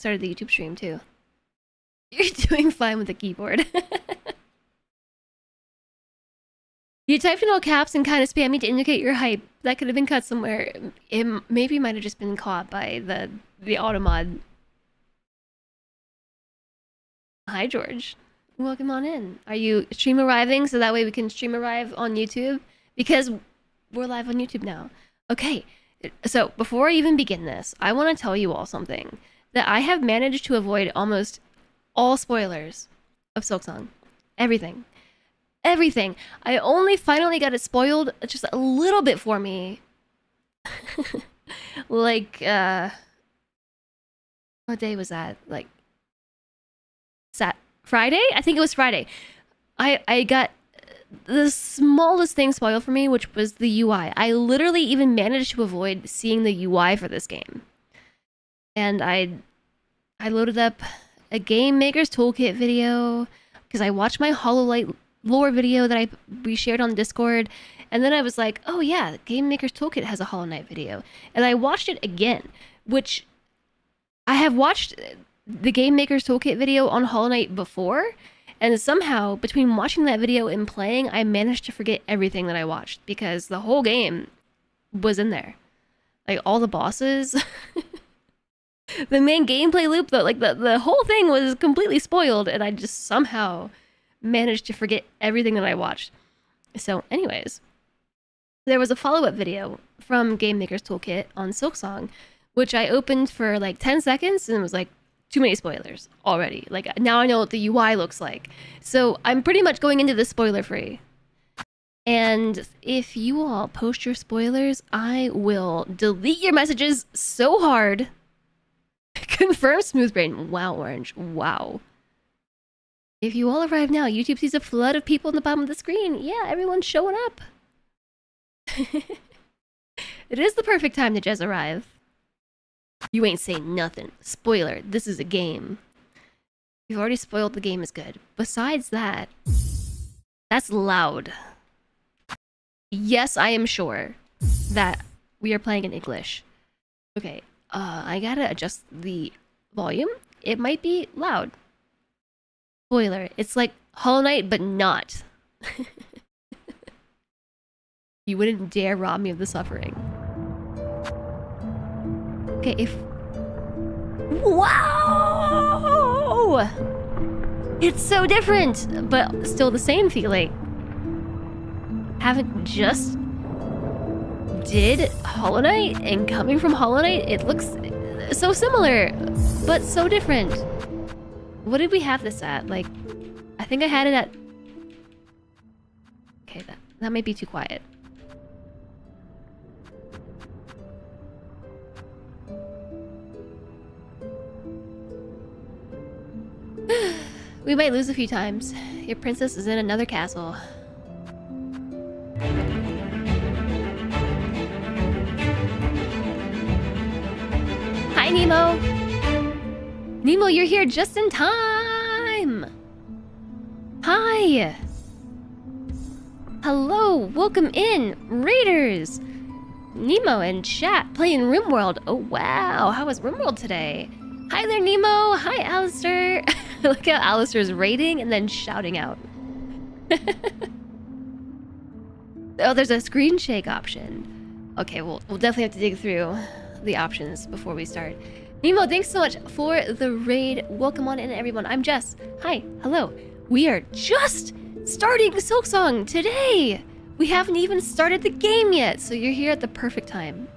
started the YouTube stream too. You're doing fine with the keyboard. You typed in all caps and kind of spammy to indicate your hype. That could have been cut somewhere. It maybe might have just been caught by the automod. Hi, George. Welcome on in. Are you stream arriving so that way we can stream arrive on YouTube? Because we're live on YouTube now. Okay, so before I even begin this, I want to tell you all something. That I have managed to avoid almost all spoilers of Silksong. Everything. Everything. I only finally got it spoiled just a little bit for me. Like, what day was that? Like, Friday? I think it was Friday. I got the smallest thing spoiled for me, which was the UI. I literally even managed to avoid seeing the UI for this game. And I loaded up a Game Maker's Toolkit video because I watched my HollowKnight lore video that we shared on Discord, and then I was like, oh yeah, Game Maker's Toolkit has a HollowKnight video, and I watched it again, which I have watched the Game Maker's Toolkit video on HollowKnight before, and somehow between watching that video and playing, I managed to forget everything that I watched because the whole game was in there, like all the bosses. The main gameplay loop though, like the whole thing was completely spoiled, and I just somehow managed to forget everything that I watched. So anyways, there was a follow-up video from Game Maker's Toolkit on Silksong, which I opened for like 10 seconds and it was like, too many spoilers already. Like now I know what the UI looks like. So I'm pretty much going into this spoiler free. And if you all post your spoilers, I will delete your messages so hard. Confirm Smoothbrain. Wow, Orange. Wow. If you all arrive now, YouTube sees a flood of people on the bottom of the screen. Yeah, everyone's showing up. It is the perfect time to just arrive. You ain't saying nothing. Spoiler, this is a game. You've already spoiled the game is good. Besides that, that's loud. Yes, I am sure that we are playing in English. Okay, I gotta adjust the volume. It might be loud. Spoiler, it's like HollowKnight, but not. You wouldn't dare rob me of the suffering. Okay, if... Wow! It's so different, but still the same feeling. Haven't just did HollowKnight, and coming from HollowKnight, it looks so similar, but so different. What did we have this at? Like, I think I had it at... Okay, that might be too quiet. We might lose a few times. Your princess is in another castle. Hi, Nemo! Nemo, you're here just in time! Hi! Hello, welcome in, Raiders! Nemo and chat playing RimWorld. Oh wow, how was RimWorld today? Hi there, Nemo! Hi, Alistair! Look how Alistair's raiding and then shouting out. Oh, there's a screen shake option. Okay, we'll definitely have to dig through the options before we start. Nemo, thanks so much for the raid. Welcome on in, everyone. I'm Jess. Hi, hello. We are just starting Silksong today. We haven't even started the game yet, so you're here at the perfect time.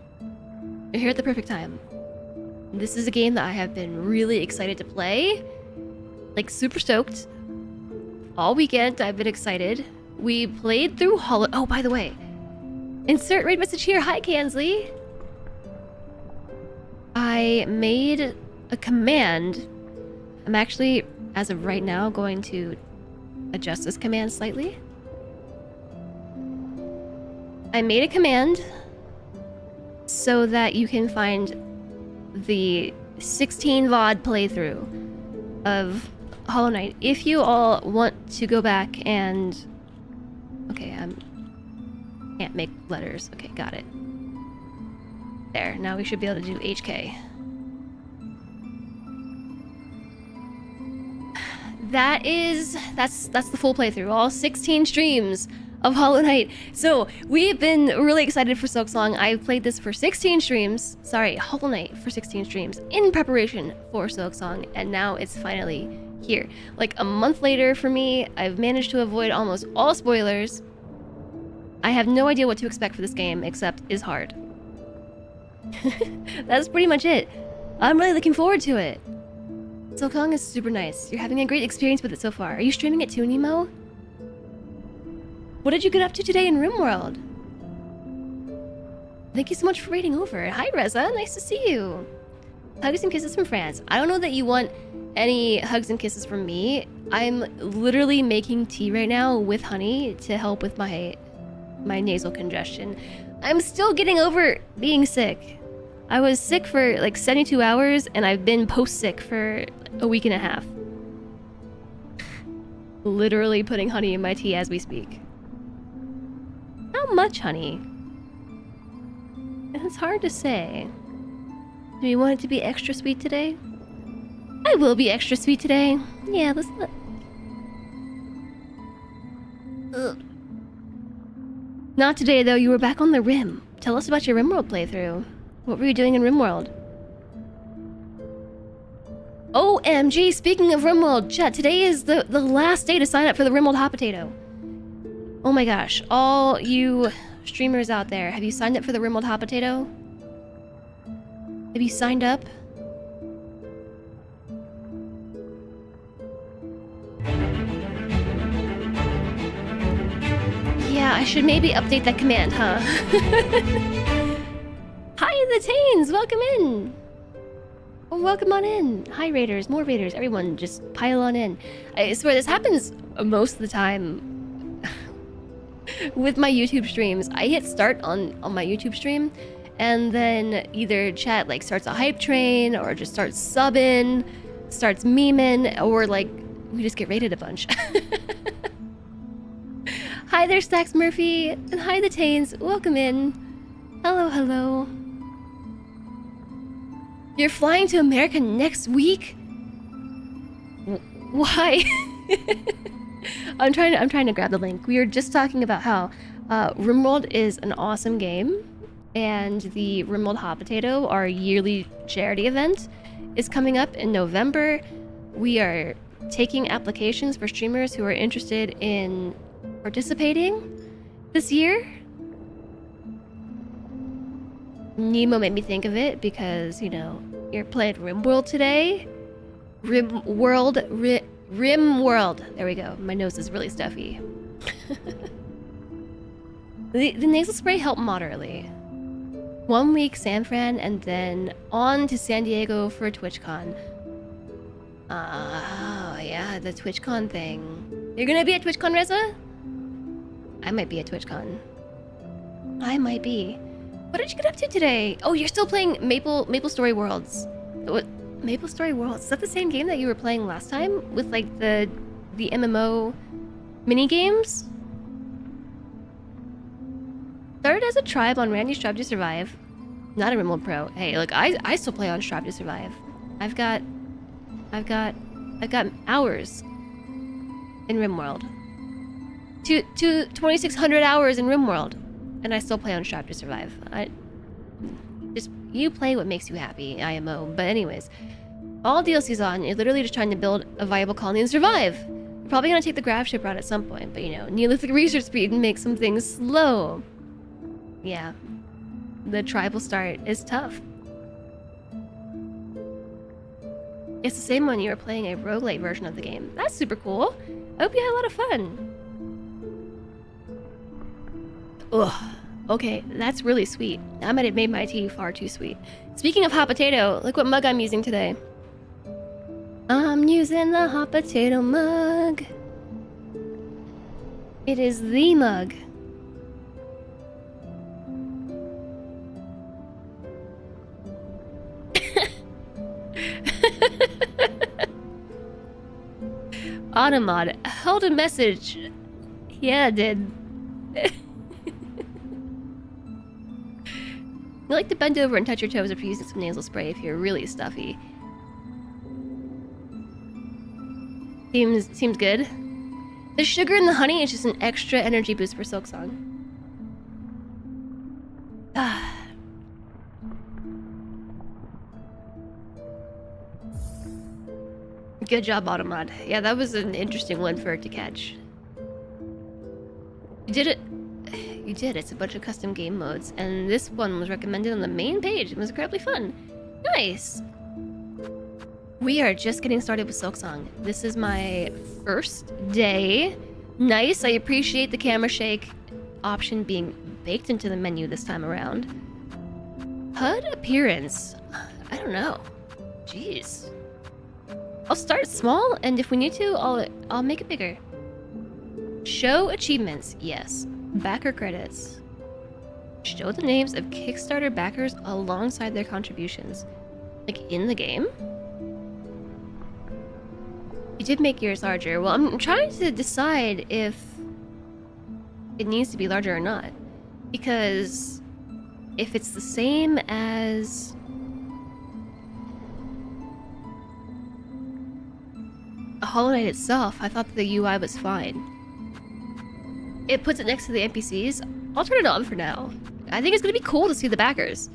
You're here at the perfect time. This is a game that I have been really excited to play. Like, super stoked. All weekend, I've been excited. We played through Oh, by the way. Insert raid message here. Hi, Kansley. I made a command. I'm actually, as of right now, going to adjust this command slightly. I made a command so that you can find the 16 VOD playthrough of HollowKnight. If you all want to go back and... Okay, can't make letters. Okay, got it. There, now we should be able to do HK. that's the full playthrough, all 16 streams of Hollow Knight. So we've been really excited for Silksong. I've played this for 16 streams. Sorry, Hollow Knight for 16 streams in preparation for Silksong, and now it's finally here. Like a month later for me, I've managed to avoid almost all spoilers. I have no idea what to expect for this game, except is hard. That's pretty much it. I'm really looking forward to it. Silksong is super nice. You're having a great experience with it so far. Are you streaming it too, Nemo? What did you get up to today in RimWorld? Thank you so much for raiding over. Hi, Reza. Nice to see you. Hugs and kisses from France. I don't know that you want any hugs and kisses from me. I'm literally making tea right now with honey to help with my nasal congestion. I'm still getting over being sick. I was sick for like 72 hours, and I've been post-sick for a week and a half. Literally putting honey in my tea as we speak. How much honey? It's hard to say. Do you want it to be extra sweet today? I will be extra sweet today. Yeah, let's let... Ugh. Not today, though. You were back on the Rim. Tell us about your RimWorld playthrough. What were you doing in RimWorld? OMG, speaking of RimWorld, chat, today is the last day to sign up for the RimWorld Hot Potato. Oh my gosh, all you streamers out there, have you signed up for the RimWorld Hot Potato? Have you signed up? Yeah, I should maybe update that command, huh? Hi, the Tanes! Welcome in! Oh, welcome on in. Hi, Raiders, more Raiders, everyone, just pile on in. I swear, this happens most of the time with my YouTube streams. I hit start on my YouTube stream, and then either chat like starts a hype train, or just starts subbing, starts memeing, or like we just get raided a bunch. Hi there, Stacks Murphy, and hi the Tanes. Welcome in. Hello, hello. You're flying to America next week? Why? I'm trying to grab the link. We were just talking about how RimWorld is an awesome game, and the RimWorld Hot Potato, our yearly charity event, is coming up in November. We are taking applications for streamers who are interested in participating this year. Nemo made me think of it because, you know, you're playing RimWorld today. RimWorld. There we go. My nose is really stuffy. The nasal spray helped moderately. 1 week San Fran, and then on to San Diego for TwitchCon. Oh, yeah, the TwitchCon thing. You're gonna be at TwitchCon, Reza? I might be at TwitchCon. I might be. What did you get up to today? Oh, you're still playing Maple Story Worlds. What? Maple Story Worlds? Is that the same game that you were playing last time with like the MMO mini games? Started as a tribe on Randy's Strive to Survive. Not a RimWorld Pro. Hey, look, I still play on Strive to Survive. I've got hours in RimWorld. 2,600 hours in RimWorld, and I still play on Strive to Survive. You play what makes you happy, IMO. But anyways, all DLC's on. You're literally just trying to build a viable colony and survive. You're probably gonna take the grav ship route at some point, but you know, Neolithic research speed makes some things slow. Yeah, the tribal start is tough. It's the same when you were playing a roguelite version of the game. That's super cool. I hope you had a lot of fun. Ugh. Okay, that's really sweet. I might have made my tea far too sweet. Speaking of hot potato, look what mug I'm using today. I'm using the hot potato mug. It is the mug. Automod held a message. Yeah, it did. You like to bend over and touch your toes after using some nasal spray if you're really stuffy. Seems good. The sugar and the honey is just an extra energy boost for Silksong. Ah. Good job, Automod. Yeah, that was an interesting one for it to catch. You did it. You did. It's a bunch of custom game modes, and this one was recommended on the main page. It was incredibly fun. Nice. We are just getting started with Silksong. This is my first day. Nice. I appreciate the camera shake option being baked into the menu this time around. HUD appearance. I don't know. Jeez. I'll start small, and if we need to, I'll make it bigger. Show achievements. Yes. Backer credits. Show the names of Kickstarter backers alongside their contributions. Like in the game? You did make yours larger. Well, I'm trying to decide if it needs to be larger or not. Because if it's the same as... a Hollow Knight itself, I thought the UI was fine. It puts it next to the NPCs. I'll turn it on for now. I think it's gonna be cool to see the backers.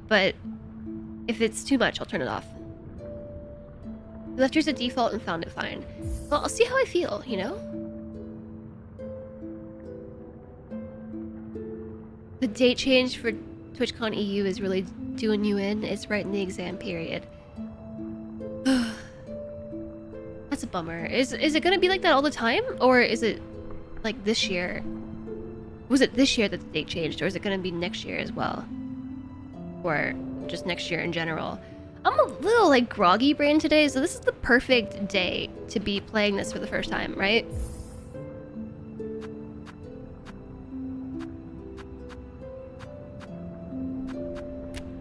But if it's too much, I'll turn it off. Left yours at default and found it fine. Well, I'll see how I feel, you know? The date change for TwitchCon EU is really doing you in. It's right in the exam period. That's a bummer. Is it gonna be like that all the time? Or is it like this year? Was it this year that the date changed, or is it gonna be next year as well? Or just next year in general? I'm a little like groggy brain today, so this is the perfect day to be playing this for the first time, right?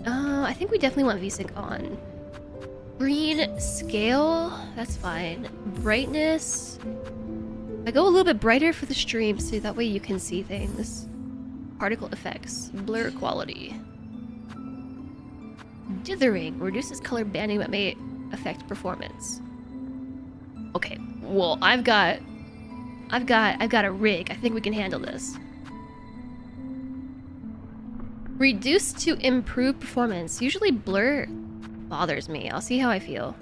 I think we definitely want VSync on. Green scale, that's fine. Brightness. I go a little bit brighter for the stream so that way you can see things. Particle effects, blur quality. Dithering reduces color banding but may affect performance. Okay, well I've got a rig. I think we can handle this. Reduce to improve performance. Usually blur bothers me. I'll see how I feel.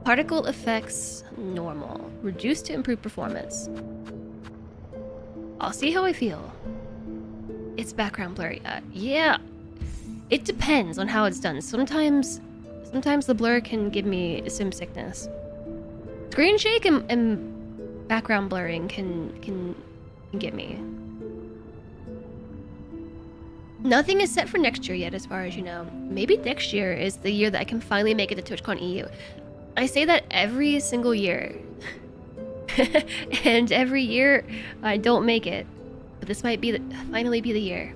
Particle effects, normal. Reduce to improve performance. I'll see how I feel. It's background blurry. Yeah. It depends on how it's done. Sometimes the blur can give me sim sickness. Screen shake and background blurring can get me. Nothing is set for next year yet, as far as you know. Maybe next year is the year that I can finally make it to TwitchCon EU. I say that every single year. And every year, I don't make it. But this might be finally be the year.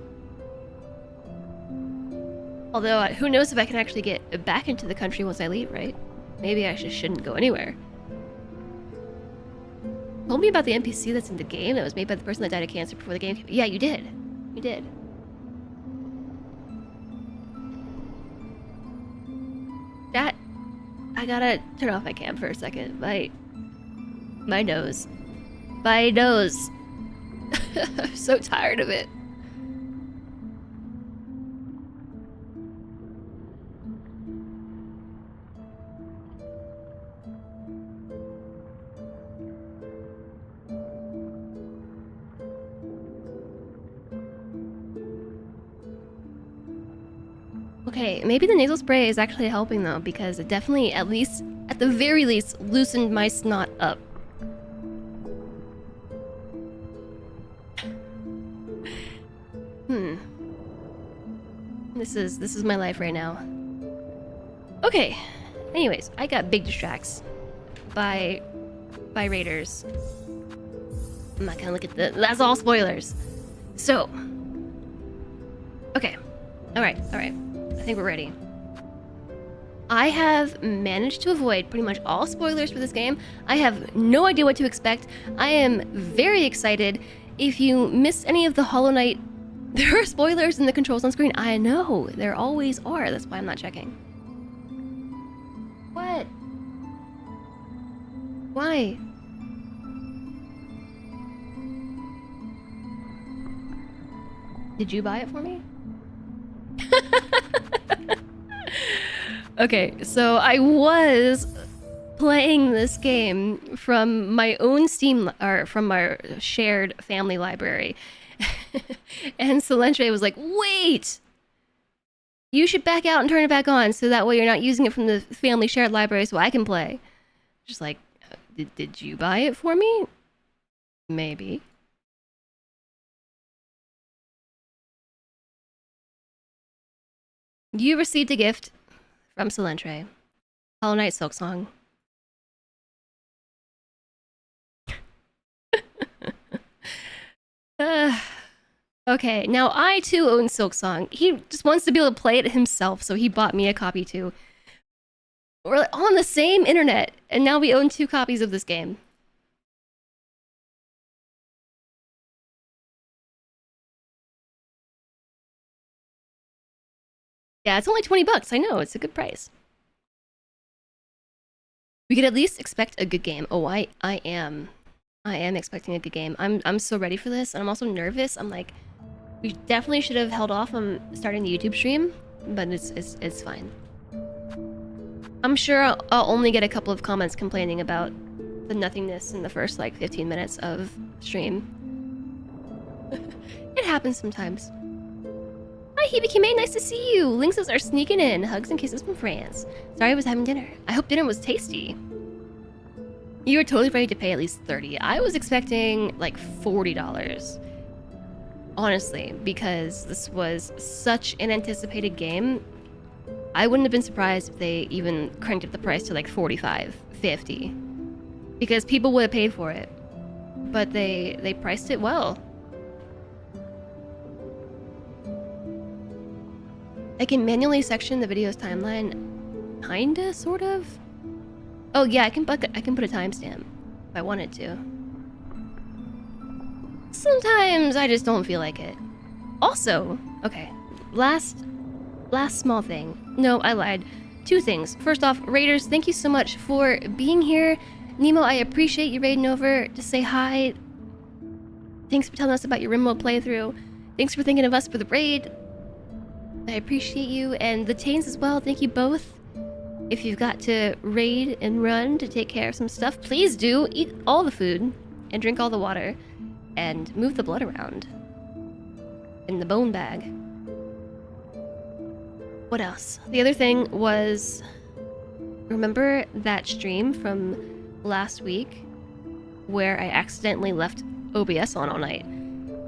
Although, who knows if I can actually get back into the country once I leave, right? Maybe I just shouldn't go anywhere. Told me about the NPC that's in the game that was made by the person that died of cancer before the game came. Yeah, you did. You did. That... I gotta turn off my cam for a second. My nose. My nose. I'm so tired of it. Okay, maybe the nasal spray is actually helping though, because it definitely, at the very least, loosened my snot up. This is my life right now. Okay. Anyways, I got big distracts by raiders. I'm not gonna look at that's all spoilers. So, okay. All right. I think we're ready. I have managed to avoid pretty much all spoilers for this game. I have no idea what to expect. I am very excited. If you missed any of the Hollow Knight, there are spoilers in the controls on screen. I know, there always are. That's why I'm not checking. What? Why? Did you buy it for me? Okay, so I was playing this game from my own Steam, or from our shared family library. And Solentre was like, wait! You should back out and turn it back on so that way you're not using it from the family shared library so I can play. Just like, did you buy it for me? Maybe. You received a gift from Solentre. Hollow Knight Silksong. Okay, now I too own Silksong. He just wants to be able to play it himself, so he bought me a copy too. We're on the same internet, and now we own 2 copies of this game. Yeah, it's only 20 bucks. I know, it's a good price. We could at least expect a good game. Oh, I am. I am expecting a good game. I'm so ready for this, and I'm also nervous. I'm like, we definitely should have held off on starting the YouTube stream, but it's fine. I'm sure I'll only get a couple of comments complaining about the nothingness in the first like 15 minutes of stream. It happens sometimes. Hi, Hibikime, nice to see you. Lynxes are sneaking in. Hugs and kisses from France. Sorry I was having dinner. I hope dinner was tasty. You were totally ready to pay at least 30. I was expecting like $40. Honestly, because this was such an anticipated game, I wouldn't have been surprised if they even cranked up the price to like 45, 50. Because people would have paid for it. But they priced it well. I can manually section the video's timeline, kinda, sort of. Oh yeah, I can put a timestamp if I wanted to. Sometimes I just don't feel like it. Also, okay, last small thing. No, I lied. 2 things. First off, Raiders, thank you so much for being here. Nemo, I appreciate you raiding over to say hi. Thanks for telling us about your Rimworld playthrough. Thanks for thinking of us for the raid. I appreciate you, and the Tains as well, thank you both. If you've got to raid and run to take care of some stuff, please do. Eat all the food, and drink all the water, and move the blood around. In the bone bag. What else? The other thing was, remember that stream from last week where I accidentally left OBS on all night?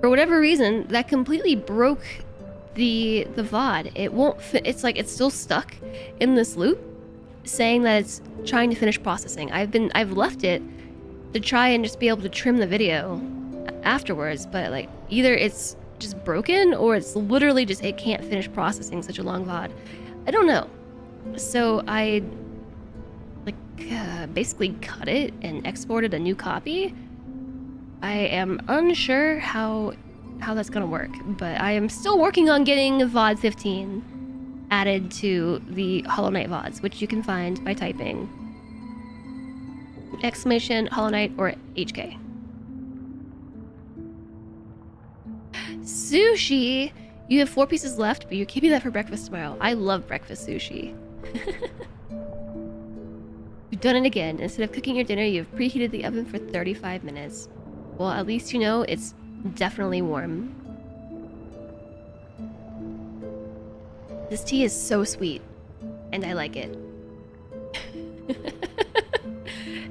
For whatever reason, that completely broke the VOD. It won't fit. It's like it's still stuck in this loop saying that it's trying to finish processing. I've left it to try and just be able to trim the video afterwards, but like either it's just broken or it's literally just it can't finish processing such a long VOD. I don't know. So I like basically cut it and exported a new copy. I am unsure how that's gonna work, but I am still working on getting VOD 15 added to the Hollow Knight VODs, which you can find by typing exclamation Hollow Knight or HK. Sushi! You have 4 pieces left, but you're keeping that for breakfast tomorrow. I love breakfast sushi. You've done it again. Instead of cooking your dinner, you've preheated the oven for 35 minutes. Well, at least you know it's definitely warm. This tea is so sweet, and I like it.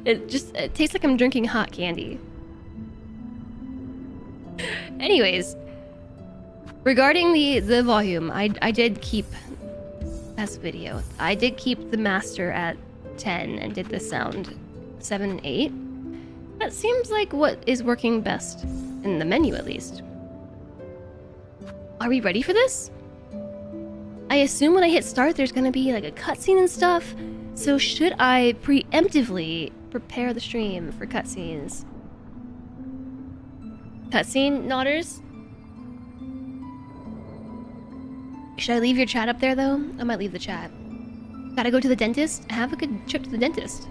It tastes like I'm drinking hot candy. Anyways, regarding the volume, I did keep this video. I did keep the master at 10 and did the sound 7 and 8. That seems like what is working best. In the menu, at least. Are we ready for this? I assume when I hit start, there's gonna be like a cutscene and stuff. So should I preemptively prepare the stream for cutscenes? Cutscene, nodders? Should I leave your chat up there, though? I might leave the chat. Gotta go to the dentist? Have a good trip to the dentist.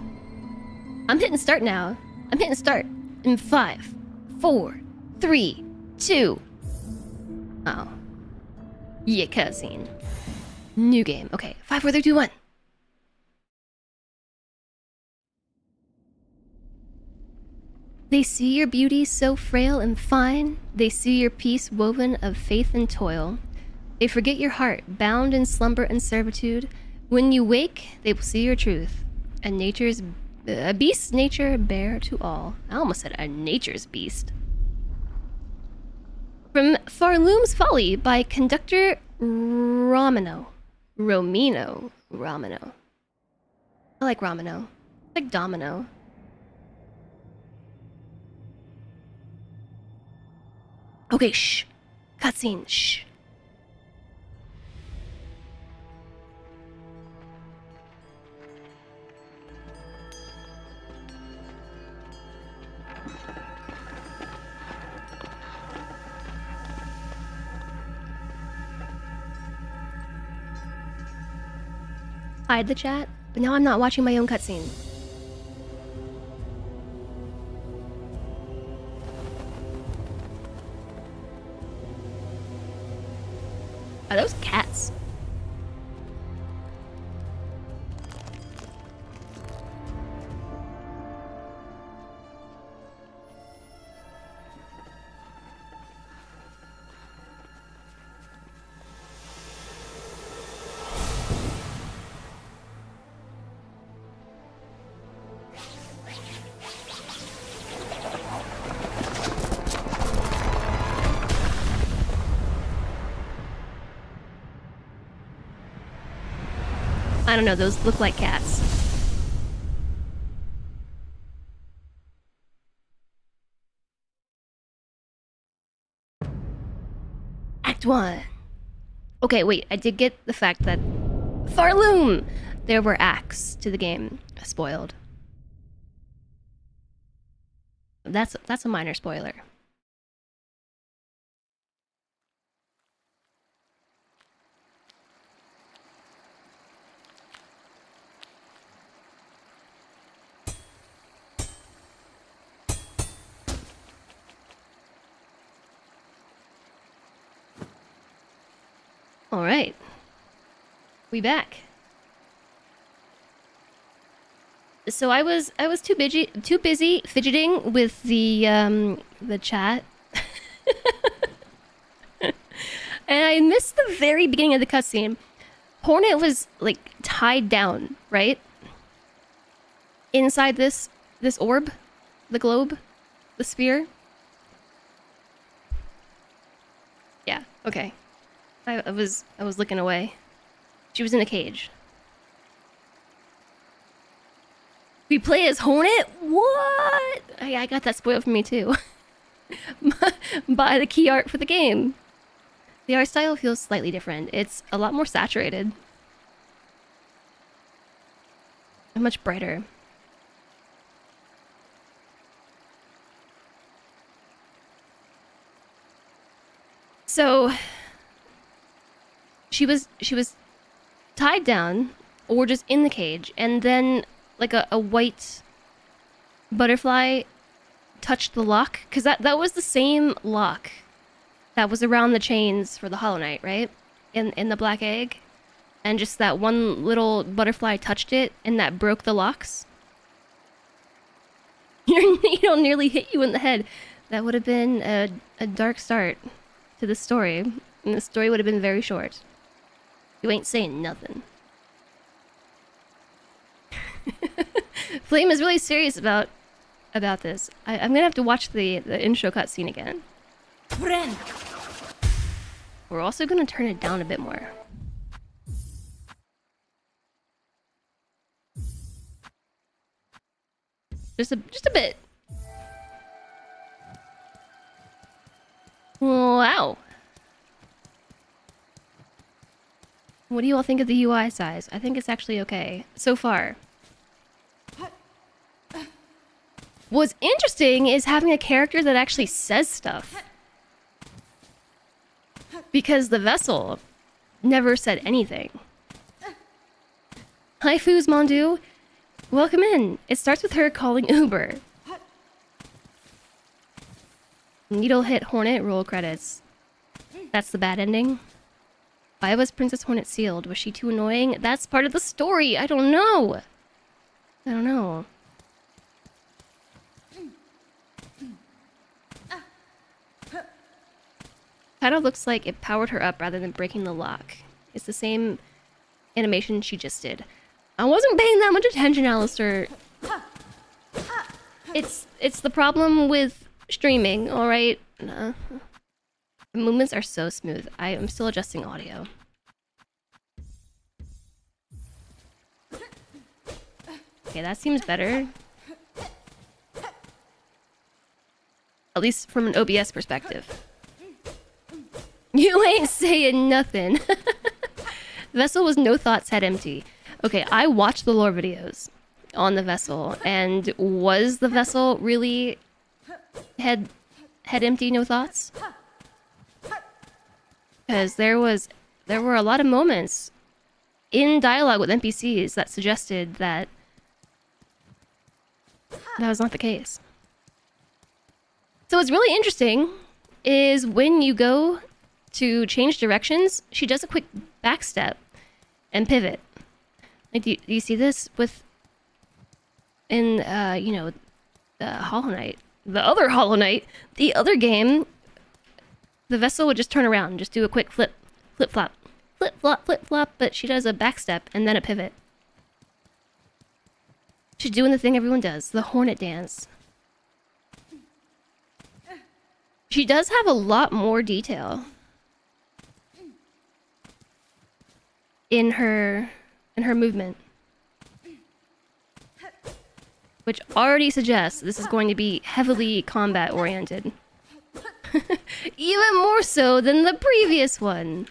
I'm hitting start now. I'm hitting start in 5, 4, 3, 2. Oh. Yeah, cutscene. New game. Okay, 5, 4, 3, 2, 1. They see your beauty so frail and fine. They see your peace woven of faith and toil. They forget your heart, bound in slumber and servitude. When you wake, they will see your truth. A beast's nature bare to all. I almost said a nature's beast. From Farloom's Folly by conductor Romino. I like Romino. It's like Domino. Okay, shh. Cutscene, shh. Hide the chat, but now I'm not watching my own cutscene. Are those cats? I don't know, those look like cats. Act 1. Okay, wait, I did get the fact that Farloom! There were acts to the game. Spoiled. That's a minor spoiler. All right, we back. So I was too busy fidgeting with the chat, and I missed the very beginning of the cutscene. Hornet was like tied down, right? Inside this orb, the globe, the sphere. Yeah. Okay. I was looking away. She was in a cage. We play as Hornet? What? I got that spoiled for me too. By the key art for the game. The art style feels slightly different. It's a lot more saturated. And much brighter. So she was tied down or just in the cage, and then like a white butterfly touched the lock, because that was the same lock that was around the chains for the Hollow Knight, right? In the black egg. And just that one little butterfly touched it, and that broke the locks. It'll nearly hit you in the head. That would have been a dark start to the story. And the story would have been very short. You ain't saying nothing. Flame is really serious about this. I'm gonna have to watch the intro cutscene again. Friend. We're also gonna turn it down a bit more. Just a bit. Wow. What do you all think of the UI size? I think it's actually okay so far. What's interesting is having a character that actually says stuff. Because the vessel never said anything. Hi, Foos Mondu. Welcome in. It starts with her calling Uber. Needle hit Hornet, roll credits. That's the bad ending. Why was Princess Hornet sealed? Was she too annoying? That's part of the story. I don't know. I don't know. Kind of looks like it powered her up rather than breaking the lock. It's the same animation she just did. I wasn't paying that much attention, Alistair. It's the problem with streaming, alright? The movements are so smooth. I am still adjusting audio. Okay, that seems better. At least from an OBS perspective. You ain't saying nothing. Vessel was no thoughts, head empty. Okay, I watched the lore videos on the vessel, and was the vessel really head empty, no thoughts? Because there were a lot of moments in dialogue with NPCs that suggested that that was not the case. So what's really interesting is when you go to change directions, she does a quick backstep and pivot. Like, do you see this with in you know, the Hollow Knight, the other Hollow Knight, the other game? The vessel would just turn around and just do a quick flip flop, flip flop, but she does a backstep and then a pivot. She's doing the thing everyone does, the Hornet dance. She does have a lot more detail in her movement, which already suggests this is going to be heavily combat oriented. Even more so than the previous one.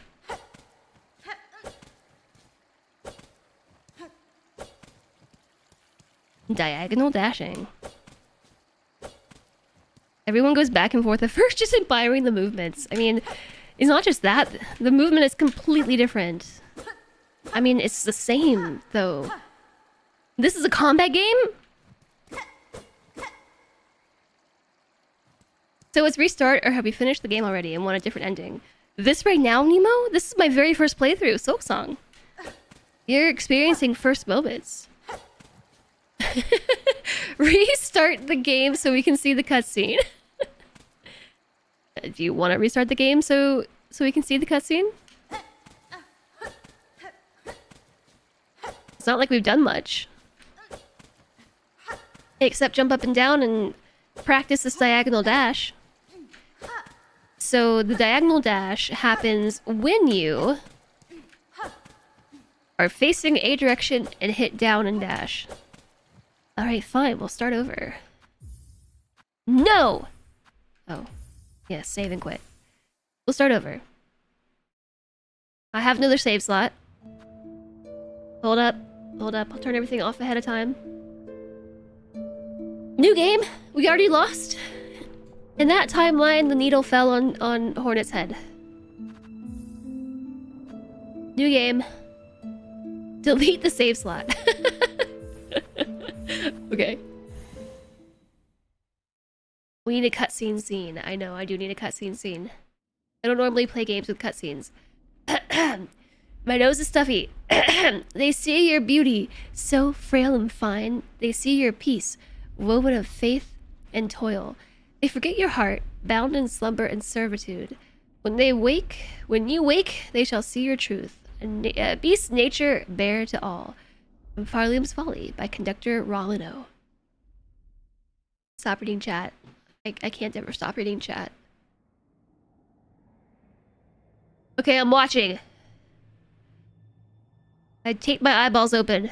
Diagonal dashing. Everyone goes back and forth at first, just admiring the movements. I mean, it's not just that. The movement is completely different. I mean, it's the same, though. This is a combat game? So it's restart, or have we finished the game already and want a different ending? This right now, Nemo? This is my very first playthrough, Silksong. You're experiencing first moments. Restart the game so we can see the cutscene. Do you want to restart the game so we can see the cutscene? It's not like we've done much. Except jump up and down and practice this diagonal dash. So the diagonal dash happens when you are facing a direction and hit down and dash. Alright, fine, we'll start over. No! Oh. Yeah, save and quit. We'll start over. I have another save slot. Hold up. Hold up. I'll turn everything off ahead of time. New game! We already lost. In that timeline, the needle fell on Hornet's head. New game. Delete the save slot. Okay. We need a cutscene scene. I know, I do need a cutscene scene. I don't normally play games with cutscenes. My nose is stuffy. They see your beauty, so frail and fine. They see your peace, woven of faith and toil. They forget your heart, bound in slumber and servitude. When you wake, they shall see your truth. And beast nature bare to all. From Farlium's Folly by conductor Rollino. Stop reading chat. I can't ever stop reading chat. Okay, I'm watching. I take my eyeballs open.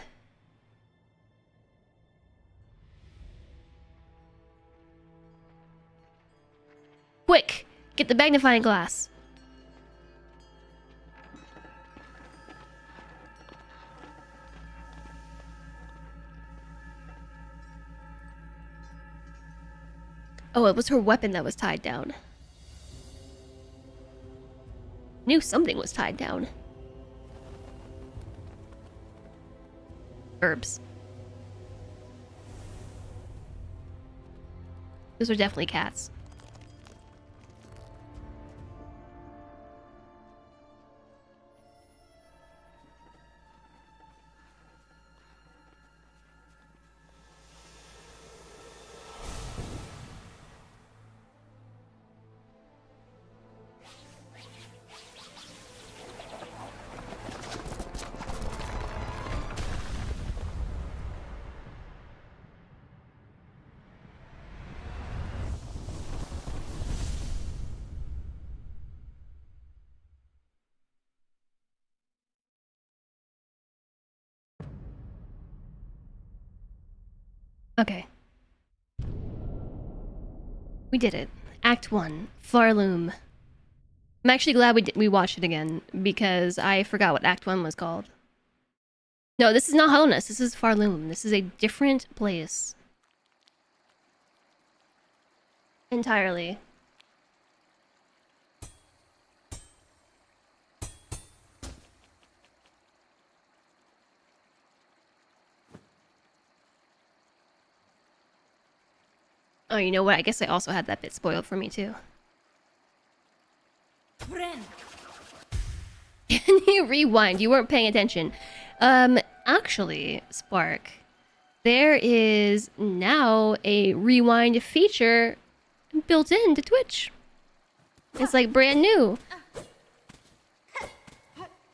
Quick! Get the magnifying glass. Oh, it was her weapon that was tied down. Knew something was tied down. Herbs. Those are definitely cats. Okay. We did it. Act 1. Farloom. I'm actually glad we watched it again, because I forgot what Act 1 was called. No, this is not Hollowness. This is Farloom. This is a different place. Entirely. Oh, you know what? I guess I also had that bit spoiled for me, too. Can you rewind? You weren't paying attention. Actually, Spark, there is now a rewind feature built into Twitch. It's like brand new.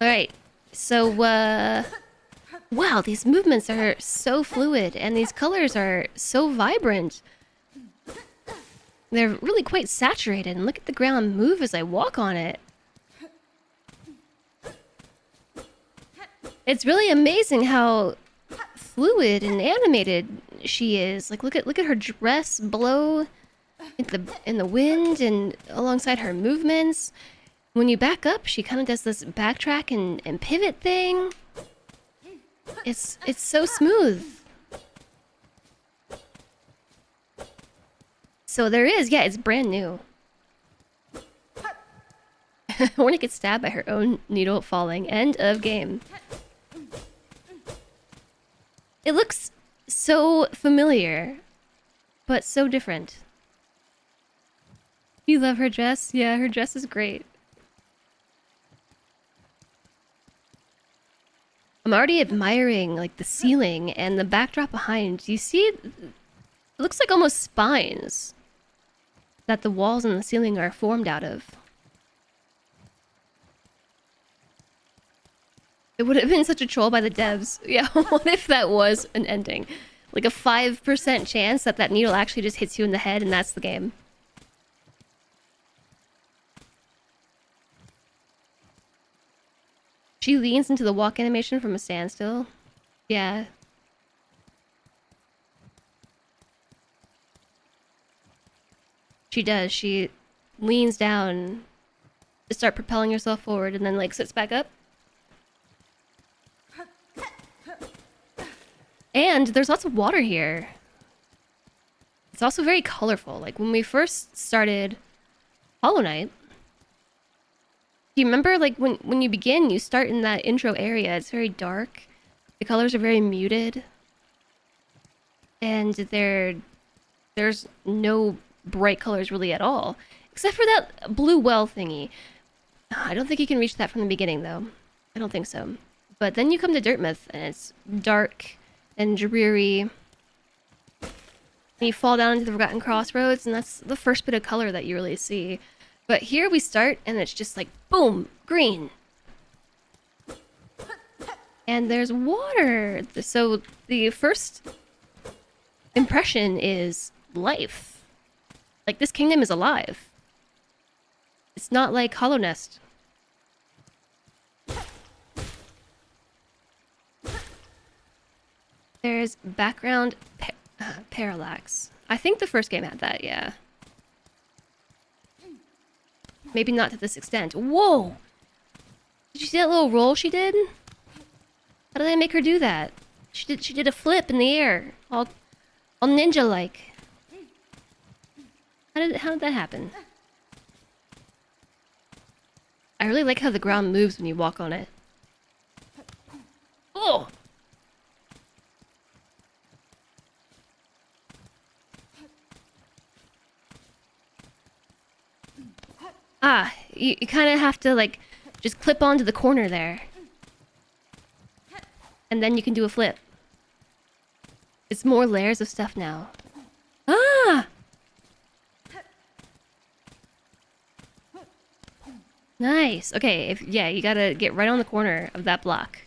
Alright, so, wow, these movements are so fluid, and these colors are so vibrant. They're really quite saturated, and look at the ground move as I walk on it. It's really amazing how fluid and animated she is. Like, look at her dress blow in the wind and alongside her movements. When you back up, she kind of does this backtrack and pivot thing. It's so smooth. So there is, yeah, it's brand new. Hornet gets stabbed by her own needle falling. End of game. It looks so familiar, but so different. You love her dress? Yeah, her dress is great. I'm already admiring, like, the ceiling and the backdrop behind. You see, it looks like almost spines that the walls and the ceiling are formed out of. It would have been such a troll by the devs. Yeah, what if that was an ending? Like a 5% chance that that needle actually just hits you in the head and that's the game. She leans into the walk animation from a standstill. Yeah. She does. She leans down to start propelling herself forward and then, like, sits back up. And there's lots of water here. It's also very colorful. Like, when we first started Hollow Knight, do you remember, like, when you begin, you start in that intro area. It's very dark. The colors are very muted. And there's no bright colors really at all. Except for that blue well thingy. I don't think you can reach that from the beginning, though. I don't think so. But then you come to Dirtmouth, and it's dark and dreary. And you fall down into the Forgotten Crossroads, and that's the first bit of color that you really see. But here we start, and it's just like, boom, green. And there's water. So the first impression is life. Like, this kingdom is alive. It's not like Hollow Nest. There's background parallax. I think the first game had that, yeah. Maybe not to this extent. Whoa! Did you see that little roll she did? How did they make her do that? She did a flip in the air, all ninja-like. How did that happen? I really like how the ground moves when you walk on it. Oh! You kind of have to, like, just clip onto the corner there. And then you can do a flip. It's more layers of stuff now. Ah! Nice. Okay, yeah, you gotta get right on the corner of that block.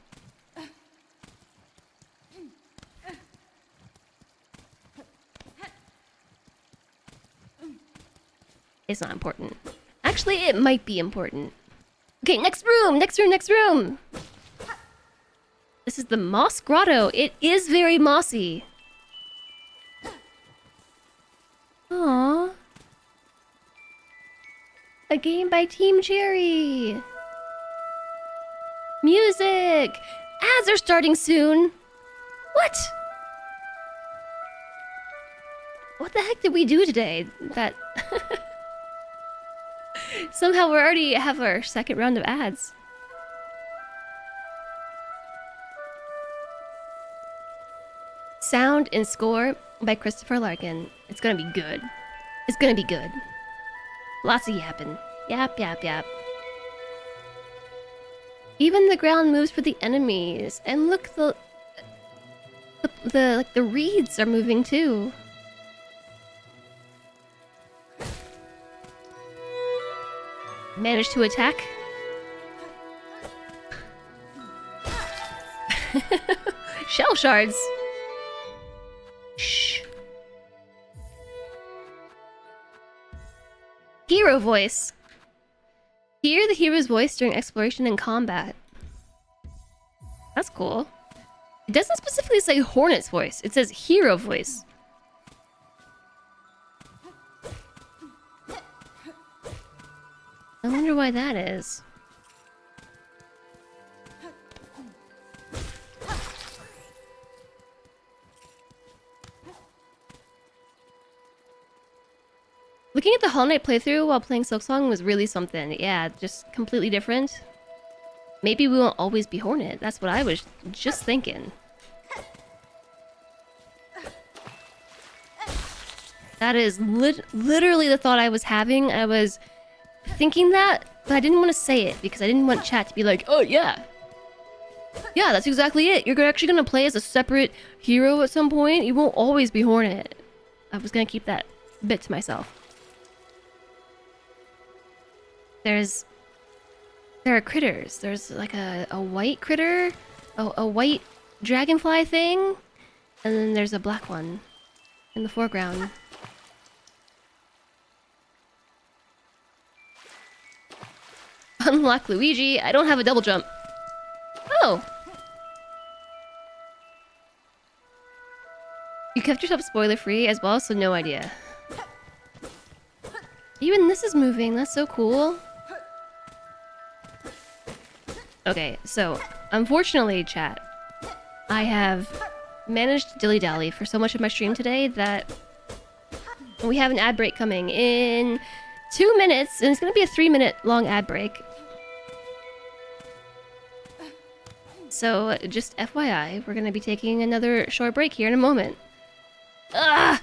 It's not important. Actually, it might be important. Okay, next room! Next room! Next room! This is the Moss Grotto. It is very mossy. Aww. A game by Team Cherry. Music! Ads are starting soon! What? What the heck did we do today? That... Somehow we already have our second round of ads. Sound and score by Christopher Larkin. It's gonna be good. It's gonna be good. Lots of yapping. Yap, yap, yap. Even the ground moves for the enemies. And look, the reeds are moving too. Managed to attack. Shell shards. Shh. Hero voice. Hear the hero's voice during exploration and combat. That's cool. It doesn't specifically say Hornet's voice. It says hero voice. I wonder why that is. Looking at the Hollow Knight playthrough while playing Silksong was really something. Yeah, just completely different. Maybe we won't always be Hornet. That's what I was just thinking. That is literally the thought I was having. I was thinking that, but I didn't want to say it because I didn't want chat to be like, oh yeah. Yeah, that's exactly it. You're actually going to play as a separate hero at some point. You won't always be Hornet. I was going to keep that bit to myself. There are critters. There's like a white critter, a white dragonfly thing, and then there's a black one in the foreground. Unlock Luigi. I don't have a double jump. Oh. You kept yourself spoiler free as well, so no idea. Even this is moving. That's so cool. Okay, so unfortunately, chat, I have managed to dilly-dally for so much of my stream today that we have an ad break coming in 2 minutes, and it's gonna be a 3-minute long ad break. So just FYI, we're gonna be taking another short break here in a moment. Ah!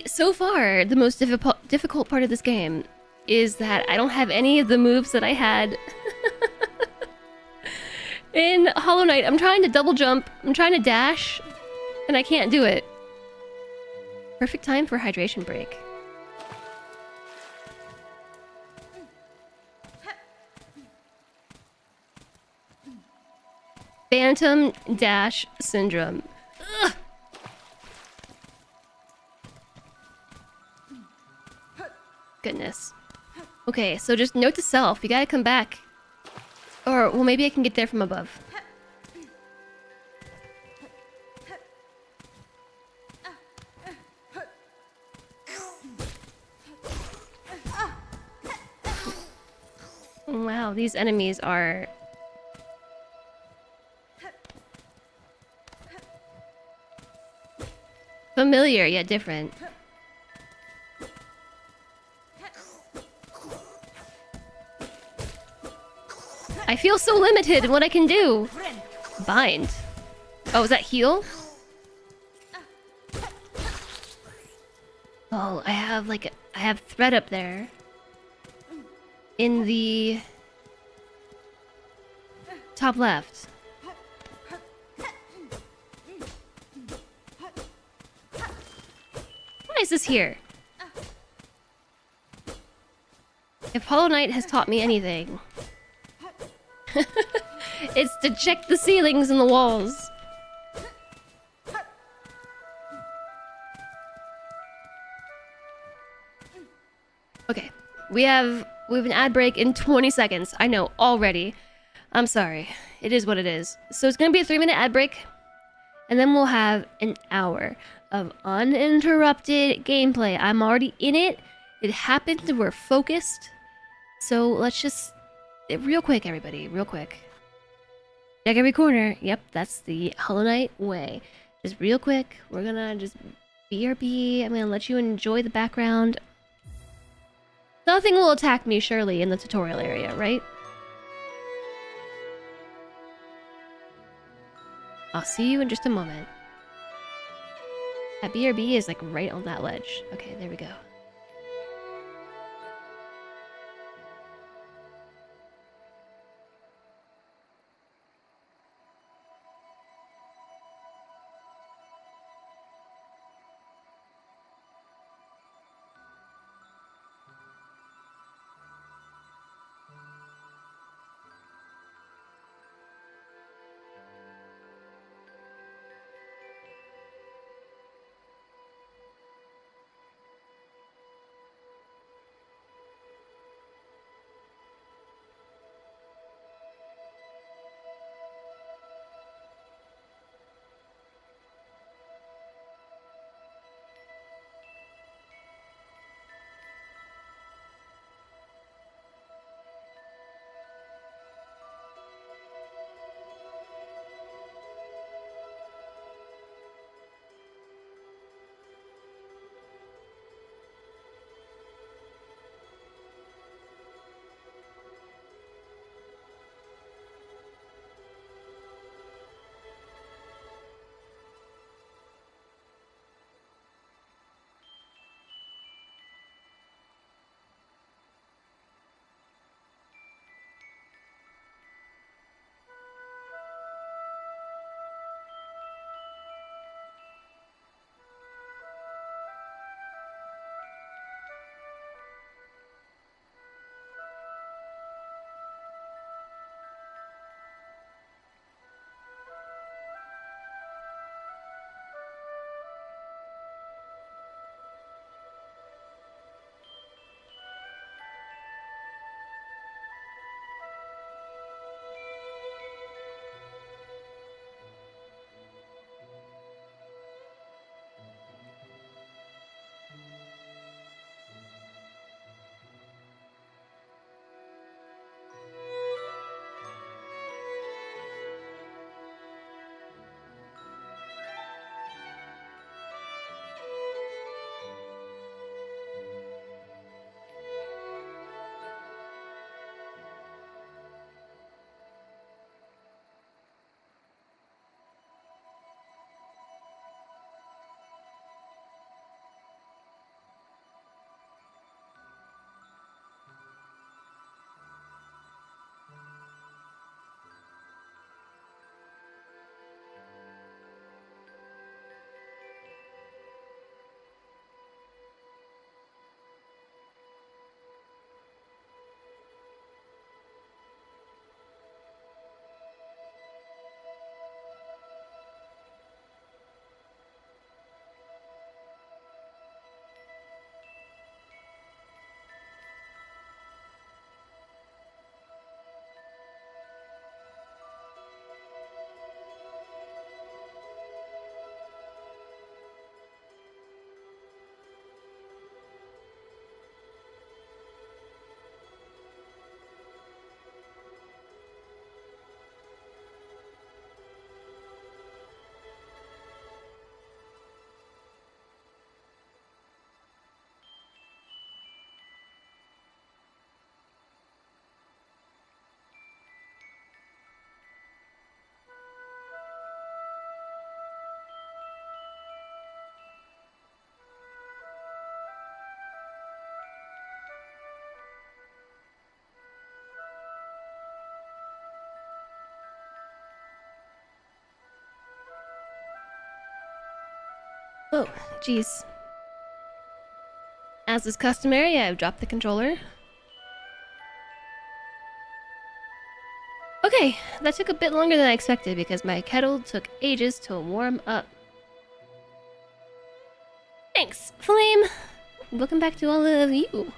So far, the most difficult part of this game is that I don't have any of the moves that I had in Hollow Knight. I'm trying to double jump, I'm trying to dash, and I can't do it. Perfect time for hydration break. Phantom Dash Syndrome. Ugh. Goodness. Okay, so just note to self, you gotta come back. Or, well, maybe I can get there from above. Wow, these enemies are... familiar, yet different. I feel so limited in what I can do. Bind. Oh, is that heal? Oh, I have thread up there. in the top left. Why is this here? If Hollow Knight has taught me anything, it's to check the ceilings and the walls. Okay, we have an ad break in 20 seconds. I know already. I'm sorry. It is what it is. So it's gonna be a 3-minute ad break, and then we'll have an hour of uninterrupted gameplay. I'm already in it. It happened. We're focused. So let's just real quick, everybody, real quick. Check every corner. Yep, that's the Hollow Knight way. Just real quick, we're gonna just BRB. I'm gonna let you enjoy the background. Nothing will attack me, surely, in the tutorial area, right? I'll see you in just a moment. That BRB is like right on that ledge. Okay, there we go. Oh, jeez. As is customary, I've dropped the controller. Okay, that took a bit longer than I expected because my kettle took ages to warm up. Thanks, Flame! Welcome back to all of you.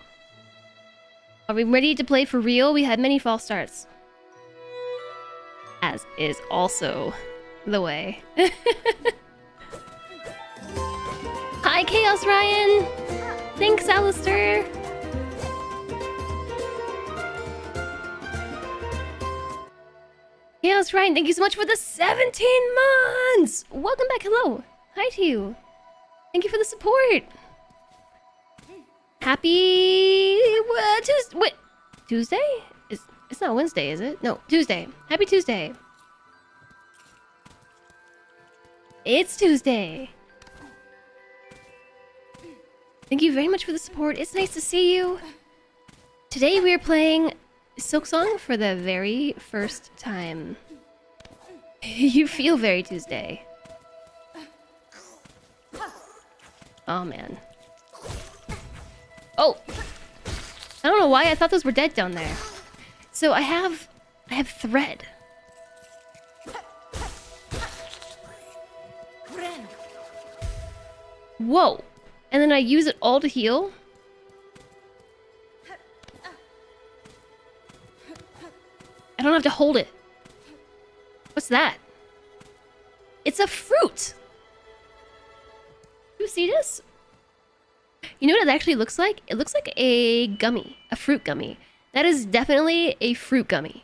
Are we ready to play for real? We had many false starts. As is also the way. Hi, Chaos Ryan! Thanks, Alistair! Chaos Ryan, thank you so much for the 17 months! Welcome back, hello! Hi to you. Thank you for the support! Happy... Tuesday? Wait, Tuesday? It's not Wednesday, is it? No, Tuesday. Happy Tuesday. It's Tuesday. Thank you very much for the support. It's nice to see you. Today we are playing Silksong for the very first time. You feel very Tuesday. Oh, man. Oh! I don't know why I thought those were dead down there. So I have thread. Whoa! And then I use it all to heal? I don't have to hold it. What's that? It's a fruit! You see this? You know what it actually looks like? It looks like a gummy. A fruit gummy. That is definitely a fruit gummy.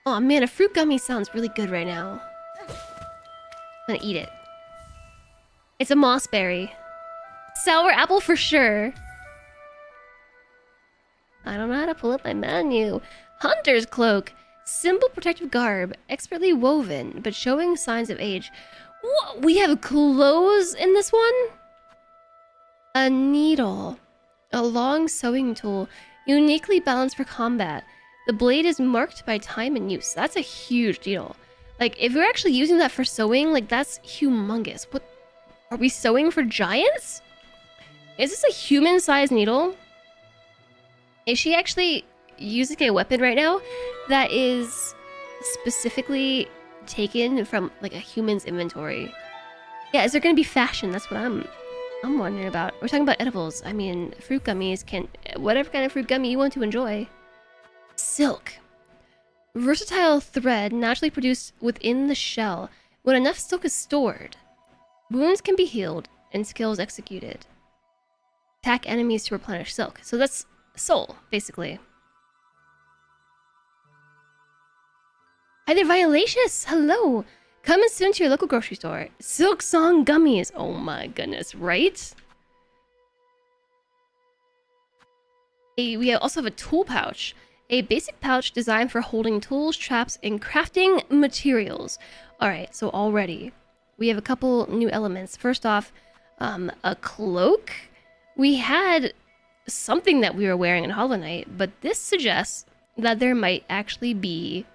Oh man, a fruit gummy sounds really good right now. I'm gonna eat it. It's a mossberry. Sour apple for sure. I don't know how to pull up my menu. Hunter's cloak. Simple protective garb. Expertly woven, but showing signs of age. What? We have clothes in this one? A needle. A long sewing tool. Uniquely balanced for combat. The blade is marked by time and use. That's a huge deal. Like, if we're actually using that for sewing, like, that's humongous. What? Are we sewing for giants? Is this a human-sized needle? Is she actually using a weapon right now that is specifically taken from, like, a human's inventory? Yeah, is there gonna be fashion? That's what I'm wondering about. We're talking about edibles. I mean, fruit gummies can... Whatever kind of fruit gummy you want to enjoy. Silk. Versatile thread naturally produced within the shell. When enough silk is stored, wounds can be healed and skills executed. Attack enemies to replenish silk. So that's soul, basically. Hi there, Violacious! Hello! Coming soon to your local grocery store. Silksong gummies! Oh my goodness, right? We also have a tool pouch. A basic pouch designed for holding tools, traps, and crafting materials. Alright, so already we have a couple new elements. First off, a cloak. We had something that we were wearing in Hollow Knight, but this suggests that there might actually be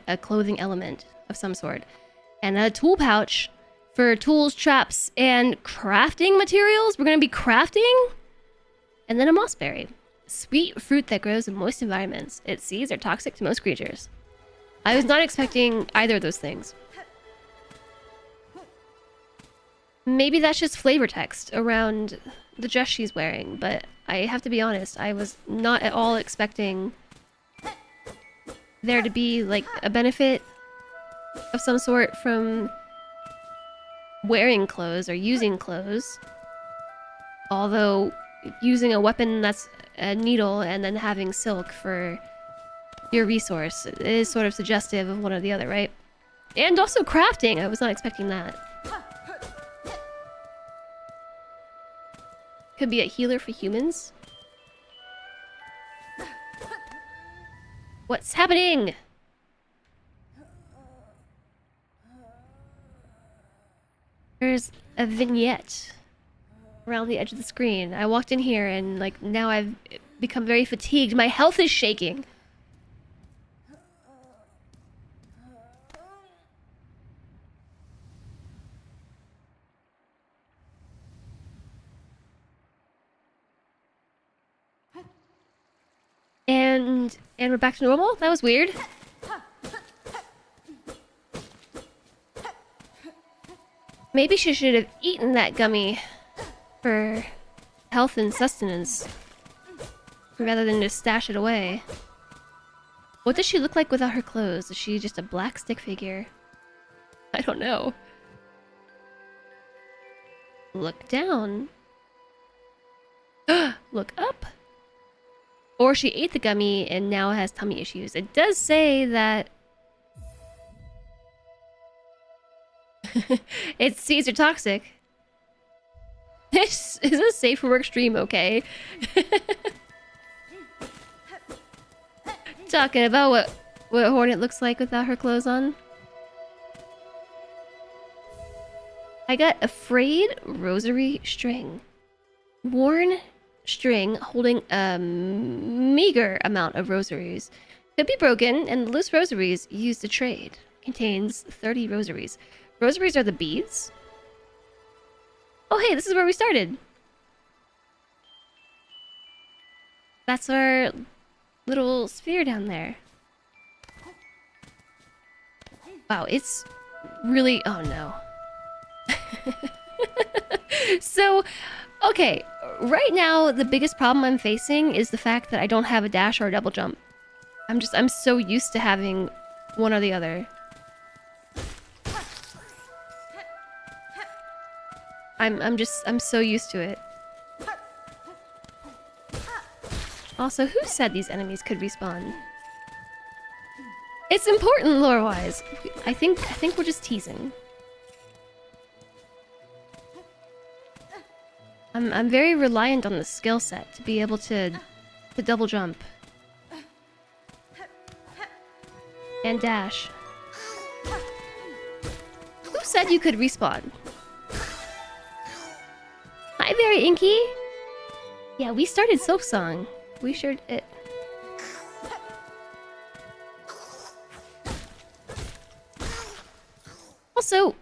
a clothing element of some sort. And a tool pouch for tools, traps, and crafting materials. We're going to be crafting. And then a mossberry. Sweet fruit that grows in moist environments. Its seeds are toxic to most creatures. I was not expecting either of those things. Maybe that's just flavor text around the dress she's wearing, but I have to be honest, I was not at all expecting there to be, like, a benefit of some sort from wearing clothes or using clothes. Although, using a weapon that's a needle and then having silk for your resource is sort of suggestive of one or the other, right? And also crafting! I was not expecting that. Could be a healer for humans. What's happening? There's a vignette around the edge of the screen. I walked in here and, like, now I've become very fatigued. My health is shaking. And we're back to normal? That was weird. Maybe she should have eaten that gummy for health and sustenance rather than just stash it away. What does she look like without her clothes? Is she just a black stick figure? I don't know. Look down. Look up. Or she ate the gummy and now has tummy issues. It does say that its seeds are toxic. This is a safe for work stream, okay? Talking about what Hornet looks like without her clothes on. I got a frayed rosary string. Worn string holding a meager amount of rosaries. Could be broken, and the loose rosaries used to trade. Contains 30 rosaries. Rosaries are the beads? Oh hey, this is where we started. That's our little sphere down there. Wow, it's really... oh no. So, okay, right now the biggest problem I'm facing is the fact that I don't have a dash or a double jump. I'm so used to having one or the other. I'm so used to it. Also, who said these enemies could respawn? It's important lore-wise. I think we're just teasing. I'm very reliant on the skill set to be able to double jump. And dash. Who said you could respawn? Hi, Very Inky! Yeah, we started Silksong. We sure did. Also...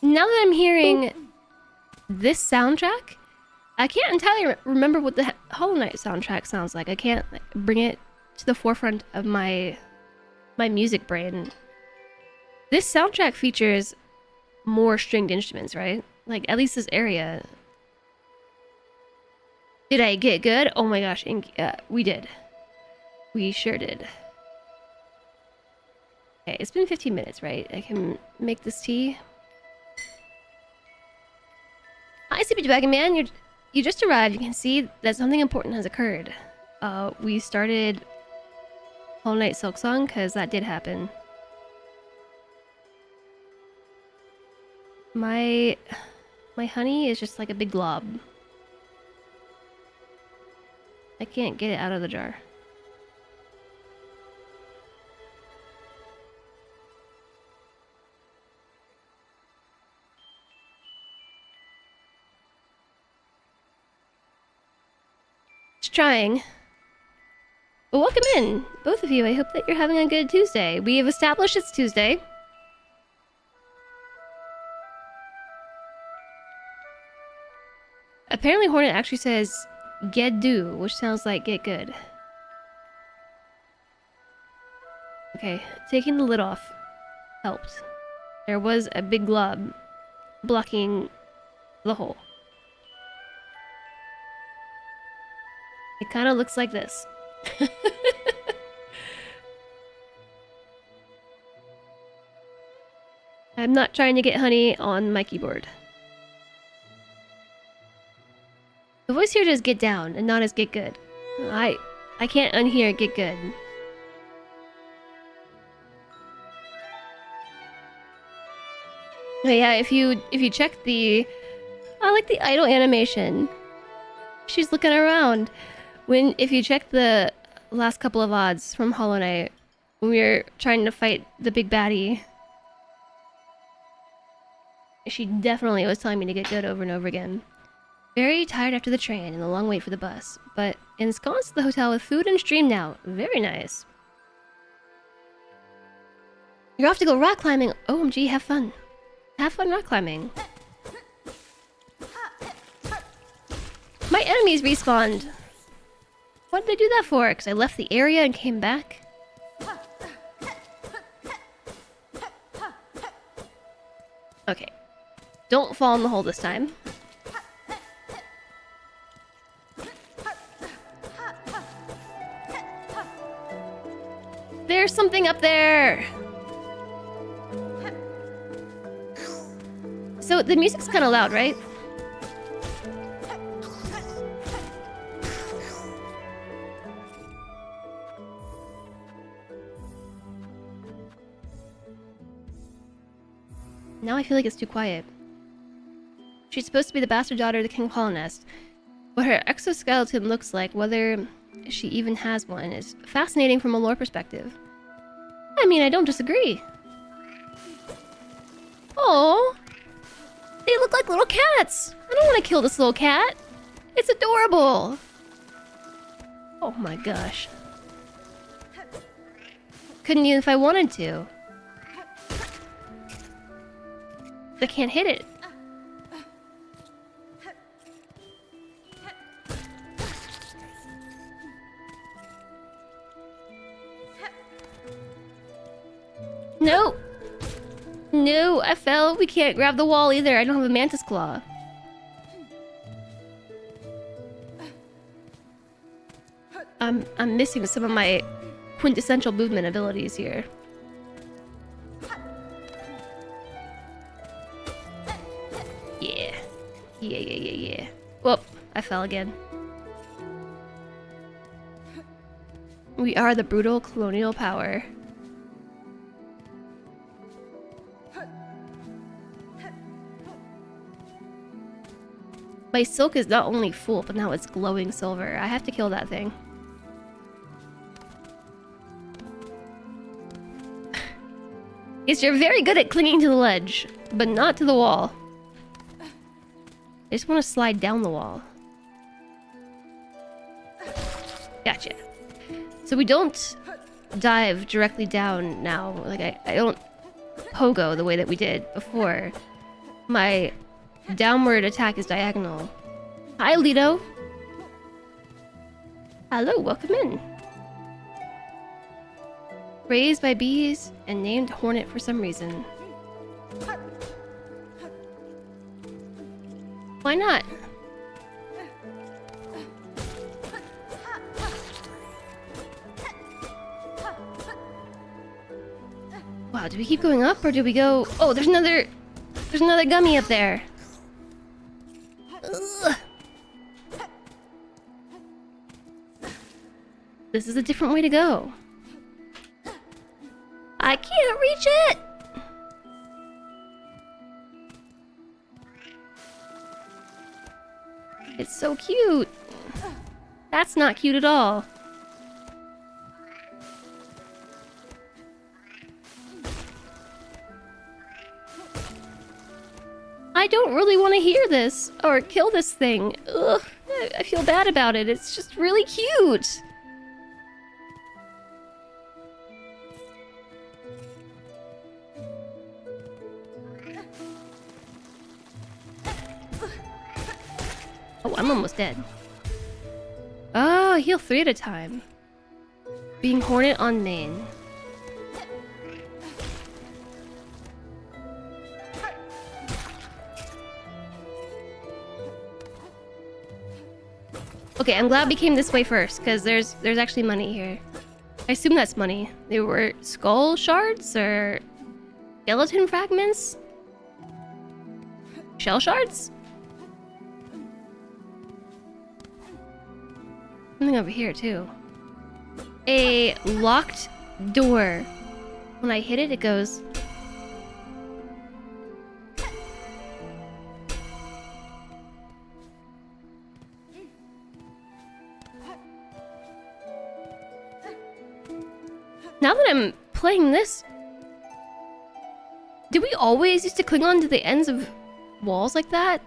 now that I'm hearing this soundtrack, I can't entirely remember what the Hollow Knight soundtrack sounds like. I can't bring it to the forefront of my music brain. This soundtrack features more stringed instruments, right? Like, at least this area. Did I get good? Oh my gosh, we did. We sure did. Okay, it's been 15 minutes, right? I can make this tea. Hi, Sleepy Dragon Man. You just arrived. You can see that something important has occurred. We started Hollow Knight Silksong because that did happen. My honey is just like a big glob. I can't get it out of the jar. Trying. Well, welcome in, both of you. I hope that you're having a good Tuesday. We have established it's Tuesday. Apparently Hornet actually says get do, which sounds like get good. Okay, taking the lid off helped. There was a big glob blocking the hole. It kind of looks like this. I'm not trying to get honey on my keyboard. The voice here does get down and not as get good. I can't unhear get good. Oh yeah, if you check the... I like the idle animation. She's looking around. If you check the last couple of odds from Hollow Knight, when we were trying to fight the big baddie, she definitely was telling me to get good over and over again. Very tired after the train and the long wait for the bus, but ensconced at the hotel with food and stream now. Very nice. You're off to go rock climbing. OMG, have fun. Have fun rock climbing. my enemies respawned. What did I do that for? Because I left the area and came back? Okay. Don't fall in the hole this time. There's something up there! So the music's kind of loud, right? Now I feel like it's too quiet. She's supposed to be the bastard daughter of the king of Hollownest. What her exoskeleton looks like, whether she even has one, is fascinating from a lore perspective. I mean, I don't disagree. Oh, they look like little cats. I don't want to kill this little cat. It's adorable. Oh my gosh. Couldn't even if I wanted to. I can't hit it. No! No, I fell. We can't grab the wall either. I don't have a mantis claw. I'm missing some of my quintessential movement abilities here. Yeah. Yeah. Whoop, I fell again. We are the brutal colonial power. My silk is not only full, but now it's glowing silver. I have to kill that thing. Yes, you're very good at clinging to the ledge, but not to the wall. I just want to slide down the wall. Gotcha. So we don't dive directly down now. Like, I don't pogo the way that we did before. My downward attack is diagonal. Hi, Lido. Hello, welcome in. Raised by bees and named Hornet for some reason. Why not? Wow, do we keep going up or do we go... Oh, there's another gummy up there. Ugh. This is a different way to go. I can't reach it! It's so cute. That's not cute at all. I don't really want to hear this or kill this thing. Ugh, I feel bad about it. It's just really cute. Oh, I'm almost dead. Oh, heal 3 at a time. Being Hornet on main. Okay, I'm glad we came this way first, because there's actually money here. I assume that's money. They were skull shards or skeleton fragments? Shell shards? Something over here too. A locked door. When I hit it, it goes... Now that I'm playing this... Did we always used to cling on to the ends of walls like that?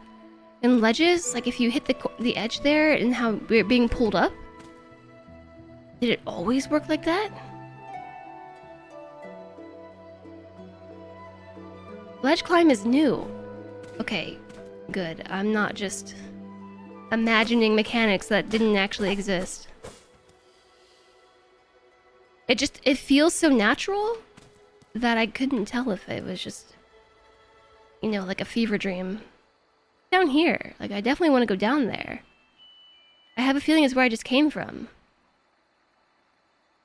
And ledges? Like if you hit the edge there and how we're being pulled up? Did it always work like that? Ledge climb is new. Okay, good. I'm not just imagining mechanics that didn't actually exist. It feels so natural that I couldn't tell if it was just, you know, like a fever dream. Down here, like I definitely want to go down there. I have a feeling it's where I just came from.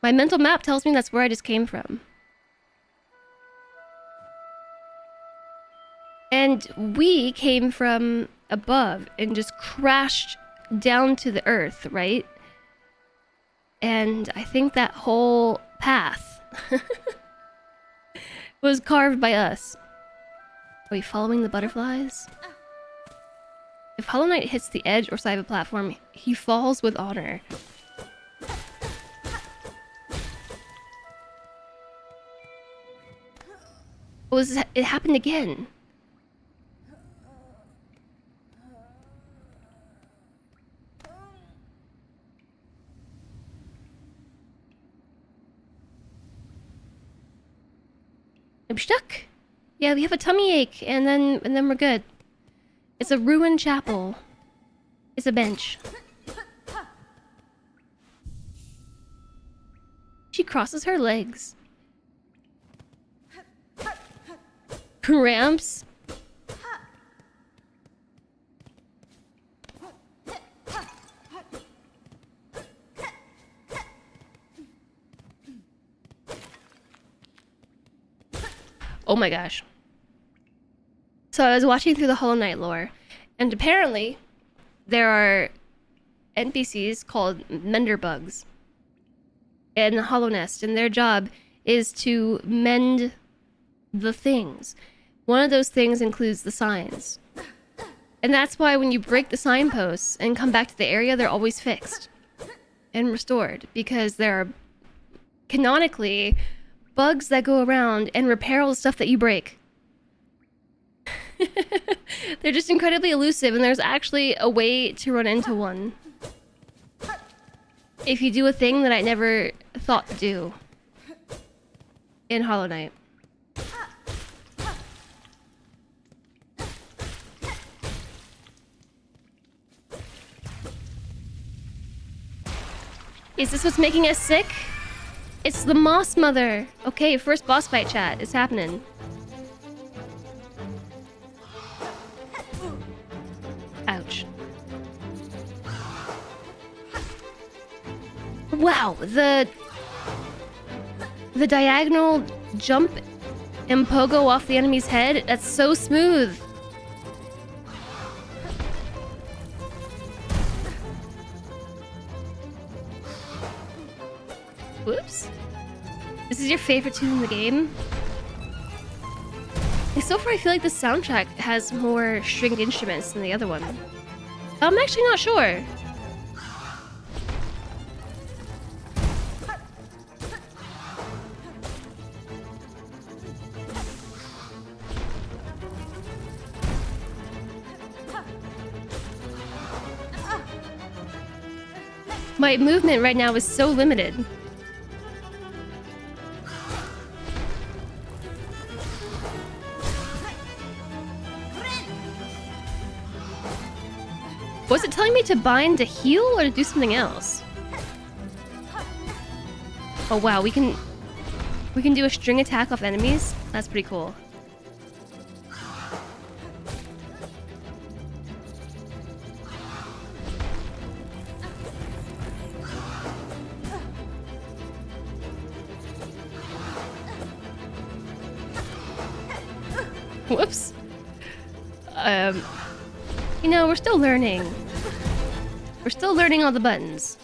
My mental map tells me that's where I just came from. And we came from above and just crashed down to the earth, right? And I think that whole path was carved by us. Are we following the butterflies? If Hollow Knight hits the edge or side of a platform, he falls with honor. Oh, it happened again. I'm stuck. Yeah, we have a tummy ache, and then we're good. It's a ruined chapel. It's a bench. She crosses her legs. Cramps. Oh my gosh. So I was watching through the Hollow Knight lore, and apparently there are NPCs called mender bugs in Hollow Nest, and their job is to mend the things. One of those things includes the signs. And that's why when you break the signposts and come back to the area, they're always fixed and restored, because there are canonically bugs that go around and repair all the stuff that you break. They're just incredibly elusive, and there's actually a way to run into one if you do a thing that I never thought to do in Hollow Knight. Is this what's making us sick? It's the Moss Mother. Okay, first boss fight chat. It's happening. Ouch. Wow, the diagonal jump and pogo off the enemy's head, that's so smooth. Whoops. This is your favorite tune in the game? So far, I feel like the soundtrack has more stringed instruments than the other one. I'm actually not sure. My movement right now is so limited. Was it telling me to bind to heal or to do something else? Oh wow, we can do a string attack off enemies? That's pretty cool. Whoops. You know, we're still learning. We're still learning all the buttons.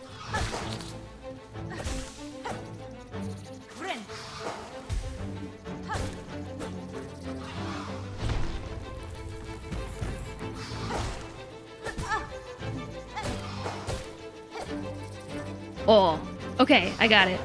Oh, okay, I got it.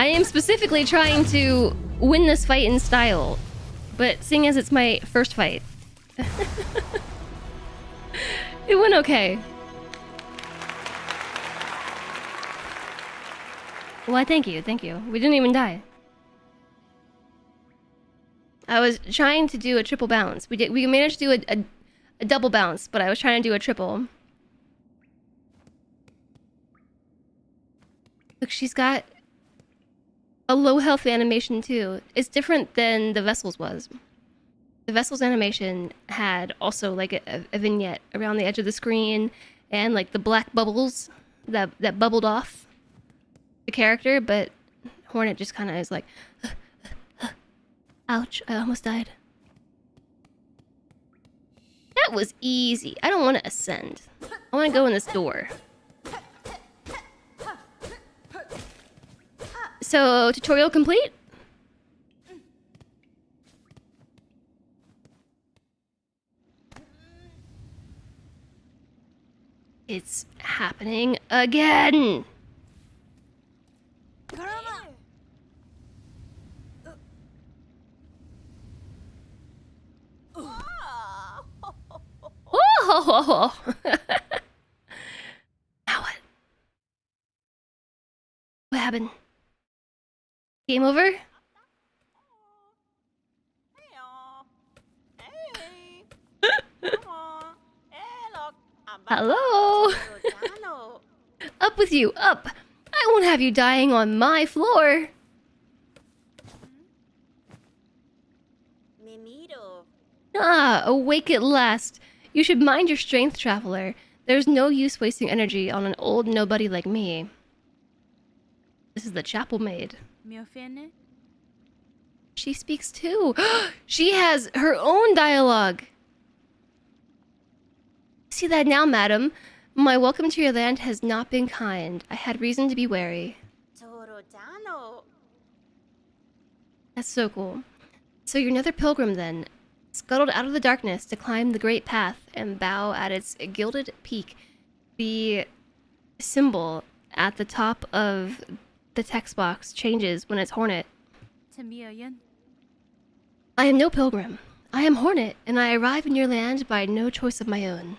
I am specifically trying to win this fight in style, but seeing as it's my first fight, it went okay. Why, thank you, thank you. We didn't even die. I was trying to do a triple bounce. We managed to do a double bounce, but I was trying to do a triple. Look, she's got a low health animation too. It's different than the Vessel's was. The Vessel's animation had also like a vignette around the edge of the screen and like the black bubbles that bubbled off the character, but Hornet just kind of is like, ouch, I almost died. That was easy. I don't want to ascend. I want to go in this door. So, tutorial complete? It's happening again! Oh! Now what? What happened? Game over? Hello! Up with you, up! I won't have you dying on my floor! Ah, awake at last. You should mind your strength, traveler. There's no use wasting energy on an old nobody like me. This is the chapel maid. She speaks too. She has her own dialogue. See that now, madam. My welcome to your land has not been kind. I had reason to be wary. That's so cool. So you're another pilgrim then, scuttled out of the darkness to climb the great path and bow at its gilded peak. The symbol at the top of the text box changes when it's Hornet. I am no pilgrim. I am Hornet, and I arrive in your land by no choice of my own.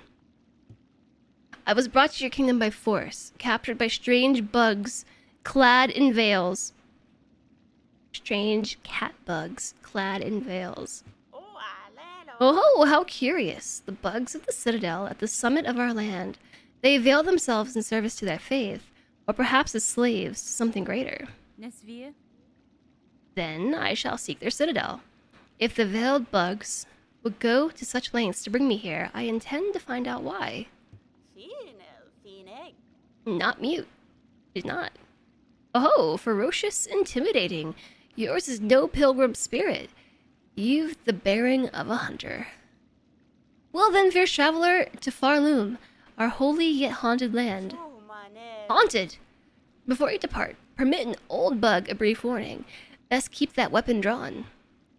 I was brought to your kingdom by force, captured by strange bugs clad in veils. Strange cat bugs clad in veils. Oh, how curious. The bugs of the citadel at the summit of our land. They veil themselves in service to their faith, or perhaps as slaves to something greater. Then I shall seek their citadel. If the veiled bugs would go to such lengths to bring me here, I intend to find out why. Not mute. She's not. Oh, ferocious, intimidating. Yours is no pilgrim spirit. You've the bearing of a hunter. Well then, fierce traveler, to Farloom, our holy yet haunted land. Haunted! Before you depart, permit an old bug a brief warning. Best keep that weapon drawn.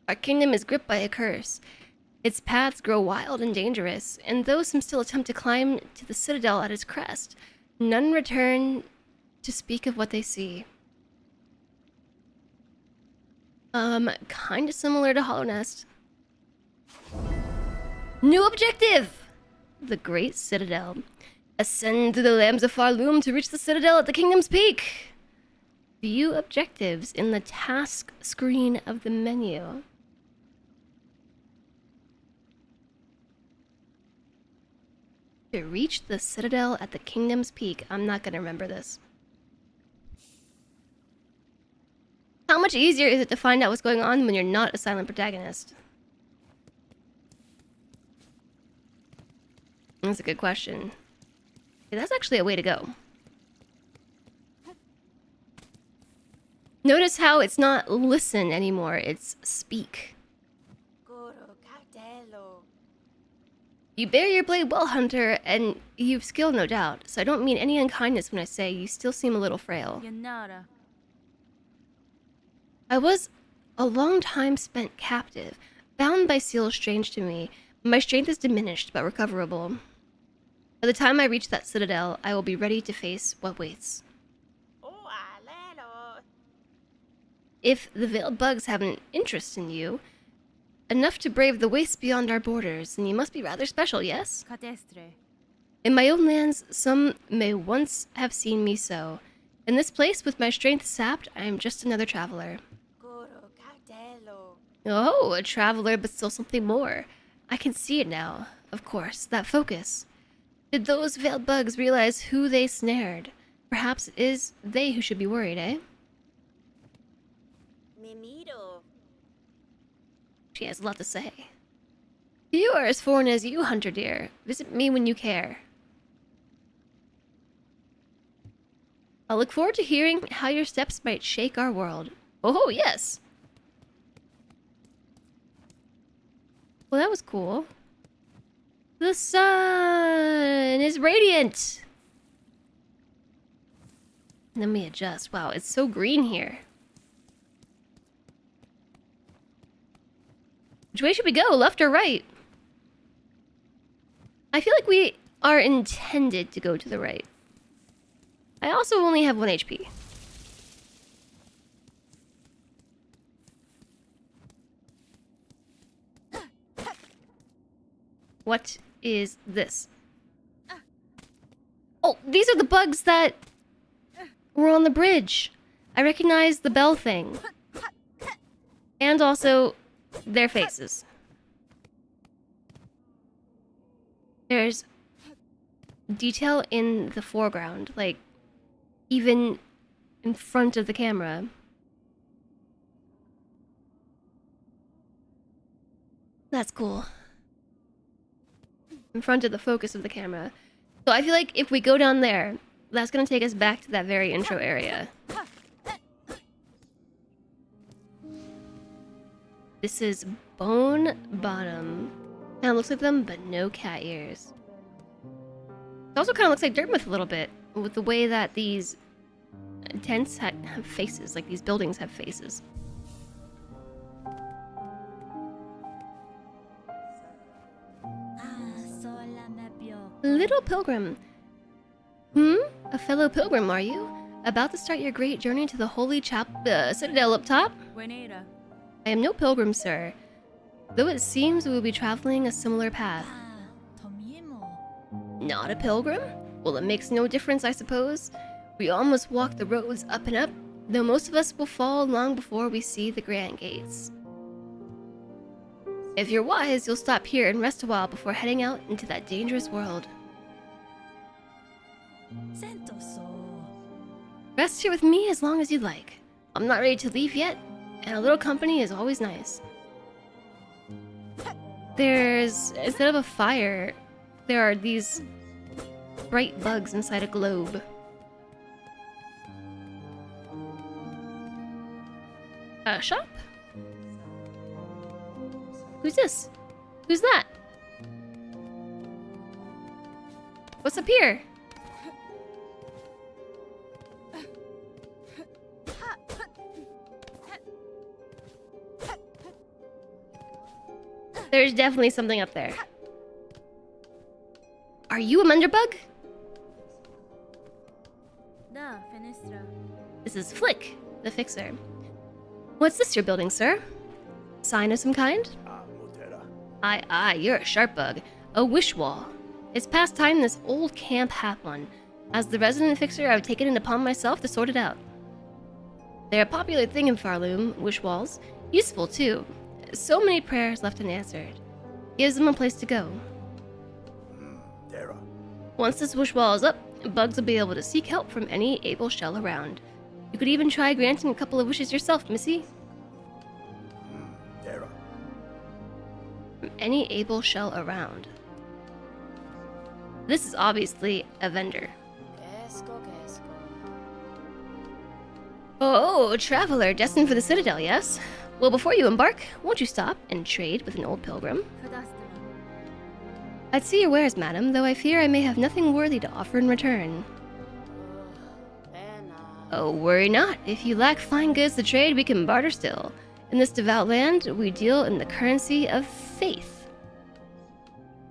Our kingdom is gripped by a curse. Its paths grow wild and dangerous, and though some still attempt to climb to the citadel at its crest, none return to speak of what they see. Kinda similar to Hollow Nest. New objective! The Great Citadel. Ascend through the lambs of Farloom to reach the citadel at the kingdom's peak. View objectives in the task screen of the menu. To reach the citadel at the kingdom's peak. I'm not gonna remember this. How much easier is it to find out what's going on when you're not a silent protagonist? That's a good question. Yeah, that's actually a way to go. Notice how it's not listen anymore, it's speak. You bear your blade well, Hunter, and you've skill, no doubt, so I don't mean any unkindness when I say you still seem a little frail. I was a long time spent captive, bound by seals strange to me. My strength is diminished, but recoverable. By the time I reach that citadel, I will be ready to face what waits. if the veiled bugs have an interest in you, enough to brave the wastes beyond our borders, then you must be rather special, yes? In my own lands, some may once have seen me so. In this place, with my strength sapped, I am just another traveler. Oh, a traveler, but still something more. I can see it now. Of course, that focus. Did those veiled bugs realize who they snared? Perhaps it is they who should be worried, eh? She has a lot to say. You are as foreign as you, hunter dear. Visit me when you care. I'll look forward to hearing how your steps might shake our world. Oh, yes! Well, that was cool. The sun is radiant! Let me adjust. Wow, it's so green here. Which way should we go? Left or right? I feel like we are intended to go to the right. I also only have 1 HP. What is this? Oh, these are the bugs that were on the bridge. I recognize the bell thing. And also their faces. There's detail in the foreground, like even in front of the camera. That's cool. In front of the focus of the camera. So I feel like if we go down there, that's gonna take us back to that very intro area. This is Bone Bottom. Kinda looks like them, but no cat ears. It also kinda looks like Dartmouth a little bit, with the way that these tents have faces, like these buildings have faces. Little pilgrim. A fellow pilgrim, are you? About to start your great journey to the holy citadel up top? I am no pilgrim, sir. Though it seems we will be traveling a similar path. Not a pilgrim? Well, it makes no difference, I suppose. We all must walk the roads up and up, though most of us will fall long before we see the grand gates. If you're wise, you'll stop here and rest a while before heading out into that dangerous world. Rest here with me as long as you'd like. I'm not ready to leave yet, and a little company is always nice. Instead of a fire, there are these bright bugs inside a globe. A shop? Who's this? Who's that? What's up here? There's definitely something up there. Are you a Munderbug? This is Flick, the fixer. What's this you're building, sir? Sign of some kind? Aye, you're a sharp bug. A wish wall. It's past time this old camp had one. As the resident fixer, I've taken it upon myself to sort it out. They're a popular thing in Farloom, wish walls. Useful, too. So many prayers left unanswered. Gives them a place to go. Once this wish wall is up, bugs will be able to seek help from any able shell around. You could even try granting a couple of wishes yourself, missy. From any able shell around. This is obviously a vendor. Oh, a traveler destined for the citadel, yes? Well, before you embark, won't you stop and trade with an old pilgrim? I'd see your wares, madam, though I fear I may have nothing worthy to offer in return. Oh, worry not. If you lack fine goods to trade, we can barter still. In this devout land, we deal in the currency of faith.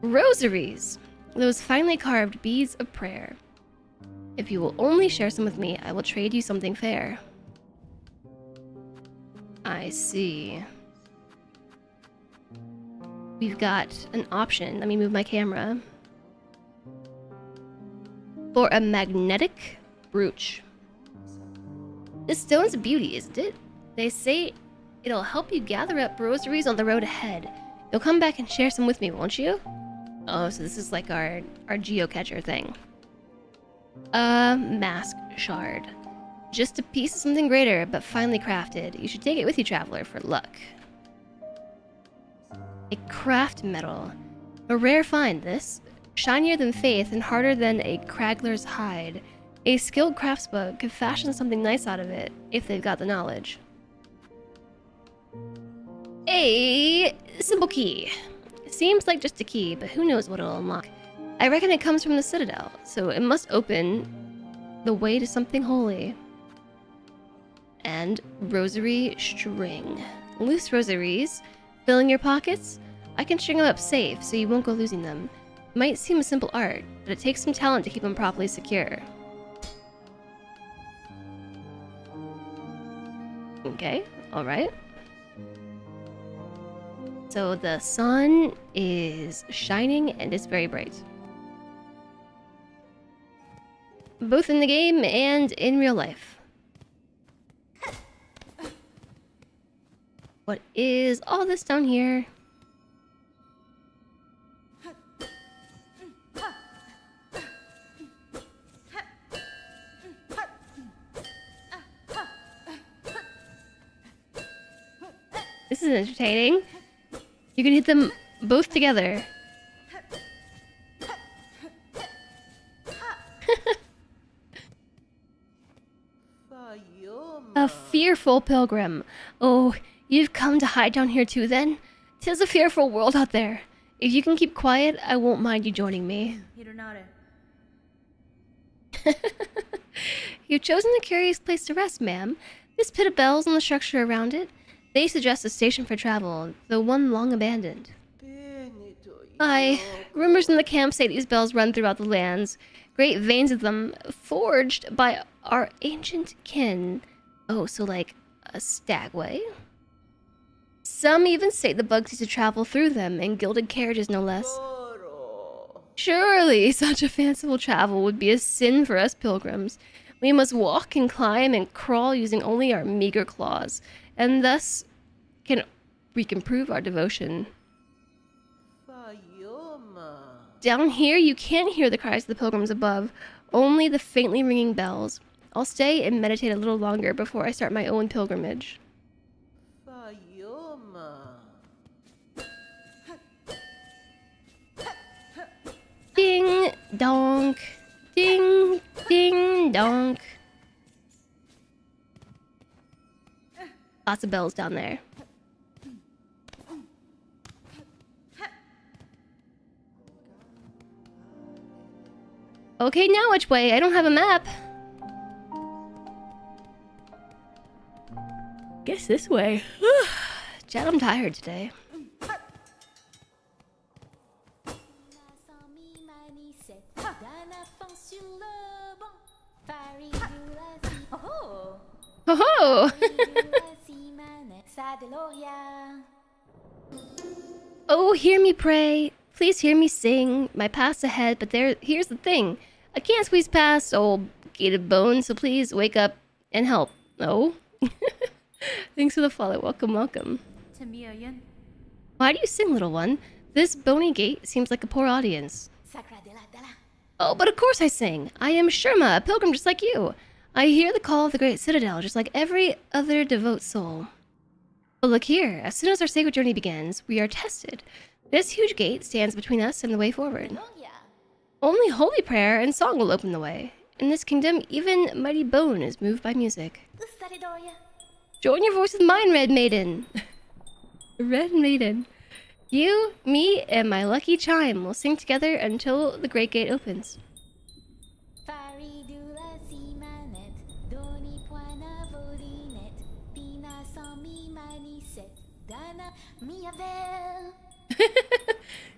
Rosaries! Those finely carved beads of prayer. If you will only share some with me, I will trade you something fair. I see. We've got an option. Let me move my camera. For a magnetic brooch. This stone's a beauty, isn't it? They say it'll help you gather up rosaries on the road ahead. You'll come back and share some with me, won't you? Oh, so this is like our geocacher thing. A mask shard. Just a piece of something greater, but finely crafted. You should take it with you, traveler, for luck. A craft medal. A rare find, this. Shinier than faith and harder than a craggler's hide. A skilled craftsman could fashion something nice out of it, if they've got the knowledge. A simple key. Seems like just a key, but who knows what it'll unlock. I reckon it comes from the Citadel, so it must open the way to something holy. And rosary string. Loose rosaries. Filling your pockets? I can string them up safe, so you won't go losing them. Might seem a simple art, but it takes some talent to keep them properly secure. Okay, alright. So the sun is shining and it's very bright. Both in the game and in real life. What is all this down here? This is entertaining. You can hit them both together. A fearful pilgrim. Oh, you've come to hide down here too then? 'Tis a fearful world out there. If you can keep quiet, I won't mind you joining me. You've chosen a curious place to rest, ma'am. This pit of bells and the structure around it. They suggest a station for travel, though one long abandoned. Aye, rumors in the camp say these bells run throughout the lands. Great veins of them, forged by our ancient kin. Oh, so like a stagway? Some even say the bugs used to travel through them, in gilded carriages no less. Surely such a fanciful travel would be a sin for us pilgrims. We must walk and climb and crawl using only our meager claws, and thus we can prove our devotion. Down here, you can't hear the cries of the pilgrims above, only the faintly ringing bells. I'll stay and meditate a little longer before I start my own pilgrimage. Ding donk, ding ding donk. Lots of bells down there. Okay, now which way? I don't have a map. Guess this way. Chad, I'm tired today. Oh! Oh, hear me pray. Please hear me sing. My path's ahead, but here's the thing. I can't squeeze past old gated bones, so please wake up and help. Oh? Thanks for the follow. Welcome, welcome. Why do you sing, little one? This bony gate seems like a poor audience. Oh, but of course I sing. I am Sherma, a pilgrim just like you. I hear the call of the great citadel, just like every other devout soul. But look here, as soon as our sacred journey begins, we are tested. This huge gate stands between us and the way forward. Only holy prayer and song will open the way. In this kingdom, even mighty bone is moved by music. Join your voice with mine, Red Maiden. Red Maiden. You, me, and my lucky chime will sing together until the great gate opens.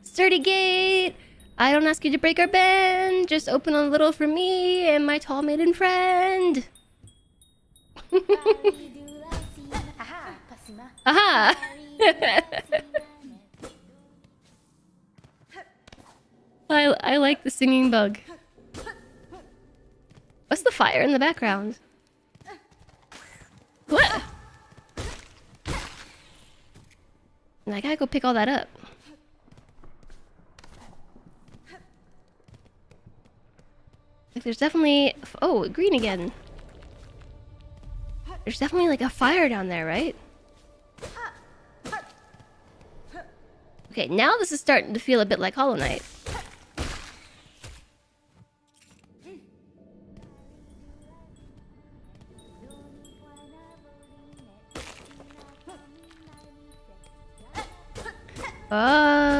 Sturdy gate! I don't ask you to break our bend, just open a little for me and my tall maiden friend. Aha! I like the singing bug. What's the fire in the background? What? I gotta go pick all that up. Like, there's definitely... Oh, green again. There's definitely like a fire down there, right? Okay, now this is starting to feel a bit like Hollow Knight.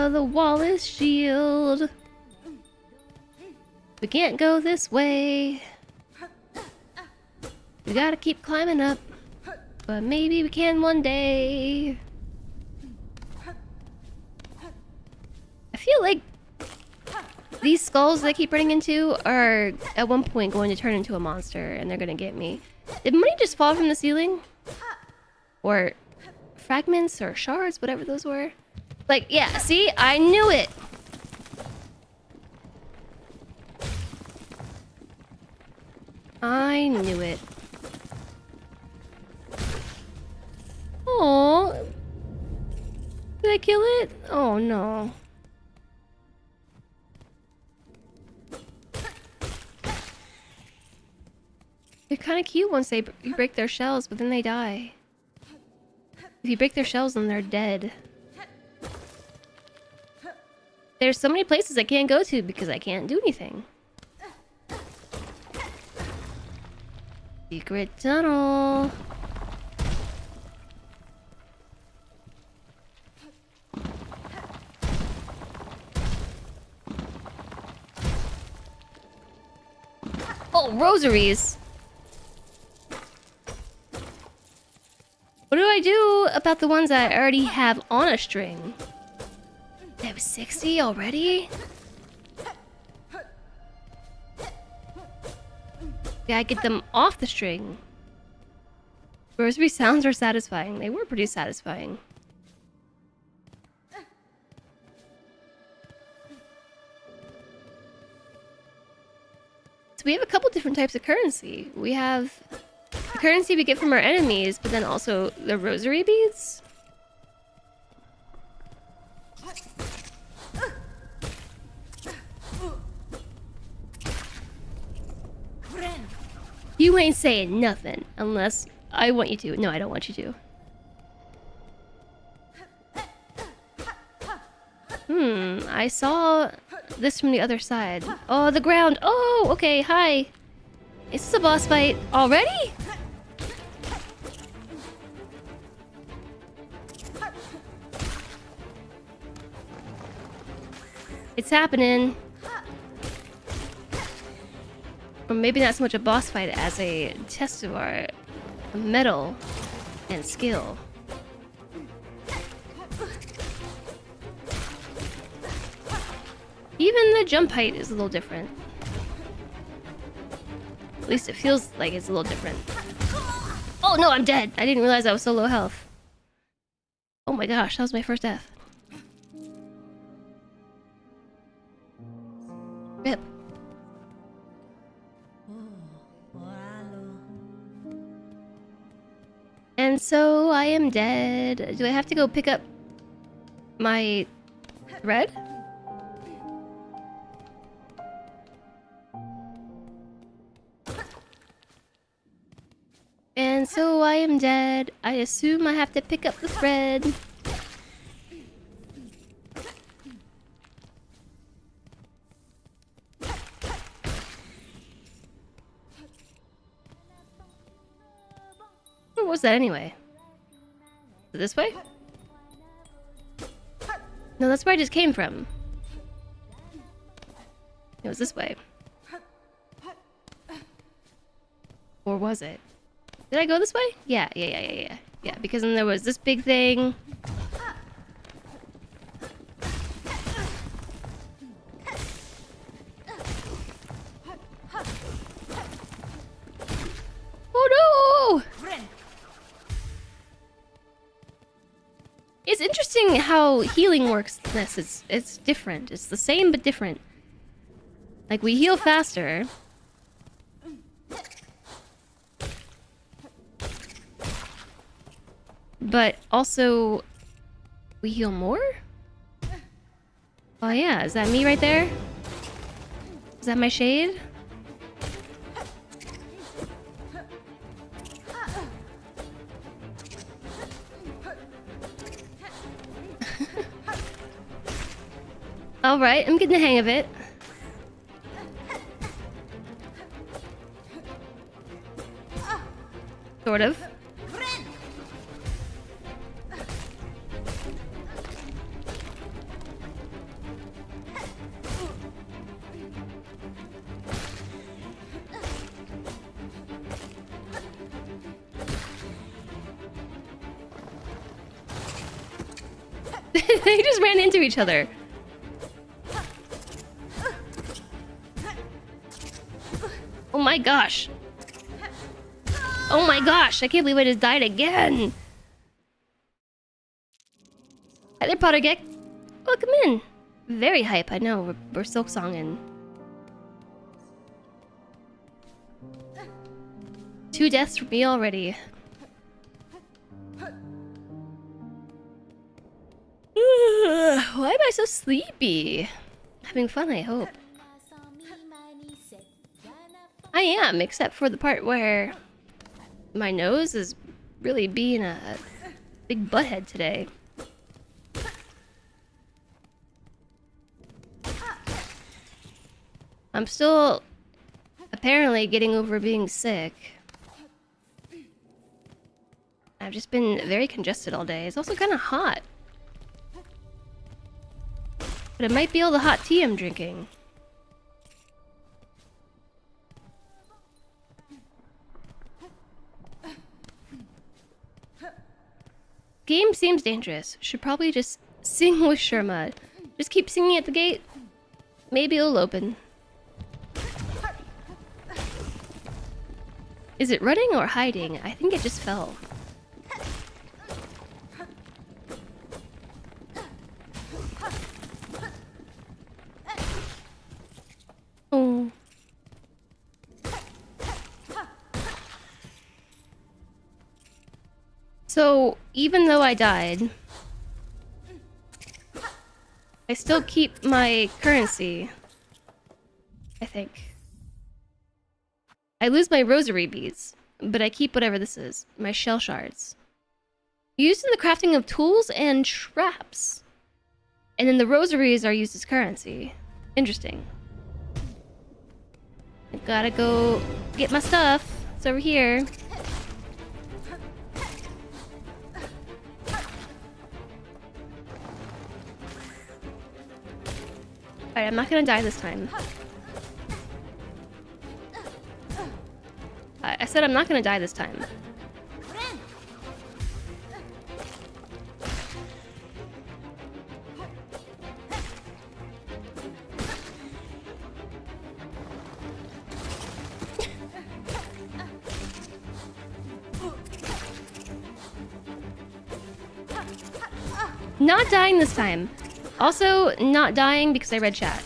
The wall is shield. We can't go this way. We gotta keep climbing up. But maybe we can one day. I feel like these skulls that I keep running into are at one point going to turn into a monster and they're gonna get me. Did money just fall from the ceiling? Or fragments or shards, whatever those were? Like, yeah, see? I knew it! I knew it. Oh, did I kill it? Oh no. They're kind of cute once you break their shells, but then they die. If you break their shells, then they're dead. There's so many places I can't go to because I can't do anything. Secret tunnel. Oh, rosaries. What do I do about the ones that I already have on a string? That was 60 already? Yeah, I get them off the string. Rosary sounds were satisfying. They were pretty satisfying. So we have a couple different types of currency. We have the currency we get from our enemies, but then also the rosary beads. You ain't saying nothing unless I want you to. No, I don't want you to. I saw this from the other side. Oh, the ground. Oh, okay, hi. Is this a boss fight already? It's happening. Or maybe not so much a boss fight as a test of our mettle and skill. Even the jump height is a little different. At least it feels like it's a little different. Oh no, I'm dead! I didn't realize I was so low health. Oh my gosh, that was my first death. Rip. And so I am dead. Do I have to go pick up my thread? And so I am dead. I assume I have to pick up the thread. Where was that anyway? Is it this way? No, that's where I just came from. It was this way. Or was it? Did I go this way? Yeah, yeah, because then there was this big thing. Oh no! interesting how healing works in this. It's different. It's the same but different. Like, we heal faster. But also, we heal more? Oh yeah, is that me right there? Is that my shade? Alright, I'm getting the hang of it. Sort of. They just ran into each other. Oh my gosh. Oh my gosh, I can't believe I just died again. Hi there, Pottergeck. Welcome in. Very hype, I know. We're Silksonging. 2 deaths for me already. Why am I so sleepy? Having fun, I hope. I am, except for the part where my nose is really being a big butthead today. I'm still apparently getting over being sick. I've just been very congested all day. It's also kind of hot. But it might be all the hot tea I'm drinking. Game seems dangerous. Should probably just sing with Sherma. Just keep singing at the gate. Maybe it'll open. Is it running or hiding? I think it just fell. Oh. So, even though I died, I still keep my currency, I think. I lose my rosary beads, but I keep whatever this is, my shell shards. Used in the crafting of tools and traps. And then the rosaries are used as currency. Interesting. I gotta go get my stuff. It's over here. Alright, I'm not gonna die this time. I said I'm not gonna die this time. Not dying this time. Also, not dying because I read chat.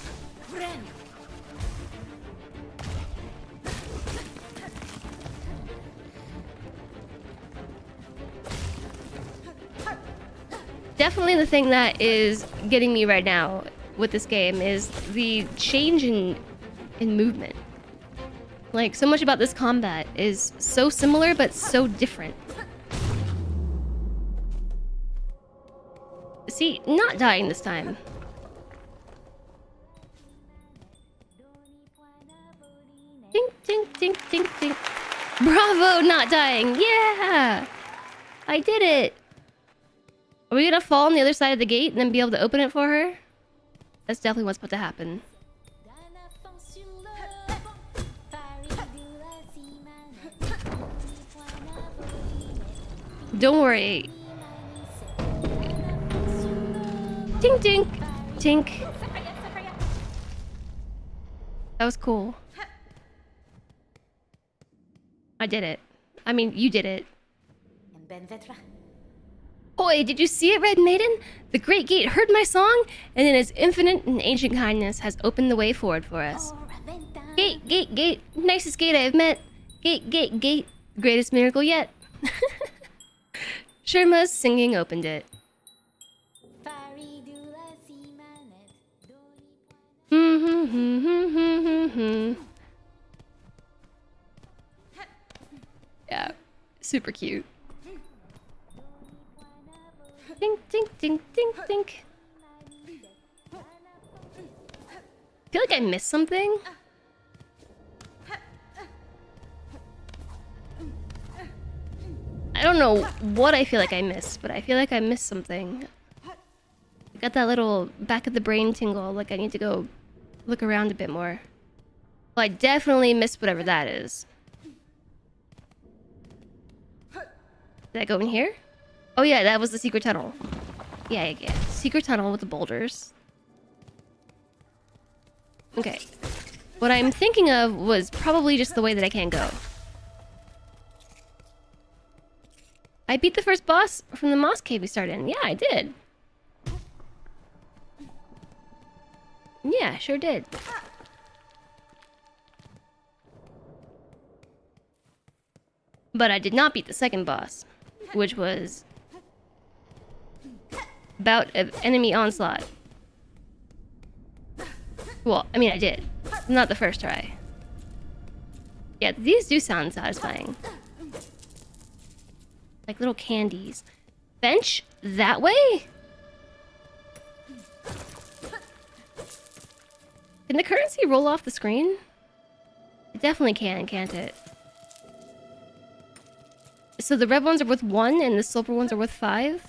Definitely the thing that is getting me right now with this game is the change in movement. Like, so much about this combat is so similar but so different. See, not dying this time. Dink, dink, dink, dink, dink. Bravo, not dying. Yeah! I did it. Are we gonna fall on the other side of the gate and then be able to open it for her? That's definitely what's about to happen. Don't worry. Tink, tink, tink. That was cool. I did it. I mean, you did it. Oi, did you see it, Red Maiden? The Great Gate heard my song, and in its infinite and ancient kindness has opened the way forward for us. Gate, gate, gate, nicest gate I have met. Gate, gate, gate, greatest miracle yet. Sherma's singing opened it. Yeah, super cute. Dink, dink, dink, dink, dink. I feel like I missed something. I don't know what I feel like I missed, but I feel like I missed something. I got that little back of the brain tingle, like I need to go look around a bit more. Well, I definitely missed whatever that is. Did I go in here? Oh yeah, that was the secret tunnel. Yeah. Secret tunnel with the boulders. Okay. What I'm thinking of was probably just the way that I can't go. I beat the first boss from the moss cave we started in. Yeah, I did. Yeah, sure did. But I did not beat the second boss, which was bout of enemy onslaught. Well, I mean, I did. Not the first try. Yeah, these do sound satisfying. Like little candies. Bench that way? Can the currency roll off the screen? It definitely can, can't it? So the red ones are worth 1 and the silver ones are worth 5?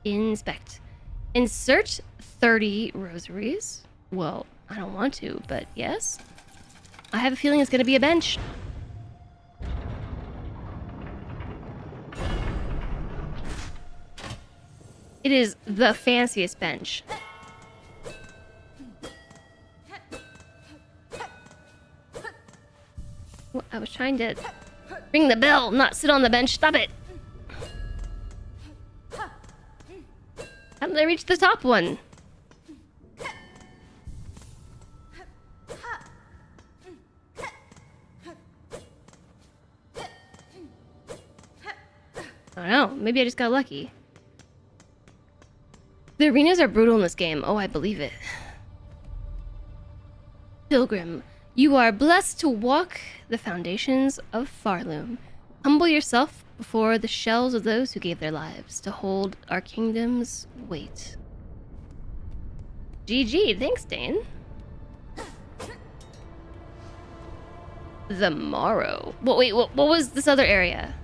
Inspect. Insert 30 rosaries. Well, I don't want to, but yes. I have a feeling it's gonna be a bench. It is the fanciest bench. Well, I was trying to ring the bell, not sit on the bench. Stop it! How did I reach the top one? I don't know. Maybe I just got lucky. The arenas are brutal in this game. Oh, I believe it. Pilgrim, you are blessed to walk the foundations of Farloom. Humble yourself before the shells of those who gave their lives to hold our kingdom's weight. GG, thanks, Dane. The Morrow. Well, wait, what was this other area?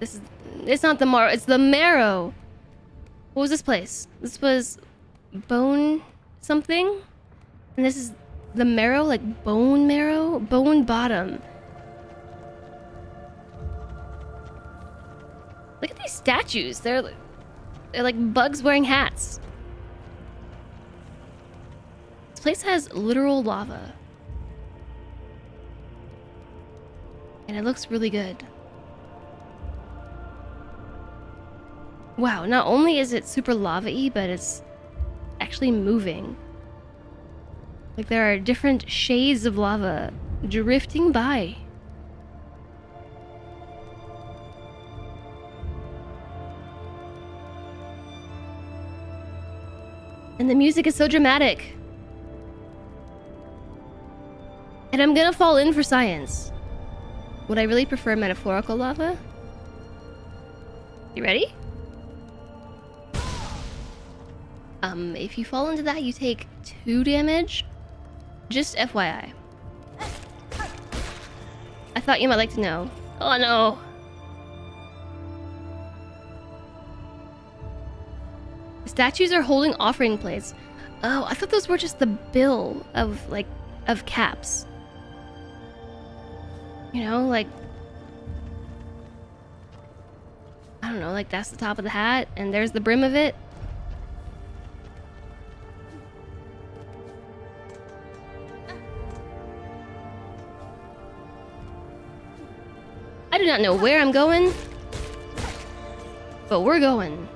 It's not the Morrow, it's the Marrow. What was this place? This was Bone something? And this is the Marrow, like Bone Marrow? Bone Bottom. Look at these statues. They're like bugs wearing hats. This place has literal lava. And it looks really good. Wow, not only is it super lava-y, but it's actually moving. Like there are different shades of lava drifting by. And the music is so dramatic. And I'm gonna fall in for science. Would I really prefer metaphorical lava? You ready? If you fall into that, you take 2 damage. Just FYI. I thought you might like to know. Oh no! The statues are holding offering plates. Oh, I thought those were just the bill of caps. You know, like, I don't know, like that's the top of the hat and there's the brim of it. I do not know where I'm going. But we're going.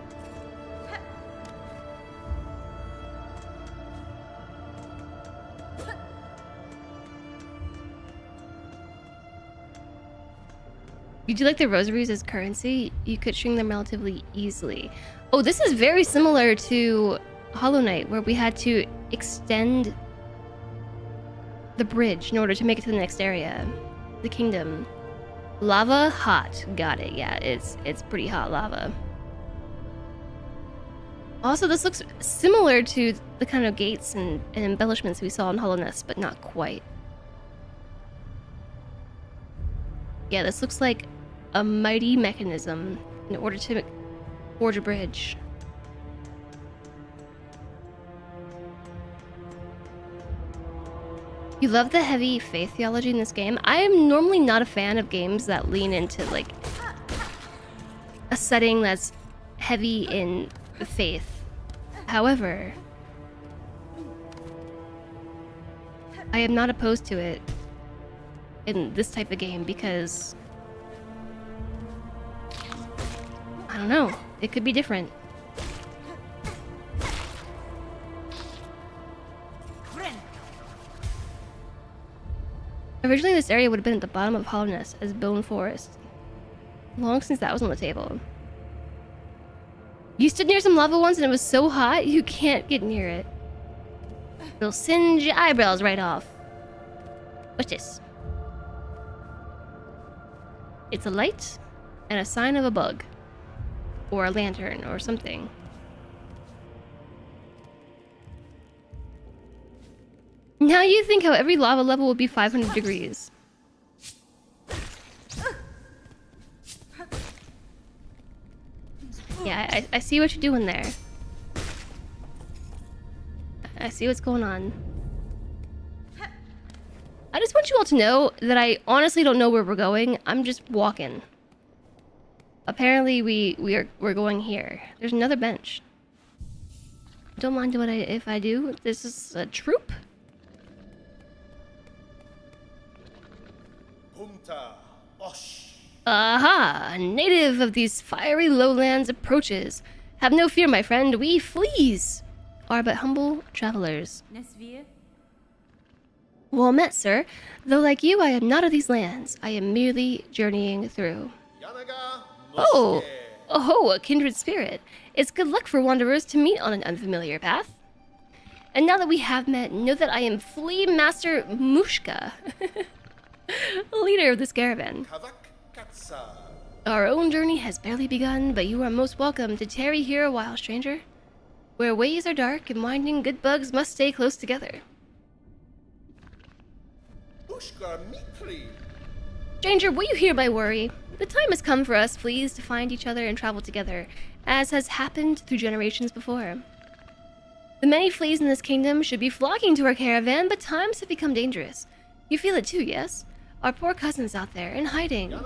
You do like the rosaries as currency? You could string them relatively easily. Oh, this is very similar to Hollow Knight, where we had to extend the bridge in order to make it to the next area. The kingdom. Lava hot. Got it. Yeah, it's pretty hot lava. Also, this looks similar to the kind of gates and embellishments we saw in Hollow Nest, but not quite. Yeah, this looks like a mighty mechanism in order to forge a bridge. You love the heavy faith theology in this game. I am normally not a fan of games that lean into like a setting that's heavy in faith. However, I am not opposed to it in this type of game because I don't know, it could be different. Originally, this area would have been at the bottom of Hollow Nest as Bone Forest. Long since that was on the table. You stood near some lava once and it was so hot you can't get near it. It'll singe your eyebrows right off. What's this? It's a light and a sign of a bug. Or a lantern or something. Now you think how every lava level will be 500 degrees. Yeah, I see what you're doing there. I see what's going on. I just want you all to know that I honestly don't know where we're going. I'm just walking. Apparently we're going here. There's another bench. Don't mind what if I do. This is a troop. Aha! A native of these fiery lowlands approaches. Have no fear, my friend. We fleas are but humble travelers. Well met, sir. Though like you, I am not of these lands. I am merely journeying through. Oh, a kindred spirit. It's good luck for wanderers to meet on an unfamiliar path. And now that we have met, know that I am Flea Master Mushka, leader of this caravan. Our own journey has barely begun, but you are most welcome to tarry here a while, stranger. Where ways are dark and winding, good bugs must stay close together. Stranger, will you hear my worry? The time has come for us fleas to find each other and travel together, as has happened through generations before. The many fleas in this kingdom should be flocking to our caravan, but times have become dangerous. You feel it too, yes? Our poor cousins out there in hiding.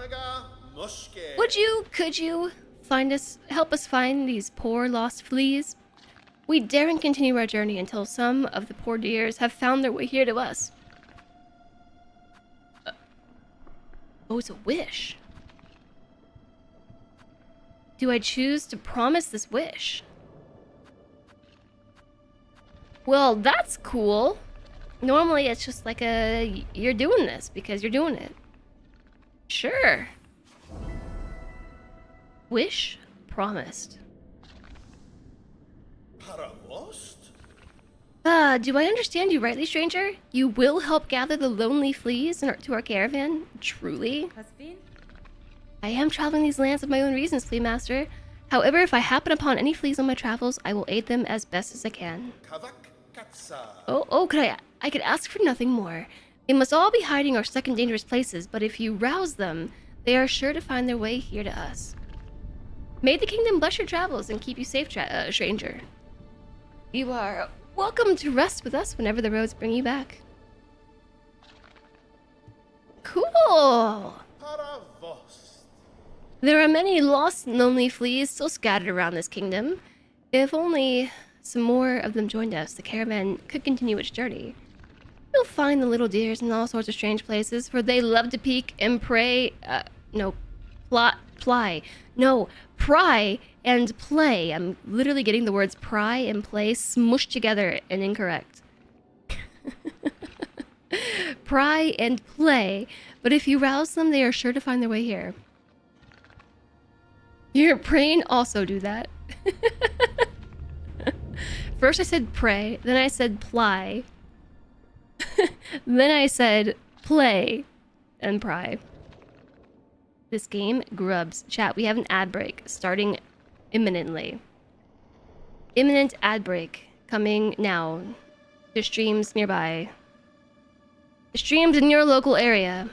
Could you help us find these poor lost fleas? We daren't continue our journey until some of the poor dears have found their way here to us. Oh, it's a wish. Do I choose to promise this wish? Well, that's cool. Normally it's just like you're doing this because you're doing it. Sure. Wish promised. Do I understand you rightly, stranger? You will help gather the lonely fleas to our caravan? Truly? I am traveling these lands of my own reasons, Flea Master. However, if I happen upon any fleas on my travels, I will aid them as best as I can. I could ask for nothing more. They must all be hiding or stuck in dangerous places, but if you rouse them, they are sure to find their way here to us. May the kingdom bless your travels and keep you safe, stranger. You are welcome to rest with us whenever the roads bring you back. Cool! There are many lost and lonely fleas still scattered around this kingdom. If only some more of them joined us, the caravan could continue its journey. You'll find the little deers in all sorts of strange places, for they love to pry and play. I'm literally getting the words pry and play smushed together and incorrect. Pry and play, but if you rouse them, they are sure to find their way here. Your brain also do that. First I said pray, then I said ply, then I said play and pry. This game grubs. Chat, we have an ad break starting imminently. Imminent ad break coming now to streams nearby. Streams in your local area.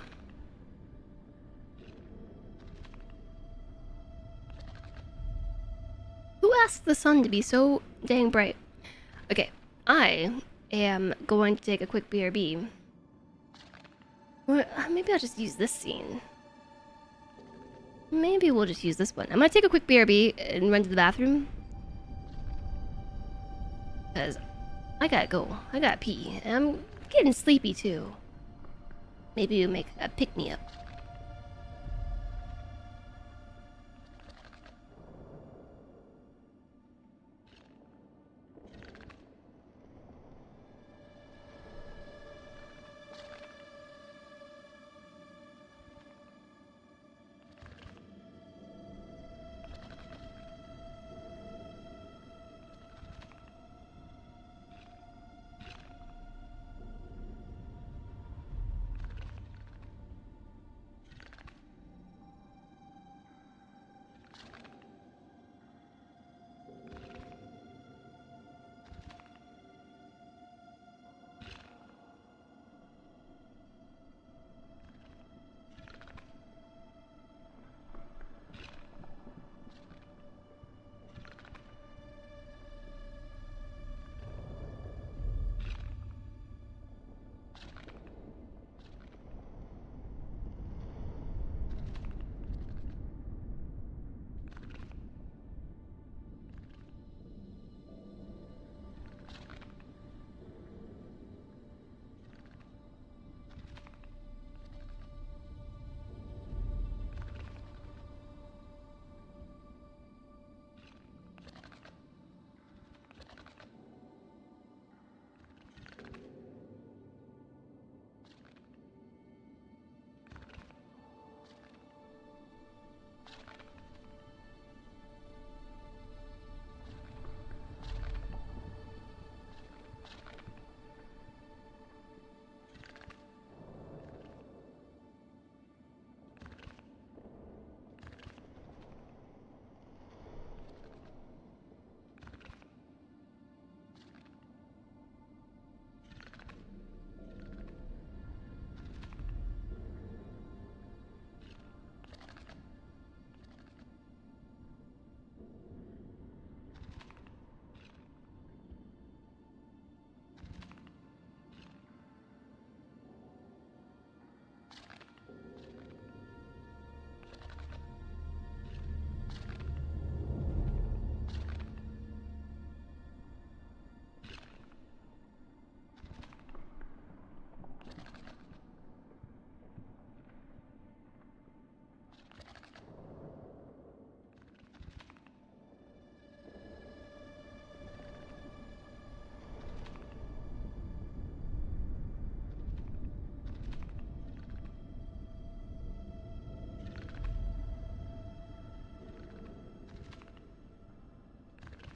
Who asked the sun to be so dang bright? Okay, I am going to take a quick BRB. Or maybe I'll just use this scene. Maybe we'll just use this one. I'm gonna take a quick BRB and run to the bathroom. Because I gotta go. I gotta pee. And I'm getting sleepy too. Maybe you make a pick-me-up.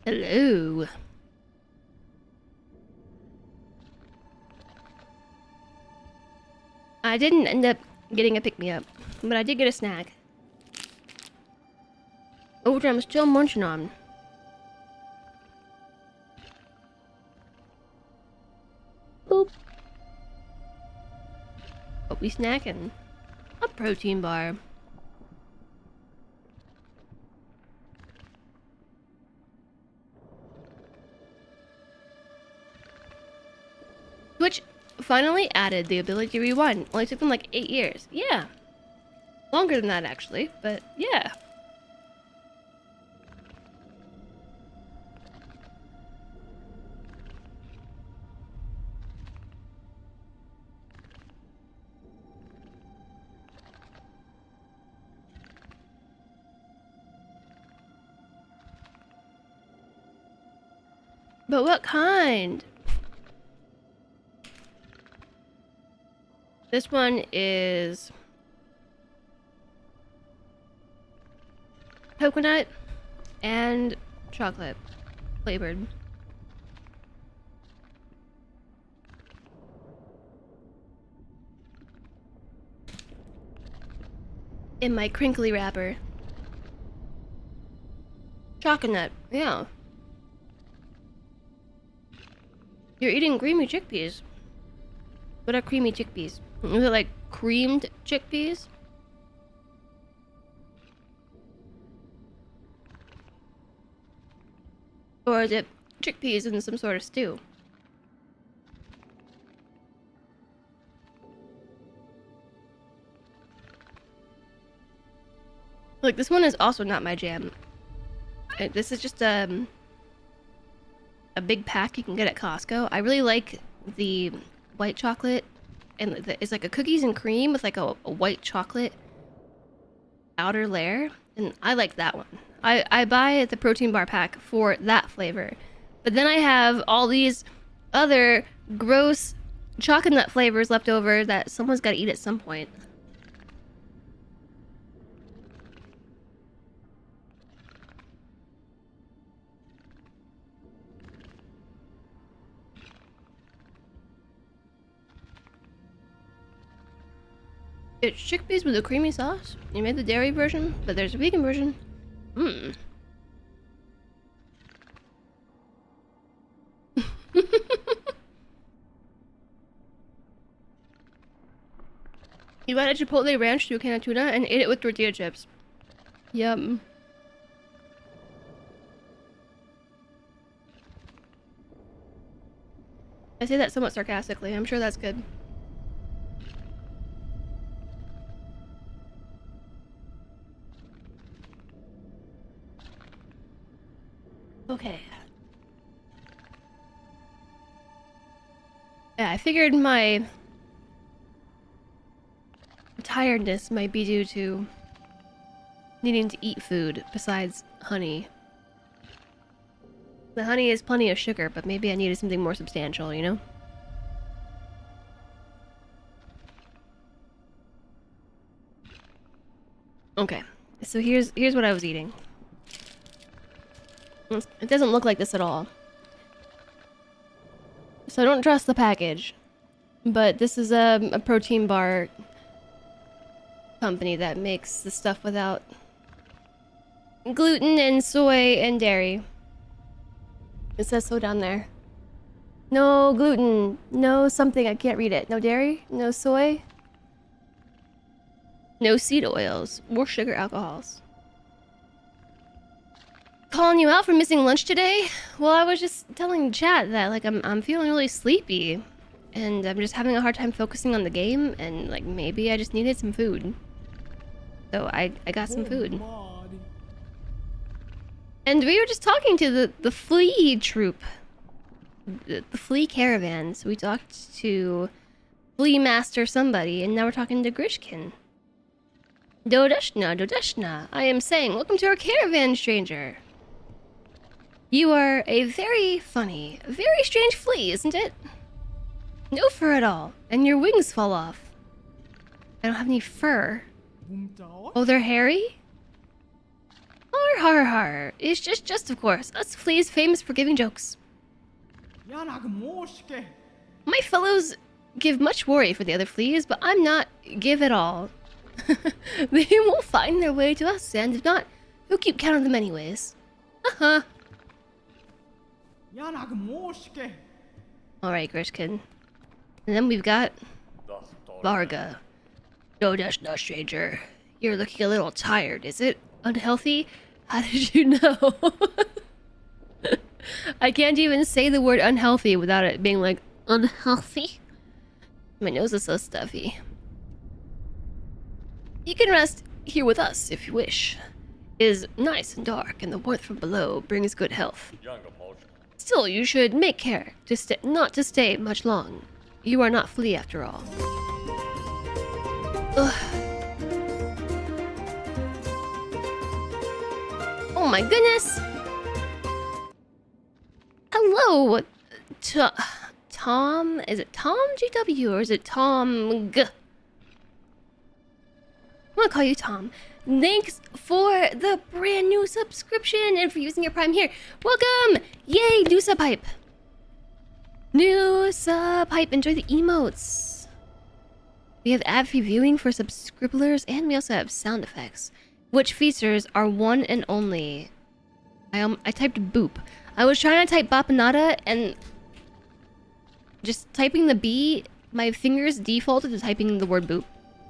Hello. I didn't end up getting a pick-me-up, but I did get a snack. Which I'm still munching on. Boop. What we snacking? A protein bar. Twitch finally added the ability to rewind. Only took them like 8 years. Yeah. Longer than that, actually, but yeah. But what kind? This one is coconut and chocolate flavored. In my crinkly wrapper. Chocolate, yeah. You're eating creamy chickpeas. What are creamy chickpeas? Is it like creamed chickpeas? Or is it chickpeas in some sort of stew? Look, this one is also not my jam. This is just a big pack you can get at Costco. I really like the white chocolate, and it's like a cookies and cream with like a white chocolate outer layer, and I like that one. I buy the protein bar pack for that flavor, but then I have all these other gross chocolate nut flavors left over that someone's got to eat at some point. It's chickpeas with a creamy sauce. You made the dairy version, but there's a vegan version. Mmm. You added chipotle ranch to a can of tuna and ate it with tortilla chips. Yum. I say that somewhat sarcastically. I'm sure that's good. Okay. Yeah, I figured my tiredness might be due to needing to eat food besides honey. The honey is plenty of sugar, but maybe I needed something more substantial, you know? Okay, so here's what I was eating. It doesn't look like this at all. So I don't trust the package. But this is a protein bar company that makes the stuff without gluten and soy and dairy. It says so down there. No gluten, no something, I can't read it. No dairy, no soy, no seed oils, or sugar alcohols. Calling you out for missing lunch today? Well, I was just telling chat that like I'm feeling really sleepy, and I'm just having a hard time focusing on the game, and like maybe I just needed some food. So I got some food. And we were just talking to the flea troop, the flea caravan. So we talked to flea master somebody, and now we're talking to Grishkin. Dodeshna, I am saying, welcome to our caravan, stranger. You are a very funny, very strange flea, isn't it? No fur at all, and your wings fall off. I don't have any fur. Oh, they're hairy? Har. It's just of course, us fleas famous for giving jokes. My fellows give much worry for the other fleas, but I'm not give at all. They will find their way to us, and if not, we'll keep count of them anyways. Uh-huh. Alright, Grishkin. And then we've got Varga. No, that's not stranger. You're looking a little tired, is it? Unhealthy? How did you know? I can't even say the word unhealthy without it being like, unhealthy? My nose is so stuffy. You can rest here with us if you wish. It is nice and dark, and the warmth from below brings good health. Still, you should make care not to stay much long. You are not flea after all. Ugh. Oh my goodness! Hello, Tom. Is it Tom GW or is it Tom G? I'm gonna call you Tom. Thanks for the brand new subscription and for using your Prime here. Welcome! Yay, new sub hype. New sub hype. Enjoy the emotes. We have ad-free viewing for subscribers, and we also have sound effects, which features are one and only. I typed boop. I was trying to type Bapanada, and just typing the B, my fingers defaulted to typing the word boop.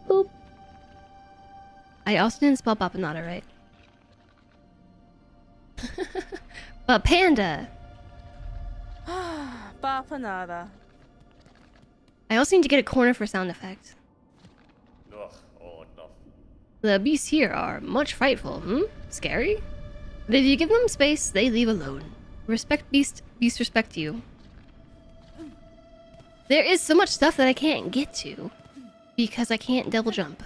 Boop. I also didn't spell Bapanada right. But panda. Bapanada. I also need to get a corner for sound effect. The beasts here are much frightful, Scary? But if you give them space, they leave alone. Respect beast, beast respect you. There is so much stuff that I can't get to because I can't double jump.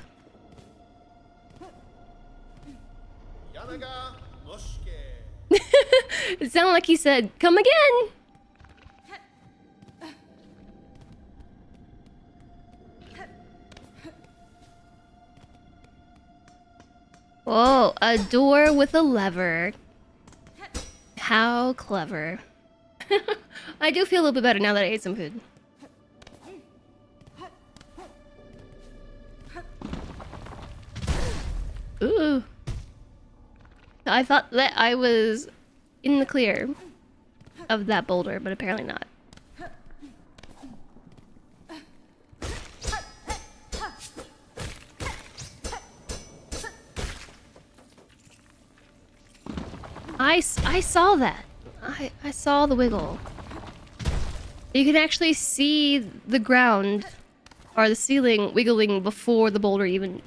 It sounded like he said, "Come again." Whoa, a door with a lever. How clever. I do feel a little bit better now that I ate some food. Ooh. I thought that I was in the clear of that boulder, but apparently not. I saw that. I saw the wiggle. You can actually see the ground or the ceiling wiggling before the boulder even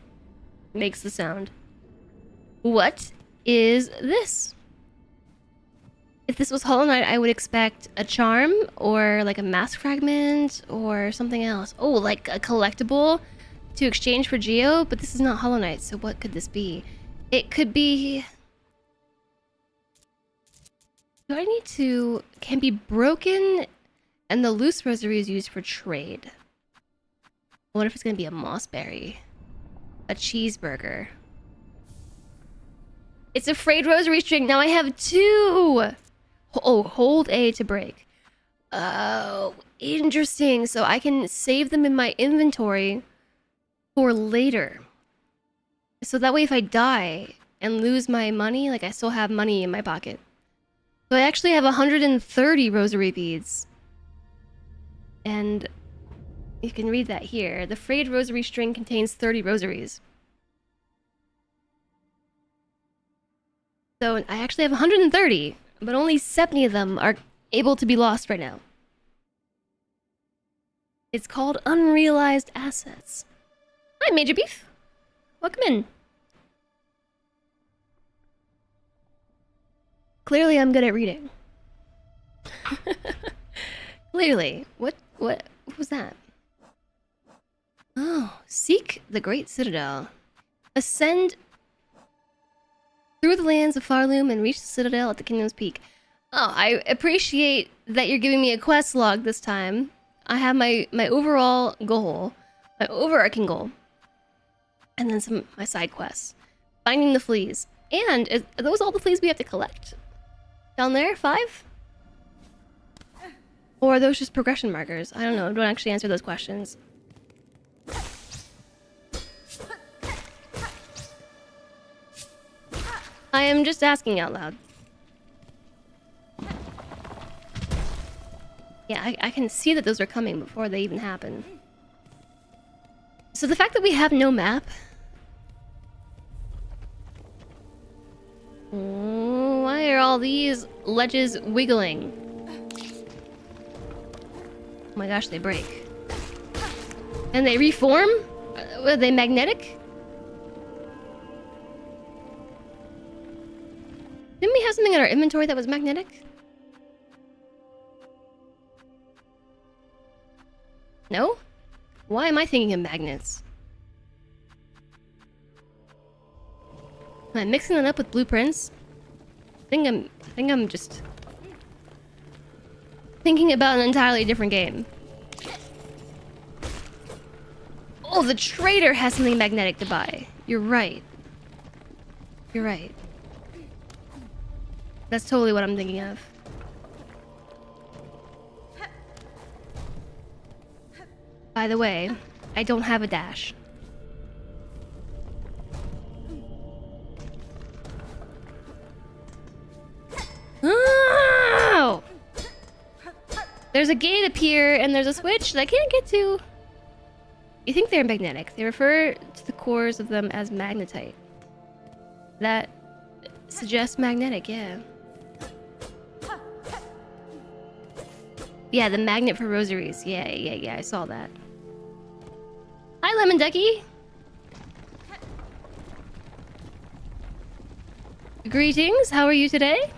makes the sound. What is this? If this was Hollow Knight, I would expect a charm or like a mask fragment or something else. Oh, like a collectible to exchange for Geo, but this is not Hollow Knight, so what could this be? It could be... Do I need to... Can be broken and the loose rosary is used for trade. I wonder if it's gonna be a mossberry. A cheeseburger. It's a frayed rosary string. Now I have two! Oh, hold A to break. Oh, interesting. So I can save them in my inventory for later. So that way if I die and lose my money, like I still have money in my pocket. So I actually have 130 rosary beads. And you can read that here. The frayed rosary string contains 30 rosaries. So I actually have 130, but only 70 of them are able to be lost right now. It's called unrealized assets. Hi, Major Beef. Welcome in. Clearly, I'm good at reading. Clearly. What was that? Oh, seek the Great Citadel. Ascend through the lands of Farloom and reach the Citadel at the Kingdom's Peak. Oh, I appreciate that you're giving me a quest log this time. I have my overall goal, my overarching goal, and then my side quests. Finding the fleas. And are those all the fleas we have to collect? Down there? 5? Or are those just progression markers? I don't know. Don't actually answer those questions. I am just asking out loud. Yeah, I can see that those are coming before they even happen. So the fact that we have no map... Why are all these ledges wiggling? Oh my gosh, they break. And they reform? Are they magnetic? Didn't we have something in our inventory that was magnetic? No? Why am I thinking of magnets? Am I mixing it up with blueprints? I think I'm just... thinking about an entirely different game. Oh, the trader has something magnetic to buy. You're right. You're right. That's totally what I'm thinking of. By the way, I don't have a dash. Oh! There's a gate up here, and there's a switch that I can't get to. You think they're magnetic. They refer to the cores of them as magnetite. That suggests magnetic, yeah. Yeah, the magnet for rosaries. Yeah, I saw that. Hi, Lemon Ducky. Greetings, how are you today?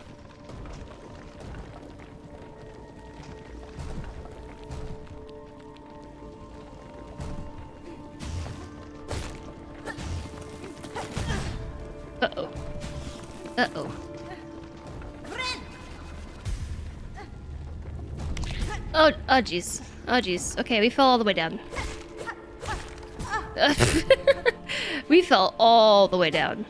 Uh-oh. Uh-oh. Oh jeez. Oh jeez. Okay, we fell all the way down. We fell all the way down.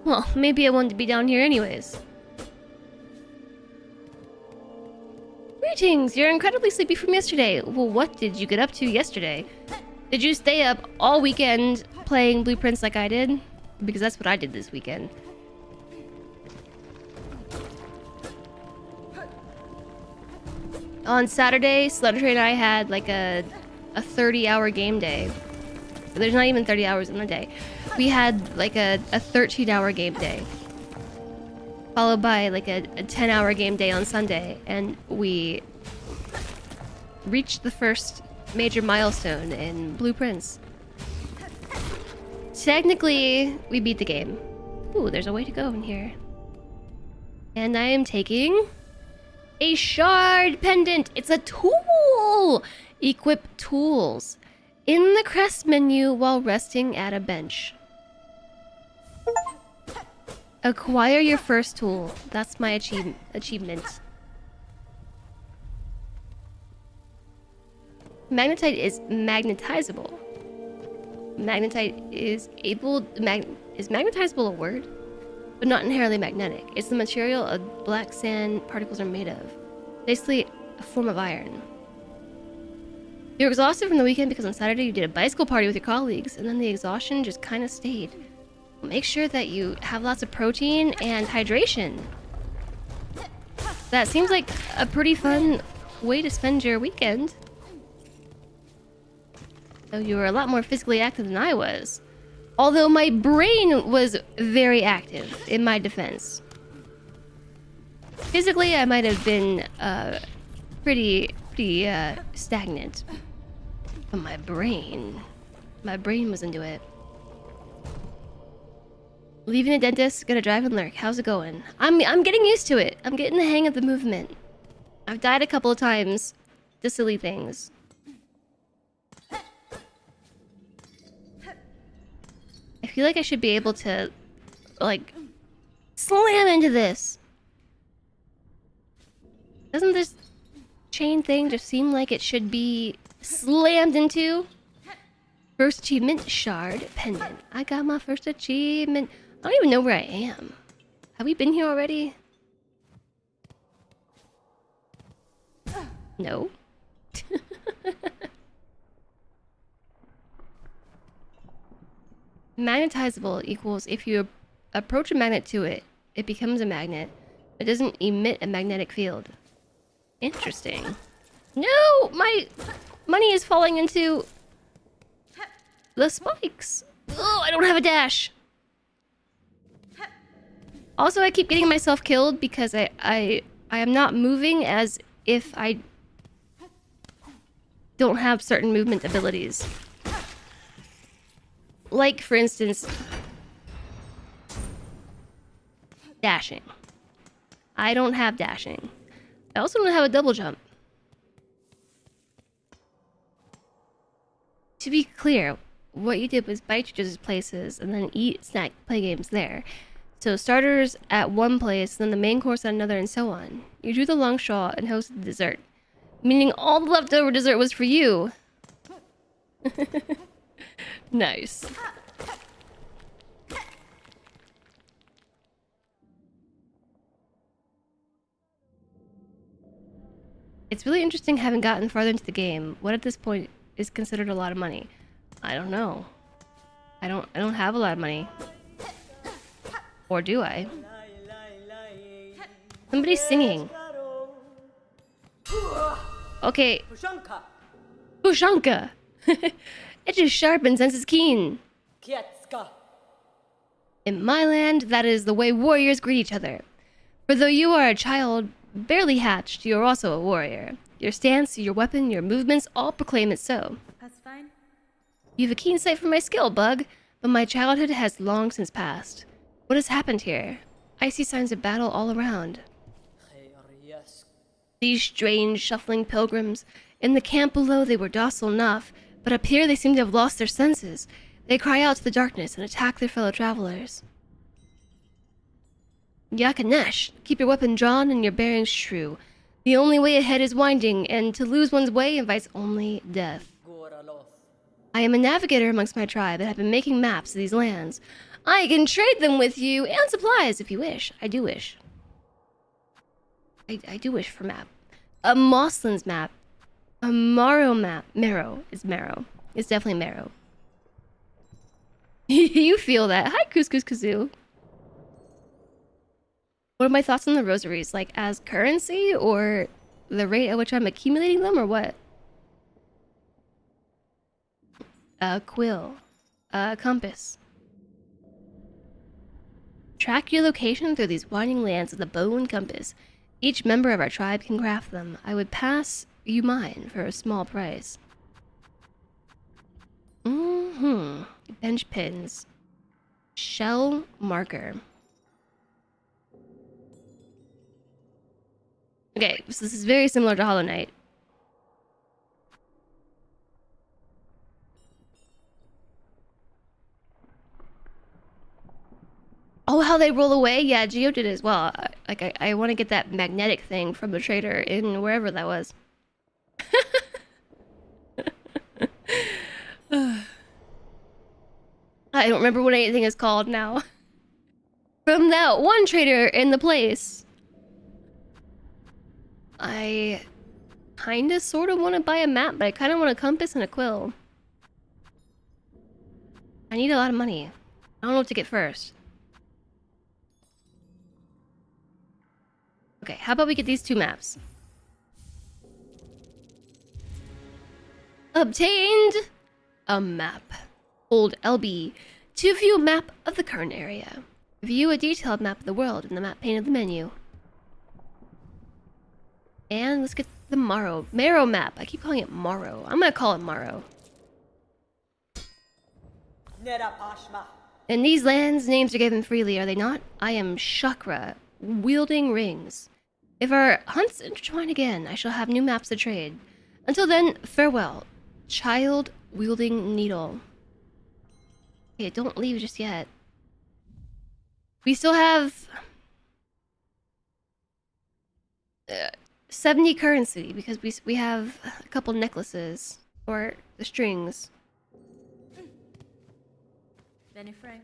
Well, maybe I wanted to be down here anyways. Greetings! You're incredibly sleepy from yesterday. Well, what did you get up to yesterday? Did you stay up all weekend playing Blueprints like I did? Because that's what I did this weekend. On Saturday, Sluttertree and I had like a 30-hour game day. There's not even 30 hours in the day. We had like a 13-hour game day. Followed by like a 10-hour game day on Sunday. And we reached the first major milestone in Blueprints. Technically, we beat the game. Ooh, there's a way to go in here. And I am taking a shard pendant. It's a tool! Equip tools in the crest menu while resting at a bench. Acquire your first tool. That's my achievement. Magnetite is magnetizable. Magnetite is is magnetizable a word? But not inherently magnetic. It's the material of black sand particles are made of. Basically, a form of iron. You're exhausted from the weekend because on Saturday you did a bicycle party with your colleagues, and then the exhaustion just kind of stayed. Make sure that you have lots of protein and hydration. That seems like a pretty fun way to spend your weekend. So you were a lot more physically active than I was. Although my brain was very active, in my defense. Physically, I might have been pretty stagnant. But my brain was into it. Leaving the dentist, gonna drive and lurk. How's it going? I'm getting used to it. I'm getting the hang of the movement. I've died a couple of times to silly things. I feel like I should be able to, like, slam into this. Doesn't this chain thing just seem like it should be slammed into? First achievement, shard pendant. I got my first achievement. I don't even know where I am. Have we been here already? No. Magnetizable equals if you approach a magnet to it, it becomes a magnet. It doesn't emit a magnetic field. Interesting. No! My money is falling into the spikes. Oh, I don't have a dash. Also, I keep getting myself killed because I am not moving as if I don't have certain movement abilities. Like, for instance, dashing. I don't have dashing. I also don't have a double jump. To be clear, what you did was bite your places and then eat, snack, play games there. So starters at one place, then the main course at another, and so on. You drew the long straw and hosted the dessert. Meaning all the leftover dessert was for you. Nice. It's really interesting having gotten farther into the game. What at this point is considered a lot of money? I don't know. I don't have a lot of money. Or do I? Somebody's singing. Okay. Pushanka. It just sharp and senses keen. In my land, that is the way warriors greet each other. For though you are a child barely hatched, you are also a warrior. Your stance, your weapon, your movements all proclaim it so. That's fine. You have a keen sight for my skill, Bug, but my childhood has long since passed. What has happened here? I see signs of battle all around. These strange, shuffling pilgrims. In the camp below they were docile enough, but up here they seem to have lost their senses. They cry out to the darkness and attack their fellow travelers. Yakanesh, keep your weapon drawn and your bearings true. The only way ahead is winding, and to lose one's way invites only death. I am a navigator amongst my tribe and have been making maps of these lands. I can trade them with you and supplies if you wish. I do wish. I do wish for map. A Mosslands map. A Marrow map. Marrow is Marrow. It's definitely Marrow. You feel that. Hi, Couscous Kazoo. What are my thoughts on the rosaries? Like, as currency, or the rate at which I'm accumulating them, or what? A quill. A compass. Track your location through these winding lands with a bow and compass. Each member of our tribe can craft them. I would pass you mine for a small price. Bench pins. Shell marker. Okay, so this is very similar to Hollow Knight. Oh, how they roll away? Yeah, Geo did as well. I want to get that magnetic thing from the trader in wherever that was. I don't remember what anything is called now. From that one trader in the place. I kinda sorta want to buy a map, but I kinda want a compass and a quill. I need a lot of money. I don't know what to get first. Okay, how about we get these two maps? Obtained a map. Hold LB to view a map of the current area. View a detailed map of the world in the map pane of the menu. And let's get the Marrow map. I keep calling it Morrow. I'm gonna call it Morrow. In these lands, names are given freely, are they not? I am Chakra, wielding rings. If our hunts intertwine again, I shall have new maps to trade. Until then, farewell, child wielding needle. Okay, don't leave just yet. We still have 70 currency because we have a couple necklaces or the strings. Benny Frank.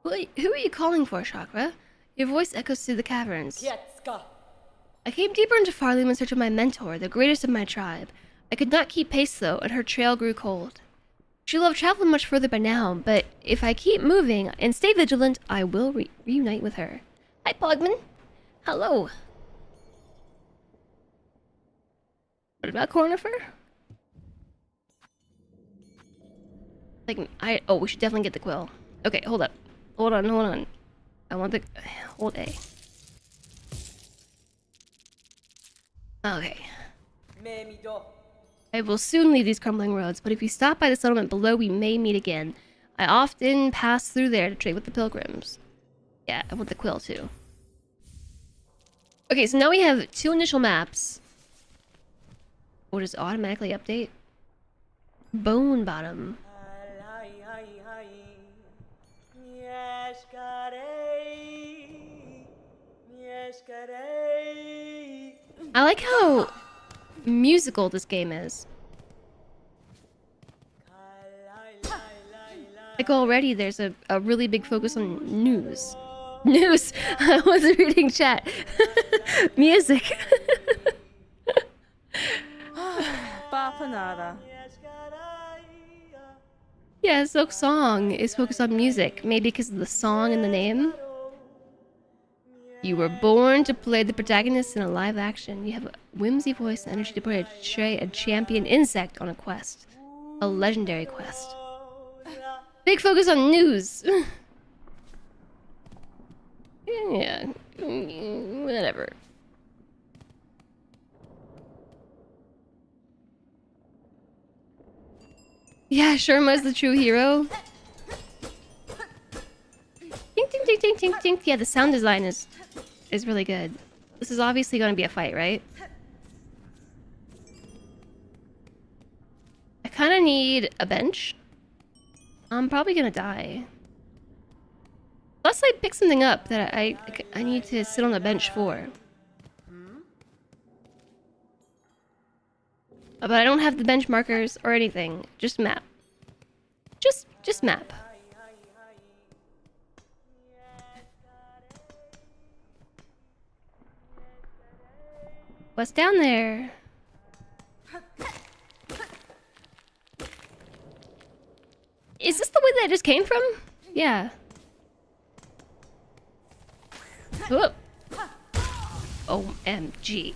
Who are you calling for, Chakra? Your voice echoes through the caverns. I came deeper into Farloom in search of my mentor, the greatest of my tribe. I could not keep pace, though, and her trail grew cold. She'll have traveled much further by now, but if I keep moving and stay vigilant, I will reunite with her. Hi, Pogman. Hello. What about Cornifer? Like, oh, we should definitely get the quill. Okay, hold up. Hold on. I want the... Hold A. Okay. I will soon leave these crumbling roads, but if you stop by the settlement below, we may meet again. I often pass through there to trade with the pilgrims. Yeah, I want the quill, too. Okay, so now we have 2 initial maps. Will just automatically update? Bone Bottom. I like how musical this game is. Like already there's a really big focus on news. News! I wasn't reading chat. Music. Bapanada. Yeah, Silksong is focused on music. Maybe because of the song in the name. You were born to play the protagonist in a live action. You have a whimsy voice and energy to portray a champion insect on a quest. A legendary quest. Big focus on news. Yeah, whatever. Yeah, Sherma's the true hero. Tink, tink, tink, tink, tink, tink. Yeah, the sound design is really good. This is obviously going to be a fight, right? I kind of need a bench. I'm probably going to die. Unless I pick something up that I need to sit on a bench for. But I don't have the bench markers or anything. Just map. Just map. What's down there? Is this the way that I just came from? Yeah. Whoop. OMG.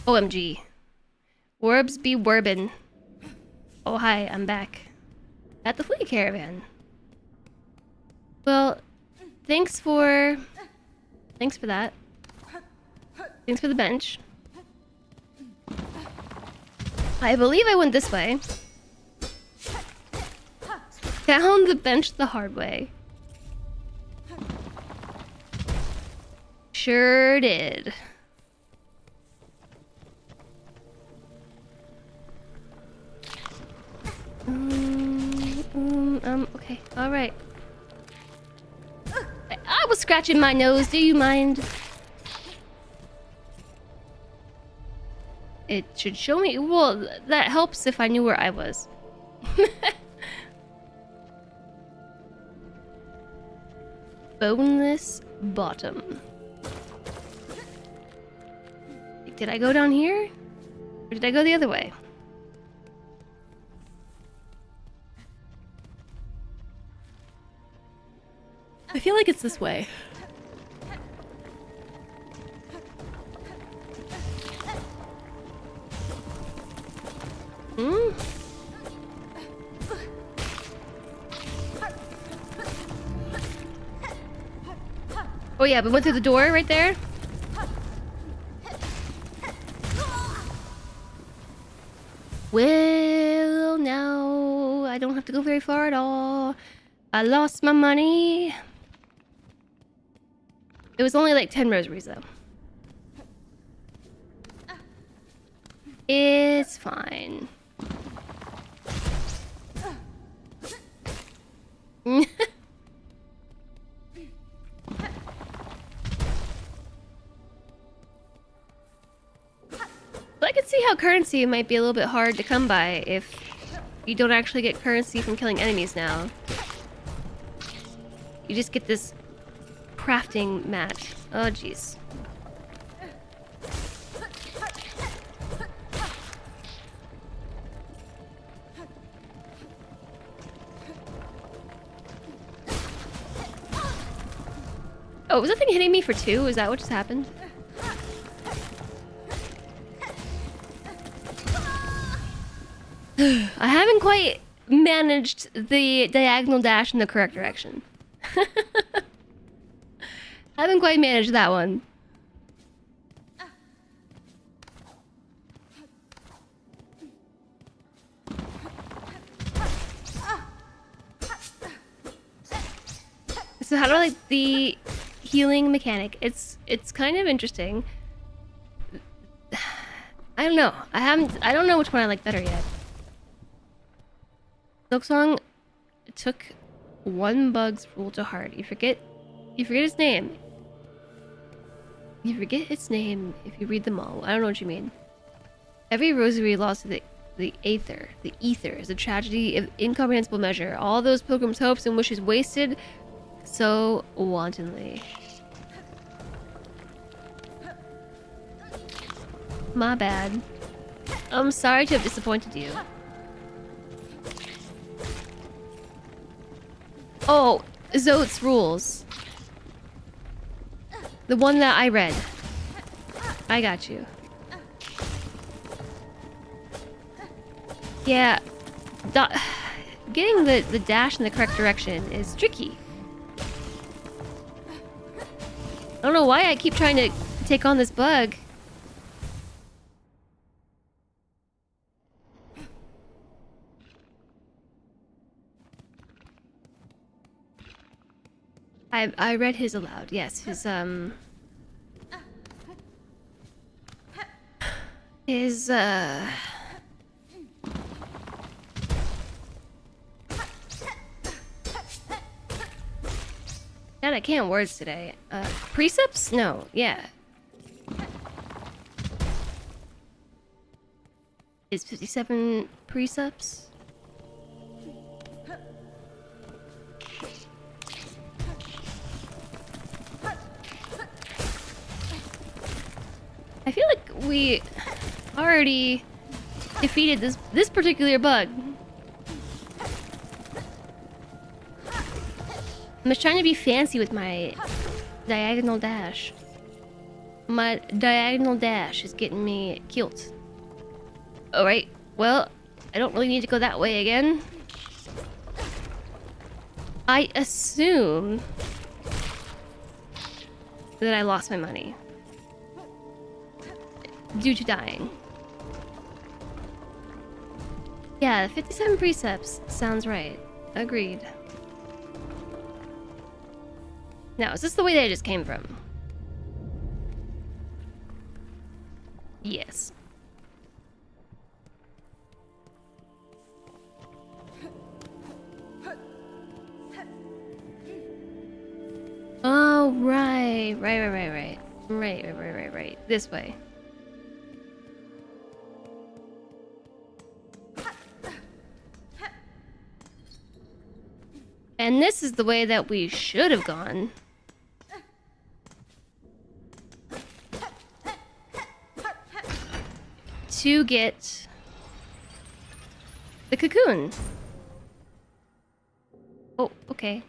OMG. Worbs be worbin. Oh hi, I'm back. At the flea caravan. Well, thanks for that. Thanks for the bench. I believe I went this way. Found the bench the hard way. Sure did. Okay, alright. I was scratching my nose, do you mind? It should show me. Well, that helps if I knew where I was. Boneless bottom. Did I go down here? Or did I go the other way? I feel like it's this way. Hmm? Oh yeah, we went through the door right there. Well, now I don't have to go very far at all. I lost my money. It was only like 10 rosaries though. It's fine. I can see how currency might be a little bit hard to come by if you don't actually get currency from killing enemies now. You just get this crafting mat. Oh jeez. Oh, was that thing hitting me for 2? Is that what just happened? I haven't quite managed the diagonal dash in the correct direction. Haven't quite managed that one. So how do I like the healing mechanic? It's kind of interesting. I don't know. I don't know which one I like better yet. Silksong took One bug's rule to heart. You forget its name. You forget its name if you read them all. I don't know what you mean. Every rosary lost to the ether is a tragedy of incomprehensible measure. All those pilgrims' hopes and wishes wasted so wantonly. My bad. I'm sorry to have disappointed you. Oh, Zote's rules. The one that I read. I got you. Yeah. Getting the dash in the correct direction is tricky. I don't know why I keep trying to take on this bug. I read his aloud. Yes, his God, I can't words today. Precepts? No, yeah. Is 57 precepts? I feel like we already defeated this particular bug. I'm just trying to be fancy with my diagonal dash. My diagonal dash is getting me killed. Alright, well, I don't really need to go that way again. I assume that I lost my money due to dying. Yeah, 57 precepts sounds right. Agreed. Now, is this the way that I just came from? Yes. Oh, right. Right. This way. And this is the way that we should have gone. To get the cocoon. Oh, okay.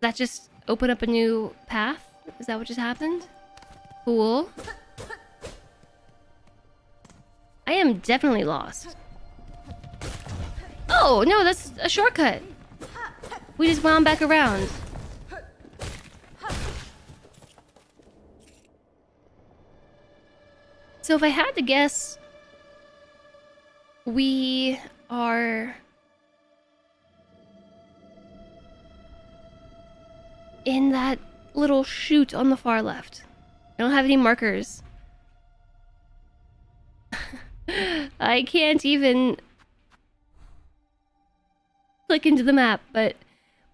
That just opened up a new path? Is that what just happened? Cool. I am definitely lost. Oh, no, that's a shortcut. We just wound back around. So if I had to guess, we are in that little chute on the far left. I don't have any markers. I can't even click into the map, but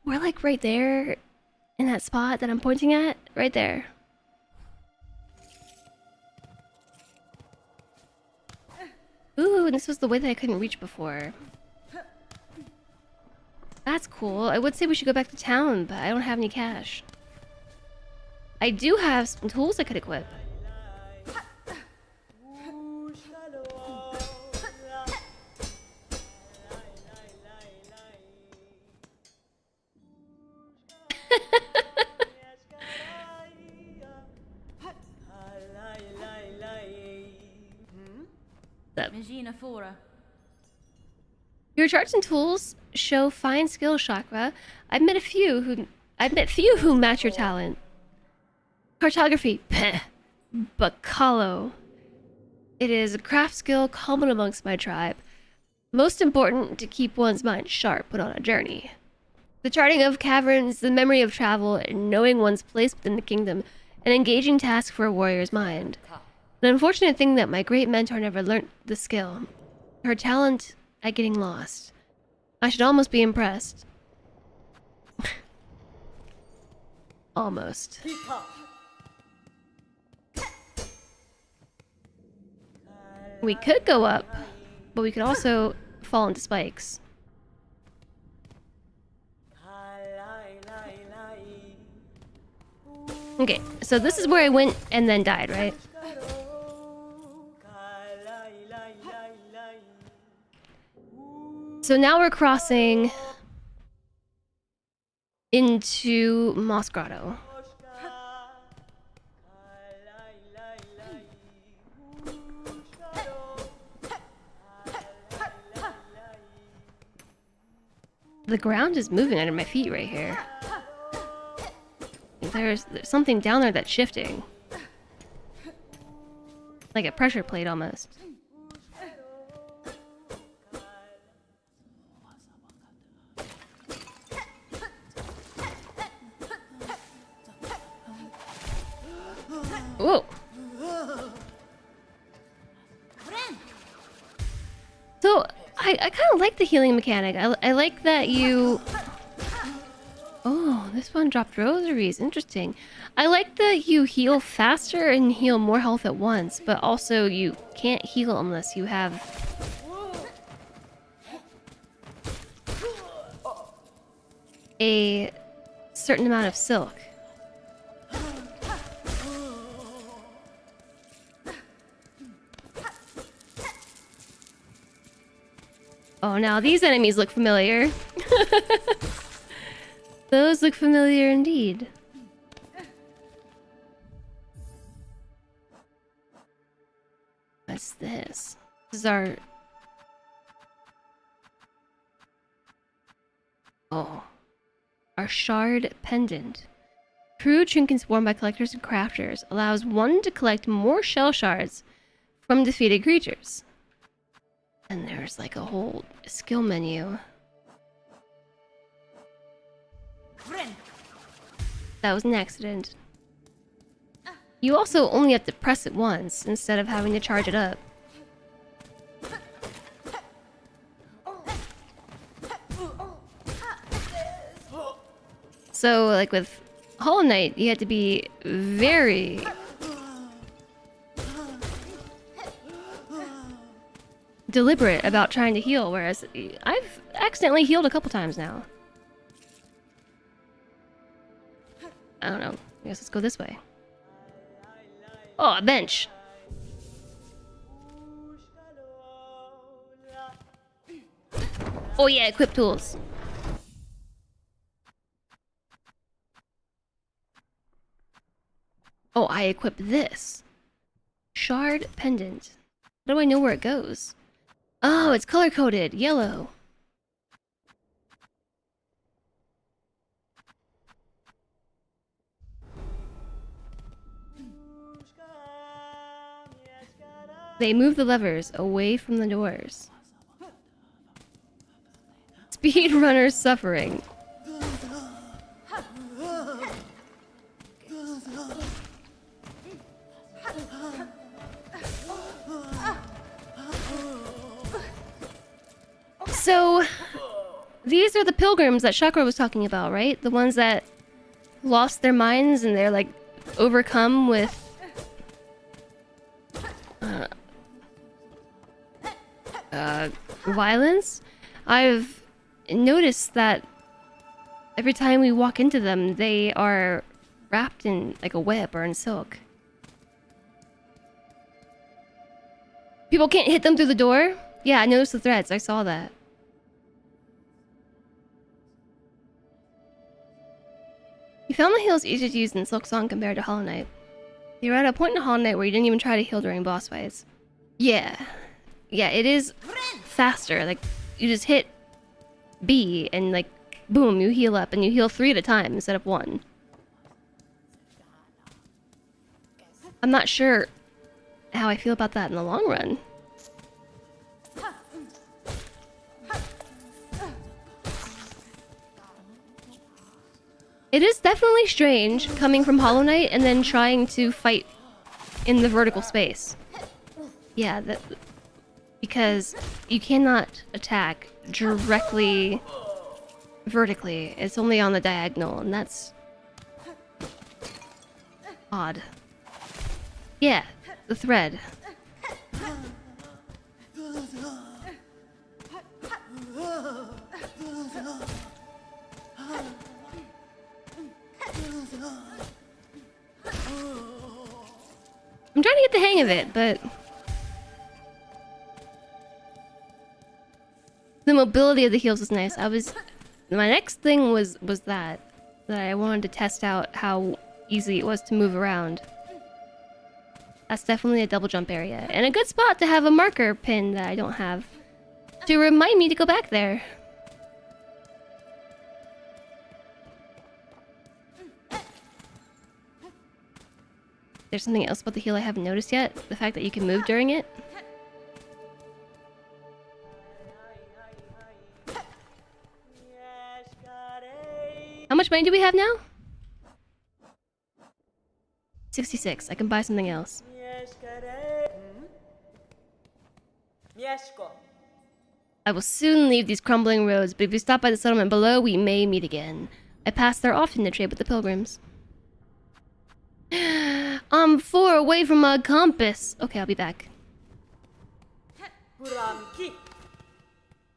we're like right there in that spot that I'm pointing at. Right there. Ooh, and this was the way that I couldn't reach before. That's cool. I would say we should go back to town, but I don't have any cash. I do have some tools I could equip. Your charts and tools show fine skill, Chakra. I've met few who match your talent. Cartography, peh. Bacalo. It is a craft skill common amongst my tribe. Most important to keep one's mind sharp when on a journey. The charting of caverns, the memory of travel, and knowing one's place within the kingdom, an engaging task for a warrior's mind. The unfortunate thing that my great mentor never learnt the skill. Her talent at getting lost. I should almost be impressed. Almost. We could go up, but we could also fall into spikes. Okay, so this is where I went and then died, right? So now we're crossing into Moss Grotto. The ground is moving under my feet right here. There's something down there that's shifting. Like a pressure plate almost. Whoa. So, I kind of like the healing mechanic. I like that you... Oh, this one dropped rosaries. Interesting. I like that you heal faster and heal more health at once, but also you can't heal unless you have... a certain amount of silk. Oh, now these enemies look familiar. Those look familiar indeed. What's this? This is our... Oh. Our shard pendant. True trinkets worn by collectors and crafters allows one to collect more shell shards from defeated creatures. And there's like a whole skill menu. That was an accident. You also only have to press it once instead of having to charge it up. So, like with Hollow Knight, you had to be very... deliberate about trying to heal, whereas I've accidentally healed a couple times now. I don't know. I guess let's go this way. Oh, a bench. Oh yeah, equip tools. Oh, I equipped this. Shard pendant. How do I know where it goes? Oh, it's color-coded. Yellow. They move the levers away from the doors. Speedrunners suffering. So, these are the pilgrims that Chakra was talking about, right? The ones that lost their minds and they're like overcome with violence. I've noticed that every time we walk into them, they are wrapped in like a web or in silk. People can't hit them through the door? Yeah, I noticed the threads. I saw that. You found the heals easier to use in Silksong compared to Hollow Knight. You're at a point in Hollow Knight where you didn't even try to heal during boss fights. Yeah. Yeah, it is faster. Like, you just hit B and like, boom, you heal up. And you heal 3 at a time instead of 1. I'm not sure how I feel about that in the long run. It is definitely strange coming from Hollow Knight and then trying to fight in the vertical space. Yeah, Because you cannot attack directly vertically. It's only on the diagonal, and that's odd. Yeah, the thread. I'm trying to get the hang of it, but the mobility of the heels is nice. My next thing was that I wanted to test out how easy it was to move around. That's definitely a double jump area, and a good spot to have a marker pin that I don't have to remind me to go back there. There's something else about the heel I haven't noticed yet. The fact that you can move during it. How much money do we have now? 66. I can buy something else. I will soon leave these crumbling roads, but if we stop by the settlement below, we may meet again. I pass there often to trade with the pilgrims. I'm 4 away from my compass. Okay, I'll be back.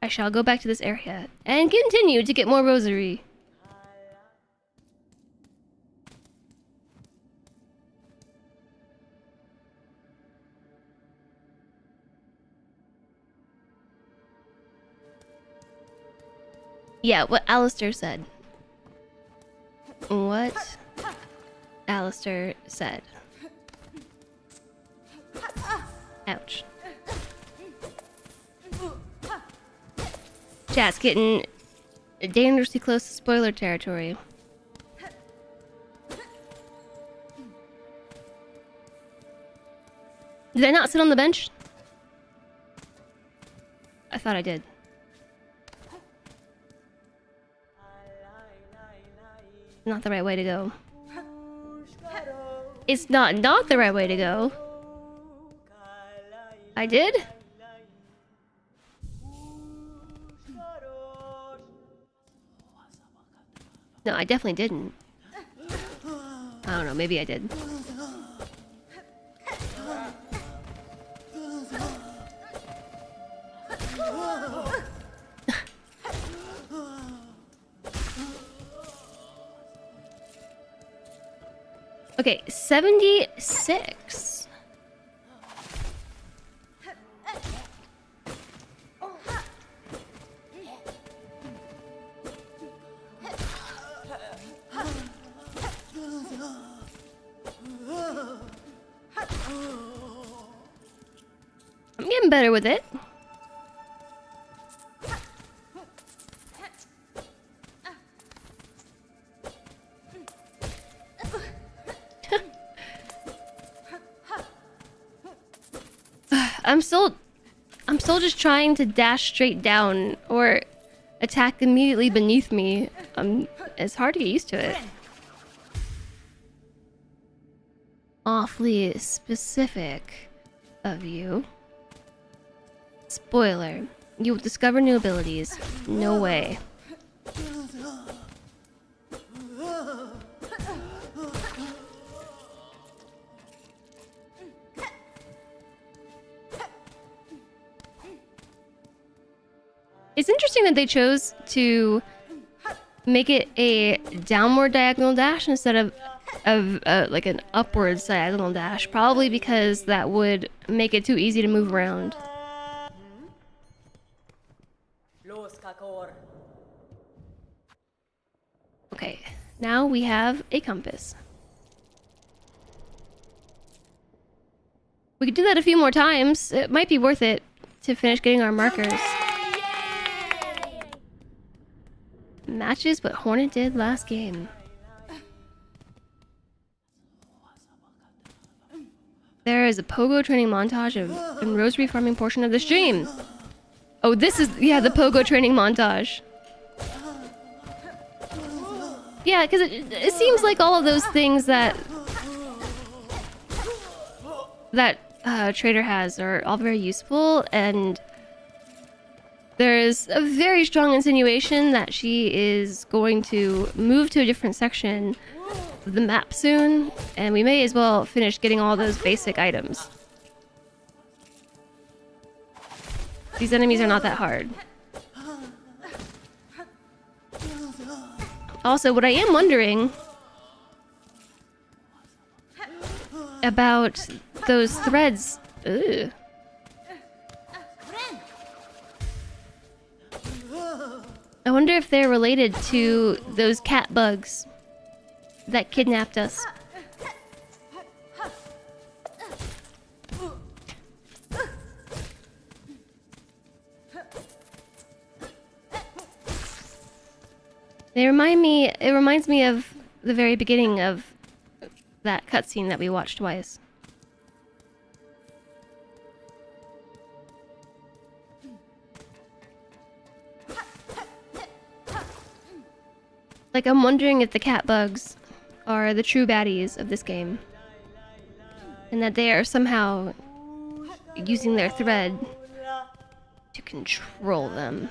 I shall go back to this area and continue to get more rosary. Yeah, what Alistair said. What Alistair said. Ouch. Chat's getting dangerously close to spoiler territory. Did I not sit on the bench? I thought I did. Not the right way to go. It's not the right way to go. I did? No, I definitely didn't. I don't know, maybe I did. Okay, 76. I'm getting better with it. I'm still just trying to dash straight down or attack immediately beneath me. It's hard to get used to it. Awfully specific of you. Spoiler. You will discover new abilities. No way. It's interesting that they chose to make it a downward diagonal dash instead of like an upwards diagonal dash. Probably because that would make it too easy to move around. Okay, now we have a compass. We could do that a few more times. It might be worth it to finish getting our markers. Matches what Hornet did last game. There is a pogo training montage in rosary farming portion of the stream. Oh, this is, yeah, the pogo training montage. Yeah, because it seems like all of those things that trader has are all very useful, and there's a very strong insinuation that she is going to move to a different section of the map soon, and we may as well finish getting all those basic items. These enemies are not that hard. Also, what I am wondering about those threads... Ugh. I wonder if they're related to those cat bugs that kidnapped us. It reminds me of the very beginning of that cutscene that we watched twice. Like, I'm wondering if the cat bugs are the true baddies of this game, and that they are somehow using their thread to control them.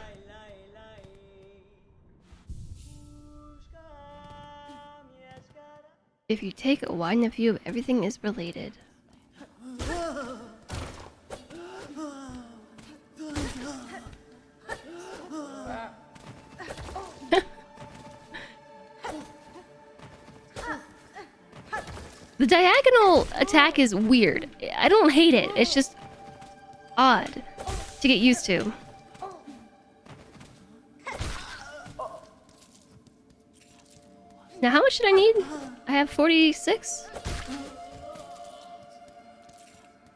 If you take a wide enough view of everything is related. The diagonal attack is weird. I don't hate it. It's just odd to get used to. Now, how much should I need? I have 46?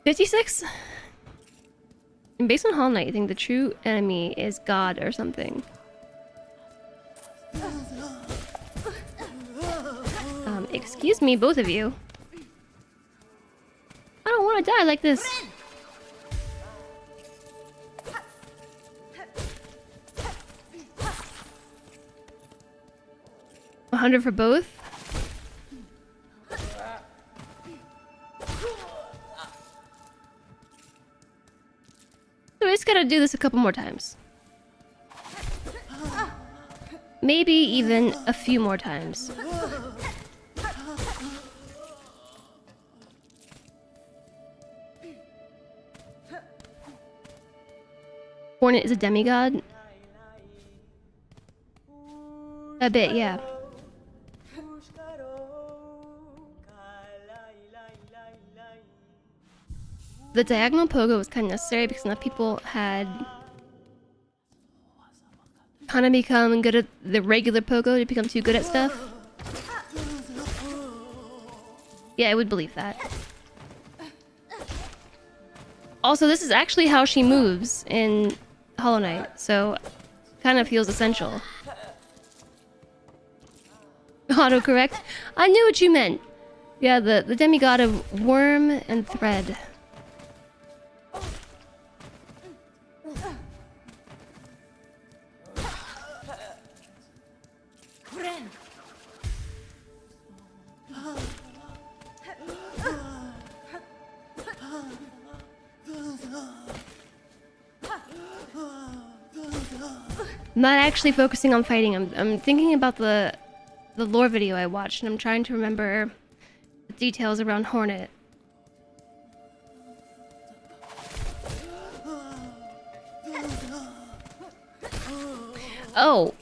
56? And based on Hollow Knight, I think the true enemy is God or something. Excuse me, both of you. I don't want to die like this. $100 for both? So I just gotta do this a couple more times. Maybe even a few more times. Hornet is a demigod? A bit, yeah. The diagonal pogo was kind of necessary because enough people had kind of become good at the regular pogo to become too good at stuff. Yeah, I would believe that. Also, this is actually how she moves in Hollow Knight, so kind of feels essential. Autocorrect? I knew what you meant. Yeah, the demigod of worm and thread. I'm not actually focusing on fighting. I'm thinking about the lore video I watched, and I'm trying to remember the details around Hornet. Oh,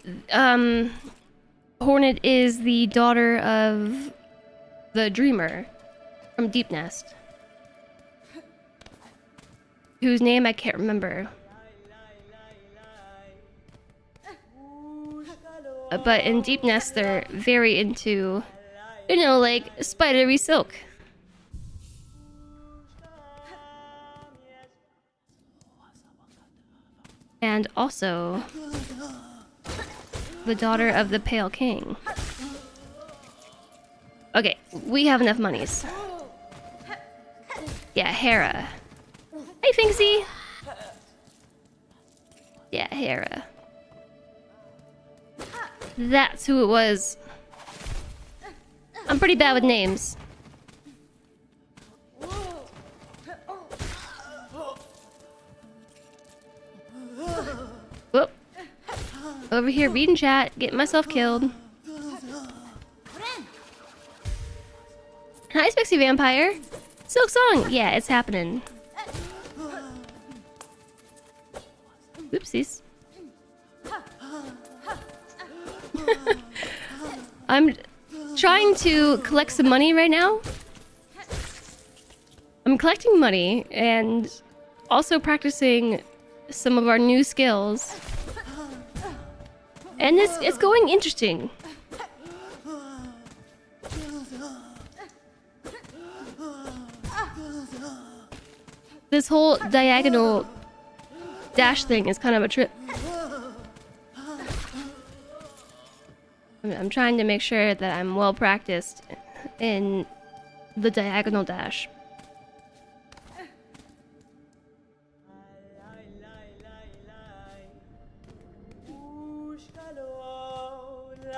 Hornet is the daughter of the Dreamer from Deep Nest, whose name I can't remember. But in Deep Nest, they're very into, you know, like, spidery silk. And also, the daughter of the Pale King. Okay, we have enough monies. Yeah, Hera. Hey, Finksy! Yeah, Hera. That's who it was. I'm pretty bad with names. Over here reading chat, getting myself killed. Hi, Spexy Vampire. Silksong! Yeah, it's happening. Oopsies. I'm trying to collect some money right now. I'm collecting money and also practicing some of our new skills. And it's going interesting. This whole diagonal dash thing is kind of a trip. I'm trying to make sure that I'm well practiced in the diagonal dash.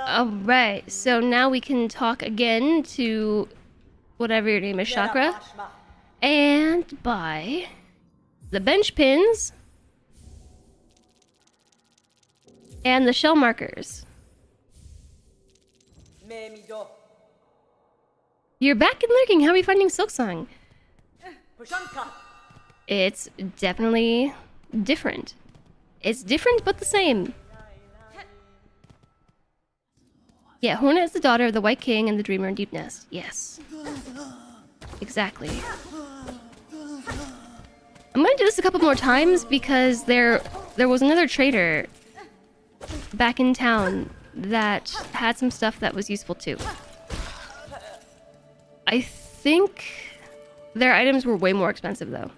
Alright, so now we can talk again to whatever your name is, Chakra, and buy the bench pins and the shell markers. You're back and lurking. How are we finding Silksong? It's definitely different. It's different but the same. Yeah, Hornet is the daughter of the White King and the Dreamer in Deep Nest. Yes. Exactly. I'm gonna do this a couple more times because there was another trader back in town that had some stuff that was useful too. I think their items were way more expensive though.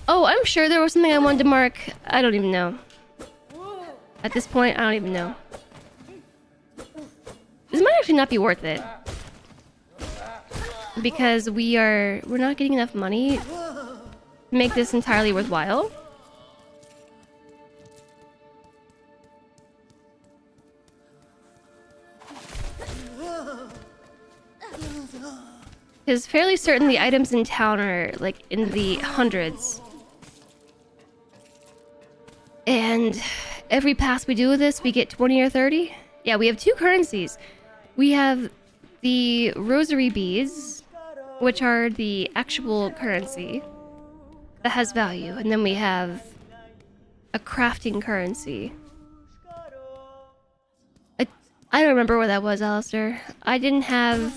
Oh, I'm sure there was something I wanted to mark. I don't even know. At this point, I don't even know. This might actually not be worth it. Because we're not getting enough money to make this entirely worthwhile. Because fairly certain the items in town are like in the hundreds. And every pass we do with this, we get 20 or 30. Yeah, we have two currencies. We have the rosary beads, which are the actual currency that has value. And then we have a crafting currency. I don't remember where that was, Alistair. I didn't have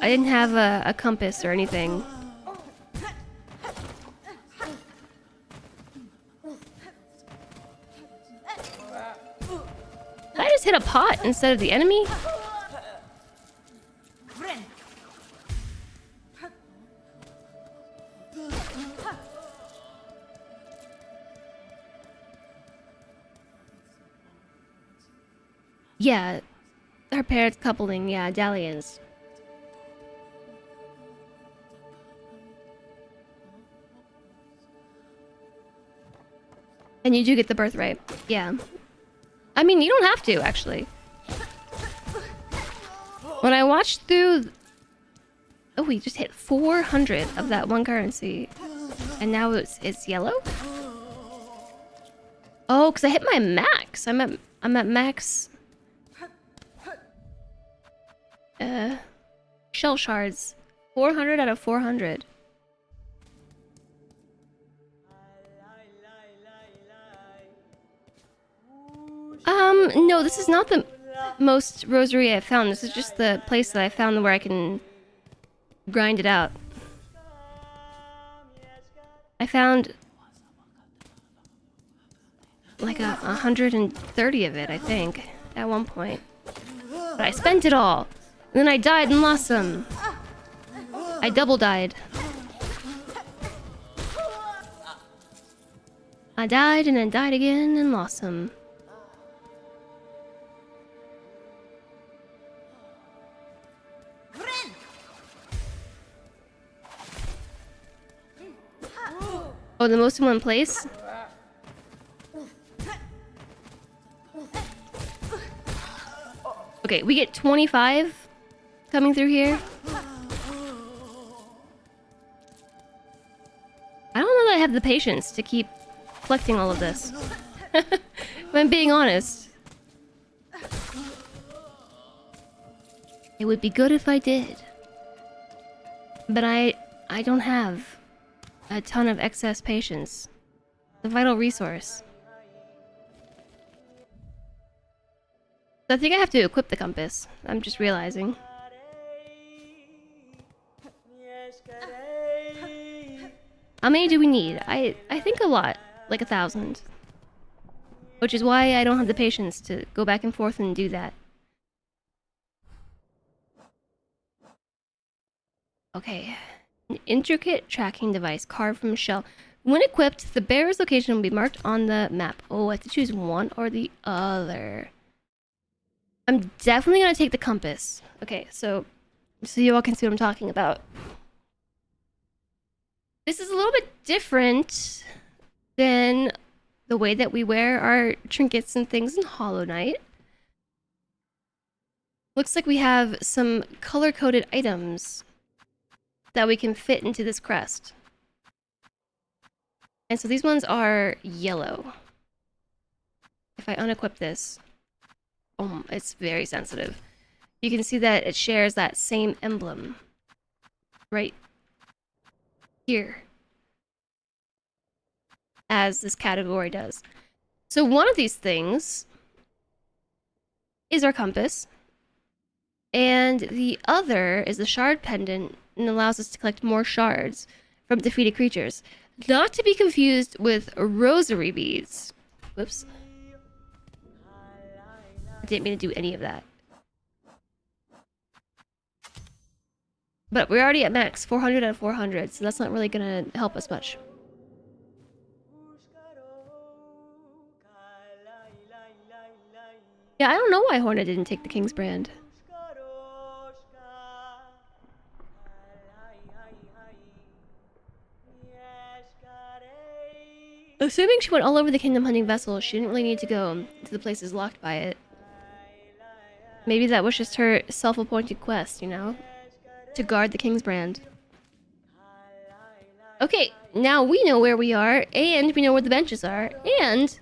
a compass or anything. Did I just hit a pot instead of the enemy? Yeah, her parents coupling, yeah, dalliance. And you do get the birthright, yeah. I mean, you don't have to, actually. When I watched through... Oh, we just hit 400 of that one currency. And now it's yellow? Oh, because I hit my max. I'm at max... shell shards. 400 out of 400. No, this is not the most rosary I've found. This is just the place that I found where I can grind it out. I found like 130 of it, I think, at one point. But I spent it all. And then I died and lost some. I double died. I died and then died again and lost some. Oh, the most in one place? Okay, we get 25 coming through here. have the patience to keep collecting all of this. If I'm being honest. It would be good if I did. But I don't have a ton of excess patience. The vital resource. So I think I have to equip the compass. I'm just realizing. How many do we need? I think a lot. Like 1,000. Which is why I don't have the patience to go back and forth and do that. Okay. An intricate tracking device carved from shell. When equipped, the bearer's location will be marked on the map. Oh, I have to choose one or the other. I'm definitely gonna take the compass. Okay, so you all can see what I'm talking about. This is a little bit different than the way that we wear our trinkets and things in Hollow Knight. Looks like we have some color-coded items that we can fit into this crest. And so these ones are yellow. If I unequip this, oh, it's very sensitive. You can see that it shares that same emblem right here as this category does. So one of these things is our compass, and the other is the shard pendant and allows us to collect more shards from defeated creatures. Not to be confused with rosary beads. Whoops. I didn't mean to do any of that. But we're already at max 400 out of 400, so that's not really gonna help us much. Yeah, I don't know why Hornet didn't take the King's brand. Assuming she went all over the kingdom hunting vessel, she didn't really need to go to the places locked by it. Maybe that was just her self-appointed quest, you know? To guard the King's brand. Okay, now we know where we are, and we know where the benches are, and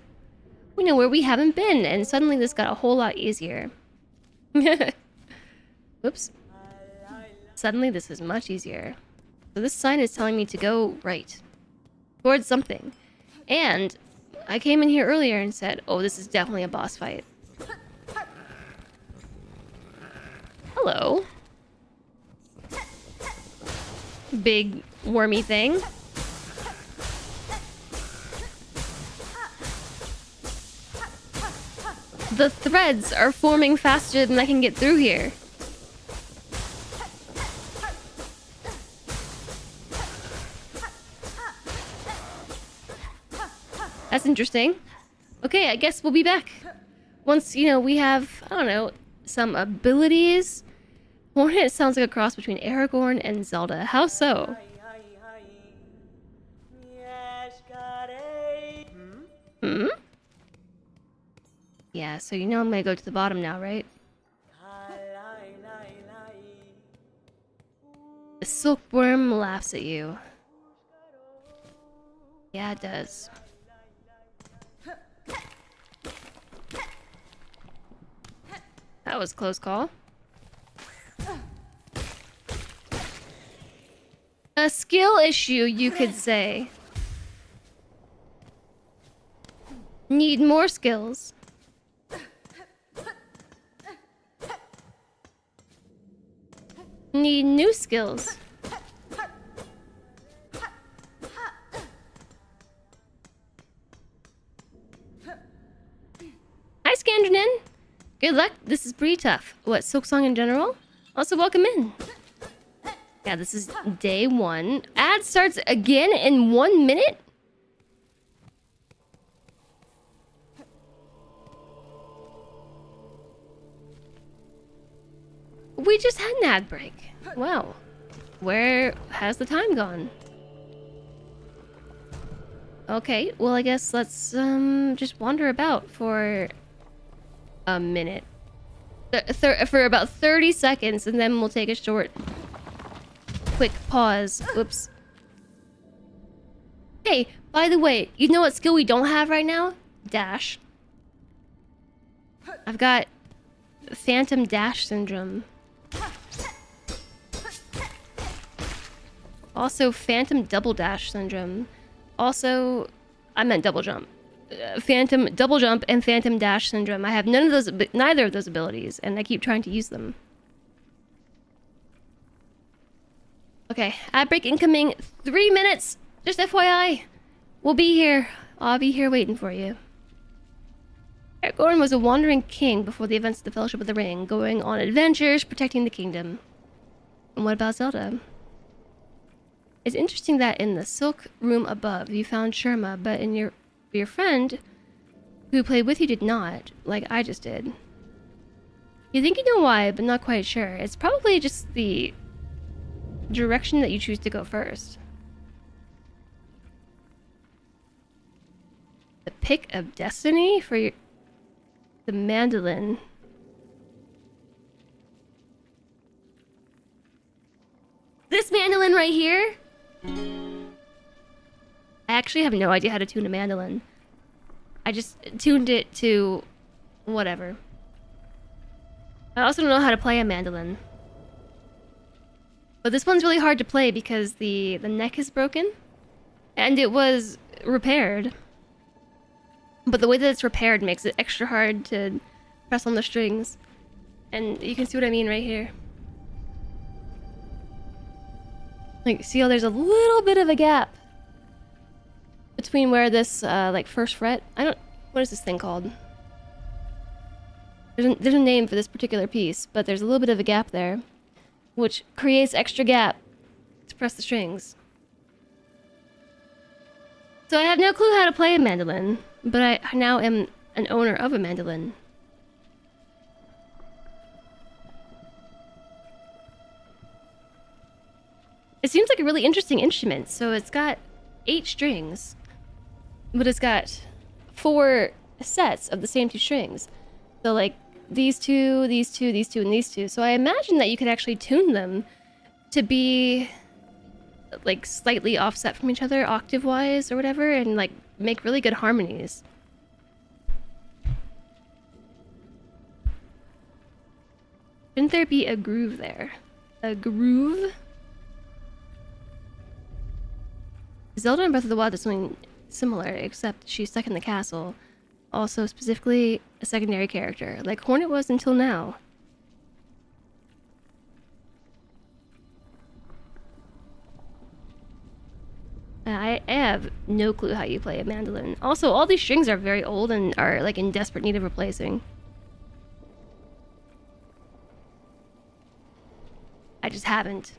we know where we haven't been, and suddenly this got a whole lot easier. Whoops. Suddenly this is much easier. So this sign is telling me to go right. Towards something. And I came in here earlier and said, oh, this is definitely a boss fight. Hello. Big wormy thing. The threads are forming faster than I can get through here. That's interesting. Okay, I guess we'll be back. Once, you know, we have, I don't know, some abilities. Hornet sounds like a cross between Aragorn and Zelda. How so? Hmm? Yeah, so you know I'm gonna go to the bottom now, right? The silkworm laughs at you. Yeah, it does. That was a close call. A skill issue, you could say. Need more skills. Need new skills. Hi, Scandrinan. Good luck. This is pretty tough. What, Silksong in general? Also, welcome in. Yeah, this is day 1. Ad starts again in 1 minute? We just had an ad break. Wow. Where has the time gone? Okay, well I guess let's just wander about for a minute. For about 30 seconds, and then we'll take a short quick pause. Whoops. Hey, by the way, you know what skill we don't have right now? Dash. I've got phantom dash syndrome. Also phantom double dash syndrome. Also, I meant double jump. Phantom double jump and phantom dash syndrome. I have neither of those abilities, and I keep trying to use them. Okay, ad break incoming. 3 minutes. Just FYI, we'll be here. I'll be here waiting for you. Aragorn was a wandering king before the events of the Fellowship of the Ring, going on adventures, protecting the kingdom. And what about Zelda? It's interesting that in the Silk Room above, you found Sherma, but in your friend who played with you did not, like I just did. You think you know why, but not quite sure. It's probably just the direction that you choose to go first. The pick of destiny for the mandolin. This mandolin right here? I actually have no idea how to tune a mandolin. I just tuned it to whatever. I also don't know how to play a mandolin. But this one's really hard to play because the neck is broken. And it was repaired. But the way that it's repaired makes it extra hard to press on the strings. And you can see what I mean right here. Like, see how there's a little bit of a gap between where this, like, first fret... what is this thing called? There's a name for this particular piece, but there's a little bit of a gap there, which creates extra gap to press the strings. So I have no clue how to play a mandolin, but I now am an owner of a mandolin. It seems like a really interesting instrument. So it's got 8 strings, but it's got 4 sets of the same 2 strings. So like these two, these two, these two, and these two. So I imagine that you could actually tune them to be like slightly offset from each other, octave-wise or whatever, and like make really good harmonies. Shouldn't there be a groove there? A groove? Zelda in Breath of the Wild is something similar, except she's stuck in the castle. Also, specifically, a secondary character, like Hornet was until now. I have no clue how you play a mandolin. Also, all these strings are very old and are like in desperate need of replacing. I just haven't.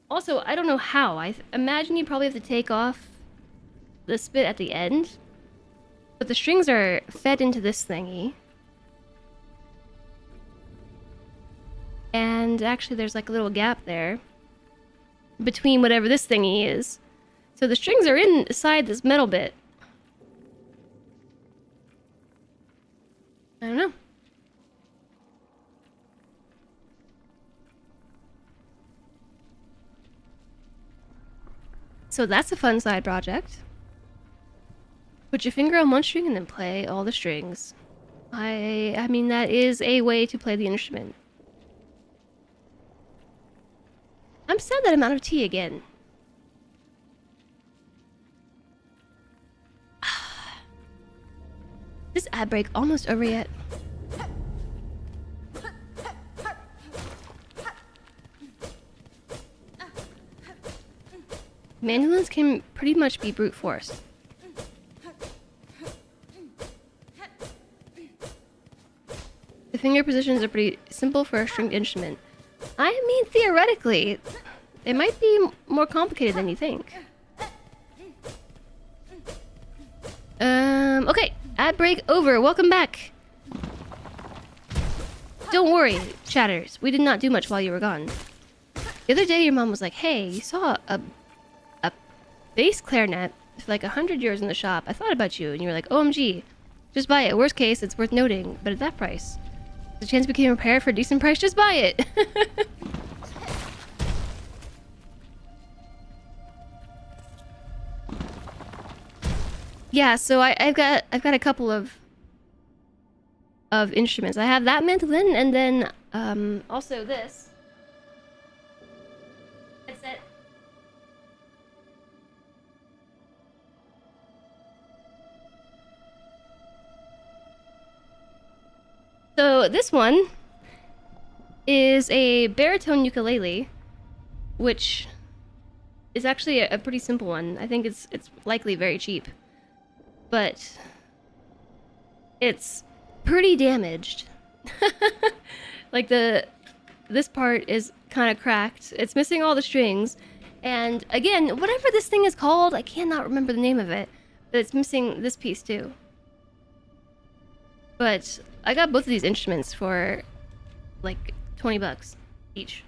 Also, I don't know how. I imagine you probably have to take off this bit at the end. But the strings are fed into this thingy. And actually there's like a little gap there between whatever this thingy is. So the strings are inside this metal bit. I don't know. So that's a fun side project. Put your finger on one string and then play all the strings. I mean, that is a way to play the instrument. I'm sad that I'm out of tea again. This ad break almost over yet? Mandolins can pretty much be brute force. The finger positions are pretty simple for a stringed instrument. I mean, theoretically, it might be more complicated than you think. Okay, ad break over. Welcome back. Don't worry, chatters. We did not do much while you were gone. The other day, your mom was like, "Hey, you saw a bass clarinet for like 100 euros in the shop. I thought about you." And you were like, "OMG, just buy it. Worst case, it's worth noting, but at that price, the chance we can repair for a decent price, just buy it." Yeah, so I've got a couple of instruments. I have that mandolin, and then also this. That's it. So this one is a baritone ukulele, which is actually a pretty simple one. I think it's likely very cheap, but it's pretty damaged. Like this part is kind of cracked. It's missing all the strings, and again, whatever this thing is called, I cannot remember the name of it, but it's missing this piece too. But I got both of these instruments for like 20 bucks each.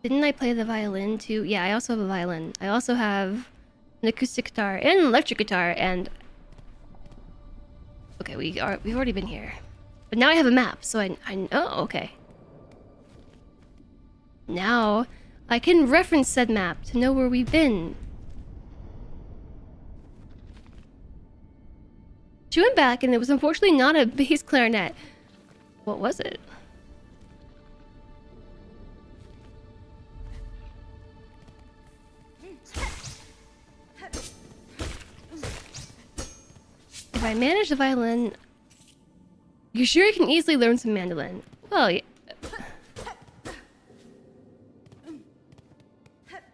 Didn't I play the violin too? Yeah, I also have a violin. I also have an acoustic guitar and an electric guitar, and okay, we've already been here. But now I have a map, so I know. Okay. Now I can reference said map to know where we've been. She went back, and it was unfortunately not a bass clarinet. What was it? If I manage the violin, you're sure you can easily learn some mandolin? Well,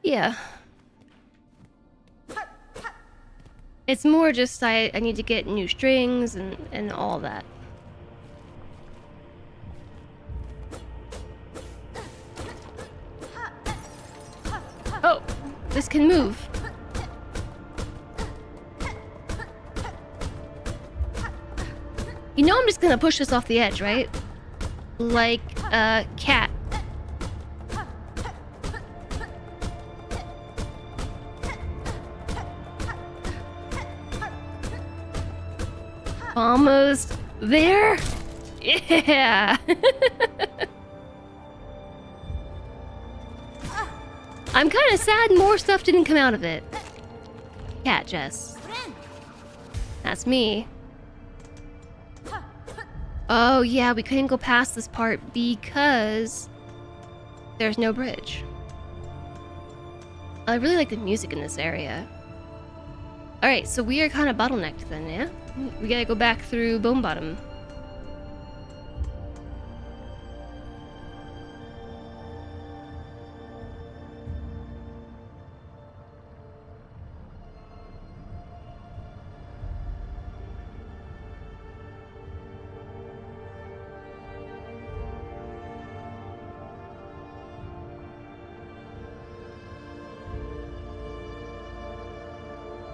yeah. It's more just I need to get new strings and all that. Oh, this can move. You know I'm just gonna push this off the edge, right? Like a cat. Almost there? Yeah! I'm kind of sad more stuff didn't come out of it. Cat Jess. That's me. Oh yeah, we couldn't go past this part because there's no bridge. I really like the music in this area. Alright, so we are kind of bottlenecked then, yeah? We gotta go back through Bone Bottom.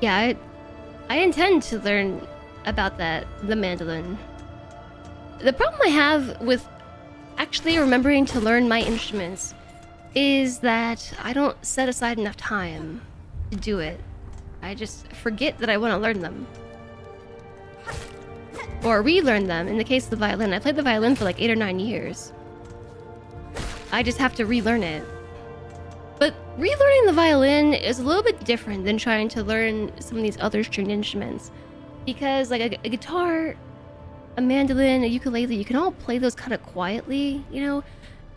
Yeah, I intend to learn about the mandolin. The problem I have with actually remembering to learn my instruments is that I don't set aside enough time to do it. I just forget that I want to learn them. Or relearn them. In the case of the violin, I played the violin for like 8 or 9 years. I just have to relearn it. But relearning the violin is a little bit different than trying to learn some of these other stringed instruments. Because like a guitar, a mandolin, a ukulele, you can all play those kind of quietly, you know?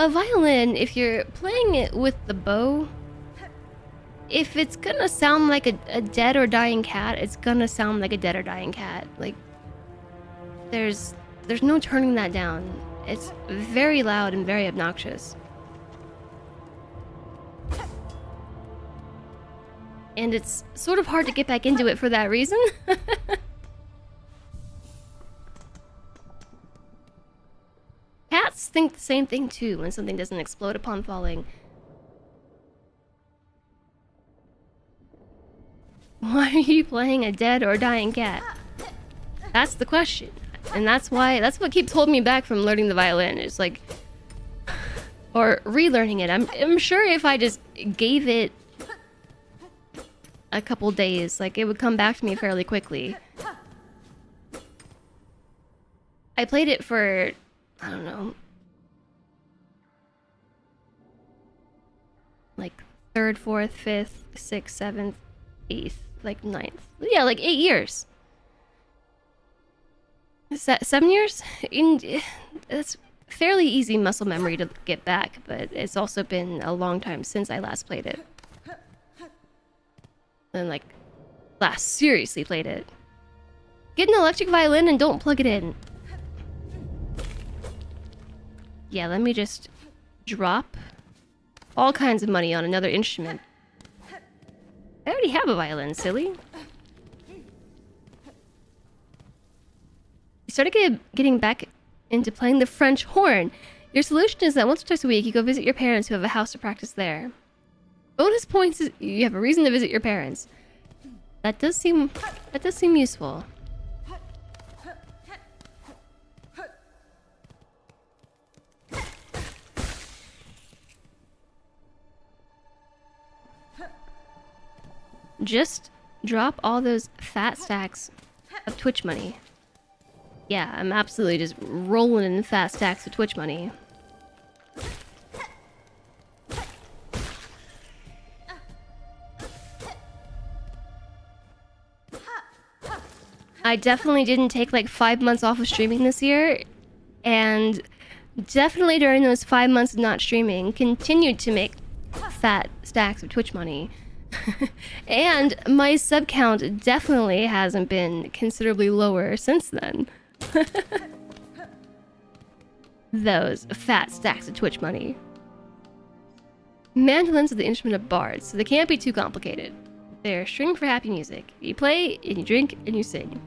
A violin, if you're playing it with the bow, if it's gonna sound like a dead or dying cat, it's gonna sound like a dead or dying cat. Like, there's no turning that down. It's very loud and very obnoxious. And it's sort of hard to get back into it for that reason. Cats think the same thing too when something doesn't explode upon falling. Why are you playing a dead or dying cat? That's the question. And that's what keeps holding me back from learning the violin. It's like, or relearning it. I'm sure if I just gave it a couple days, like, it would come back to me fairly quickly. I played it for, I don't know, like 3rd, 4th, 5th, 6th, 7th, 8th, like 9th. Yeah, like 8 years. Is that 7 years? That's fairly easy muscle memory to get back, but it's also been a long time since I last played it. And like, last seriously played it. Get an electric violin and don't plug it in. Yeah, let me just drop all kinds of money on another instrument. I already have a violin, silly. You started getting back into playing the French horn. Your solution is that once or twice a week you go visit your parents who have a house to practice there. Bonus points is you have a reason to visit your parents. That does seem useful. Just drop all those fat stacks of Twitch money. Yeah, I'm absolutely just rolling in fat stacks of Twitch money. I definitely didn't take like 5 months off of streaming this year, and definitely during those 5 months of not streaming, continued to make fat stacks of Twitch money. And my sub count definitely hasn't been considerably lower since then. Those fat stacks of Twitch money. Mandolins are the instrument of bards, so they can't be too complicated. They're a string for happy music. You play, and you drink, and you sing.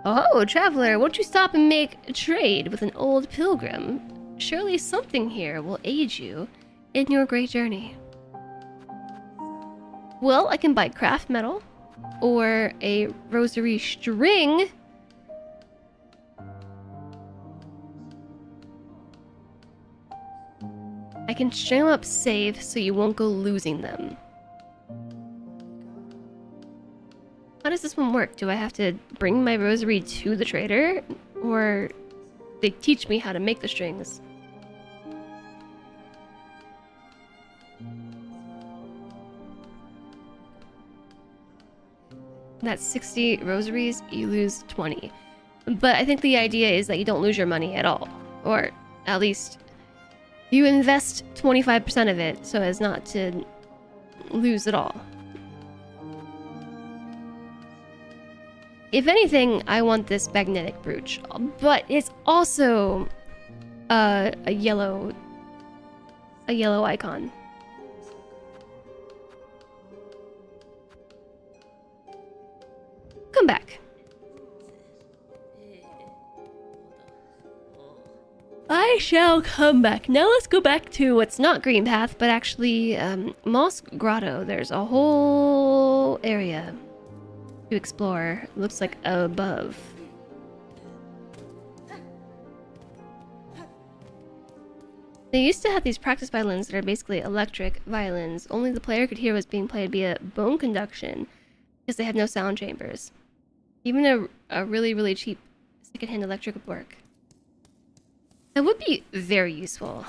Oh, traveler, won't you stop and make a trade with an old pilgrim? Surely something here will aid you in your great journey. Well, I can buy craft metal or a rosary string. I can string them up safe so you won't go losing them. How does this one work? Do I have to bring my rosary to the trader? Or they teach me how to make the strings? That's 60 rosaries, you lose 20. But I think the idea is that you don't lose your money at all. Or at least you invest 25% of it so as not to lose it all. If anything, I want this magnetic brooch, but it's also a yellow icon. Come back. I shall come back. Now let's go back to what's not Green Path, but actually Moss Grotto. There's a whole area to explore. Looks like above. They used to have these practice violins that are basically electric violins. Only the player could hear what's being played via bone conduction because they have no sound chambers. Even a really, really cheap secondhand electric would work. That would be very useful.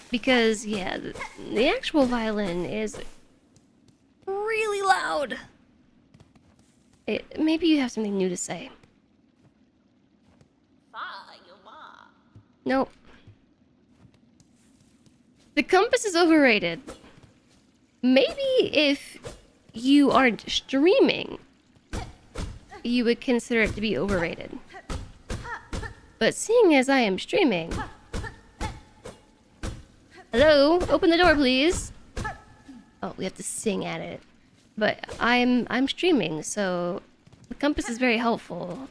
Because, yeah, the actual violin is really loud. Maybe you have something new to say. Nope. The compass is overrated. Maybe if you aren't streaming, you would consider it to be overrated. But seeing as I am streaming... Hello? Open the door, please. Oh, we have to sing at it. But I'm streaming, so the compass is very helpful.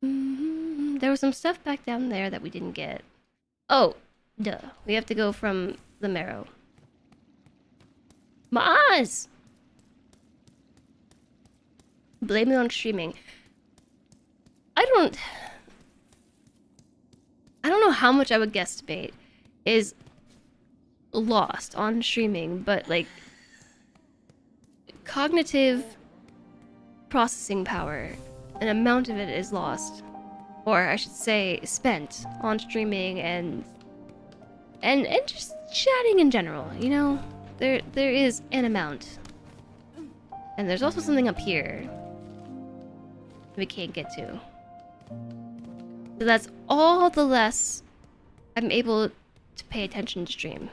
There was some stuff back down there that we didn't get. Oh, duh. We have to go from the marrow. My eyes! Blame it on streaming. I don't know how much I would guesstimate is lost on streaming, but like cognitive processing power, an amount of it is lost, or I should say spent on streaming and just chatting in general, you know? There is an amount. And there's also something up here we can't get to. So that's all the less I'm able to pay attention to stream.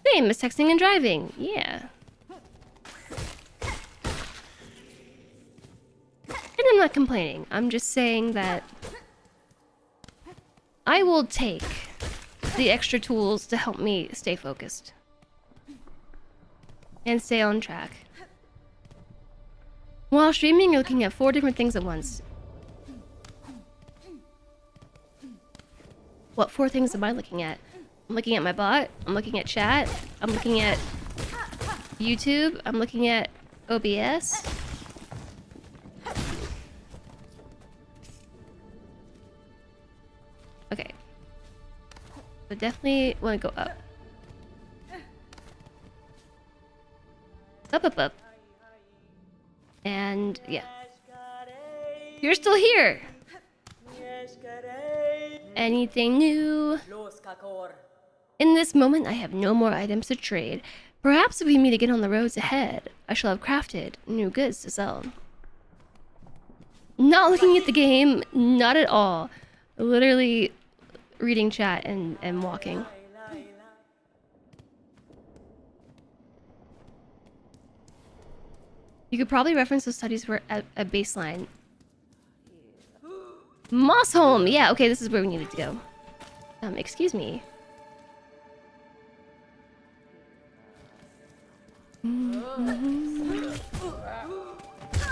Same as texting and driving, yeah. And I'm not complaining, I'm just saying that I will take the extra tools to help me stay focused. And stay on track. While streaming, you're looking at 4 different things at once. What 4 things am I looking at? I'm looking at my bot, I'm looking at chat, I'm looking at YouTube, I'm looking at OBS. Okay. But definitely want to go up. Up. And yeah. You're still here! Anything new? In this moment, I have no more items to trade. Perhaps if we meet again on the roads ahead, I shall have crafted new goods to sell. Not looking at the game, not at all. Literally reading chat and walking. You could probably reference those studies for a baseline. Moss Home! Yeah, okay, this is where we needed to go. Excuse me.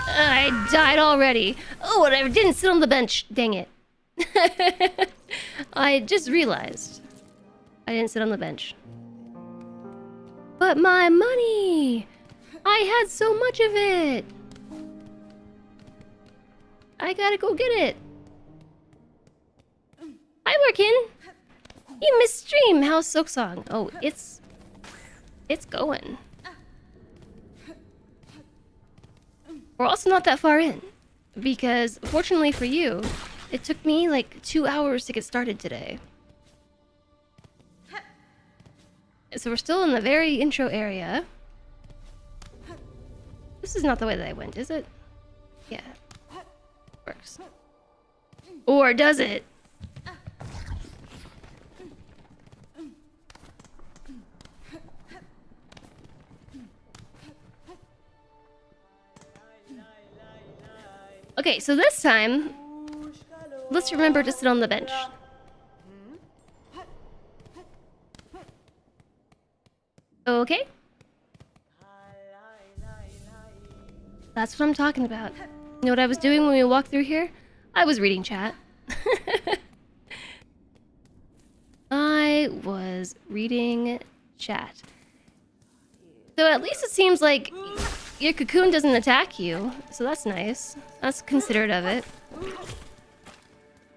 I died already. Oh, and I didn't sit on the bench. Dang it. I just realized I didn't sit on the bench. But my money! I had so much of it! I gotta go get it. Hi, Workin! You missed stream. How's Silksong? Oh, it's going. We're also not that far in, because fortunately for you, it took me like 2 hours to get started today. So we're still in the very intro area. This is not the way that I went, is it? Yeah. Works. Or does it? Okay, so this time, let's remember to sit on the bench. Okay? That's what I'm talking about. You know what I was doing when we walked through here? I was reading chat. I was reading chat. So at least it seems like your cocoon doesn't attack you, so that's nice. That's considerate of it.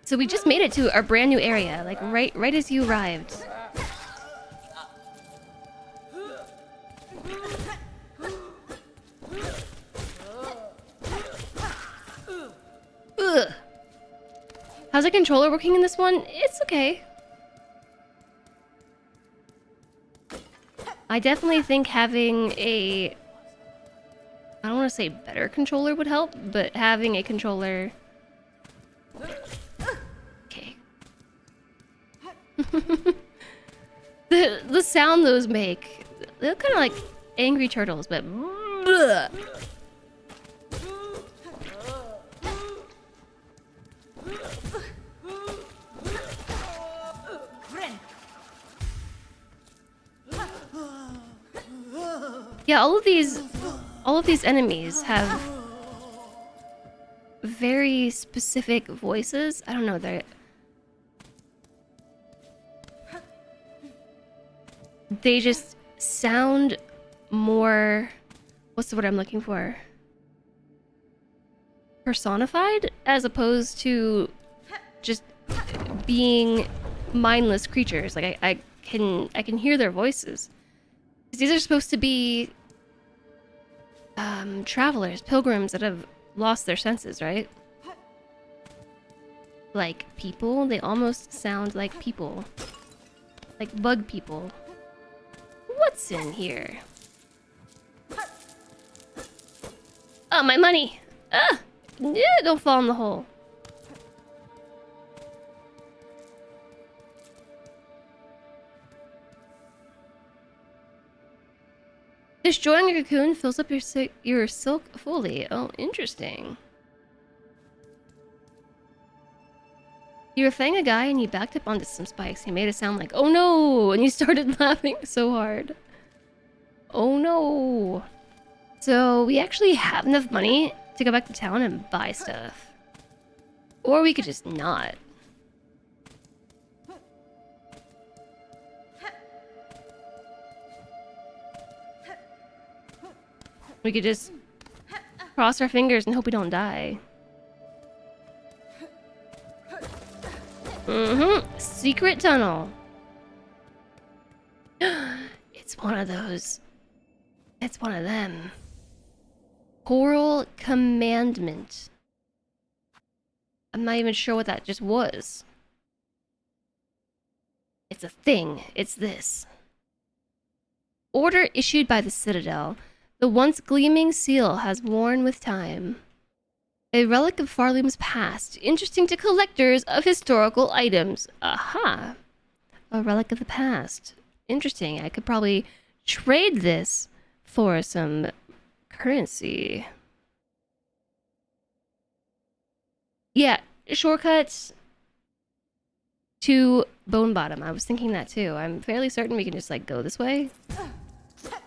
So we just made it to our brand new area, like right as you arrived. Ugh. How's the controller working in this one? It's okay. I definitely think having a... I don't want to say better controller would help, but having a controller... Okay. the sound those make, they're kind of like angry turtles, but... Bleh. Yeah, all of these enemies have very specific voices. I don't know, they just sound more, what's the word I'm looking for? Personified, as opposed to just being mindless creatures. Like I can hear their voices. These are supposed to be travelers, pilgrims that have lost their senses, right? Like people? They almost sound like people. Like bug people. What's in here? Oh, my money! Ah! Yeah, don't fall in the hole. Destroying your cocoon fills up your silk fully. Oh, interesting. You were fighting a guy and you backed up onto some spikes. He made it sound like, oh no! And you started laughing so hard. Oh no. So we actually have enough money to go back to town and buy stuff. Or we could just not. We could just cross our fingers and hope we don't die. Secret tunnel. It's one of those. It's one of them. Coral commandment. I'm not even sure what that just was. It's a thing. It's this. Order issued by the Citadel. The once gleaming seal has worn with time. A relic of Farloom's past, interesting to collectors of historical items. Aha! A relic of the past. Interesting. I could probably trade this for some currency. Yeah, shortcuts to Bone Bottom. I was thinking that too. I'm fairly certain we can just like go this way.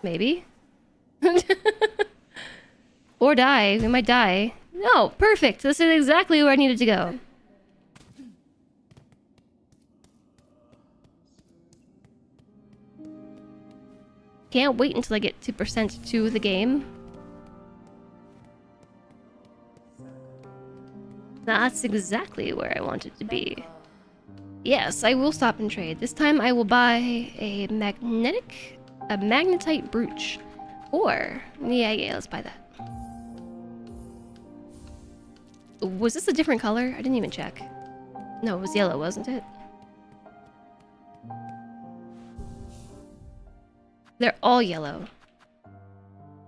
Maybe. Or die. We might die. No, perfect. This is exactly where I needed to go. Can't wait until I get 2% to the game. That's exactly where I wanted to be. Yes, I will stop and trade. This time I will buy a magnetite brooch. Or, yeah, let's buy that. Was this a different color? I didn't even check. No, it was yellow, wasn't it? They're all yellow.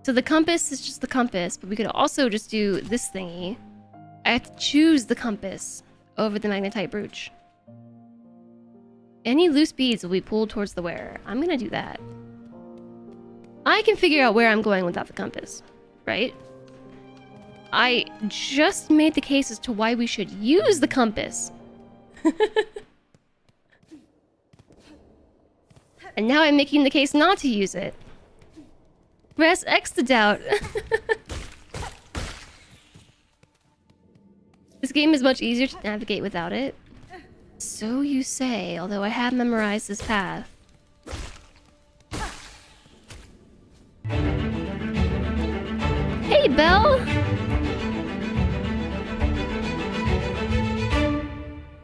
So the compass is just the compass, but we could also just do this thingy. I have to choose the compass over the magnetite brooch. Any loose beads will be pulled towards the wearer. I'm gonna do that. I can figure out where I'm going without the compass, right? I just made the case as to why we should use the compass. And now I'm making the case not to use it. Press X to doubt. This game is much easier to navigate without it. So you say, although I have memorized this path. Hey, Belle!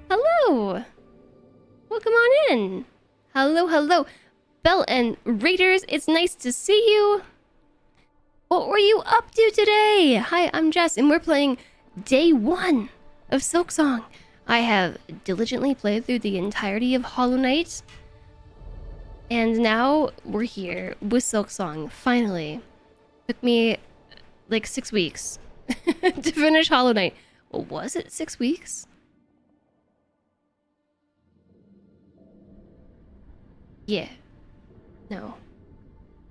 Hello! Welcome on in! Hello, hello. Belle and Raiders, it's nice to see you! What were you up to today? Hi, I'm Jess, and we're playing Day 1 of Silksong. I have diligently played through the entirety of Hollow Knight. And now we're here with Silksong, finally. Took me like 6 weeks to finish Hollow Knight. Well, was it 6 weeks? Yeah. No.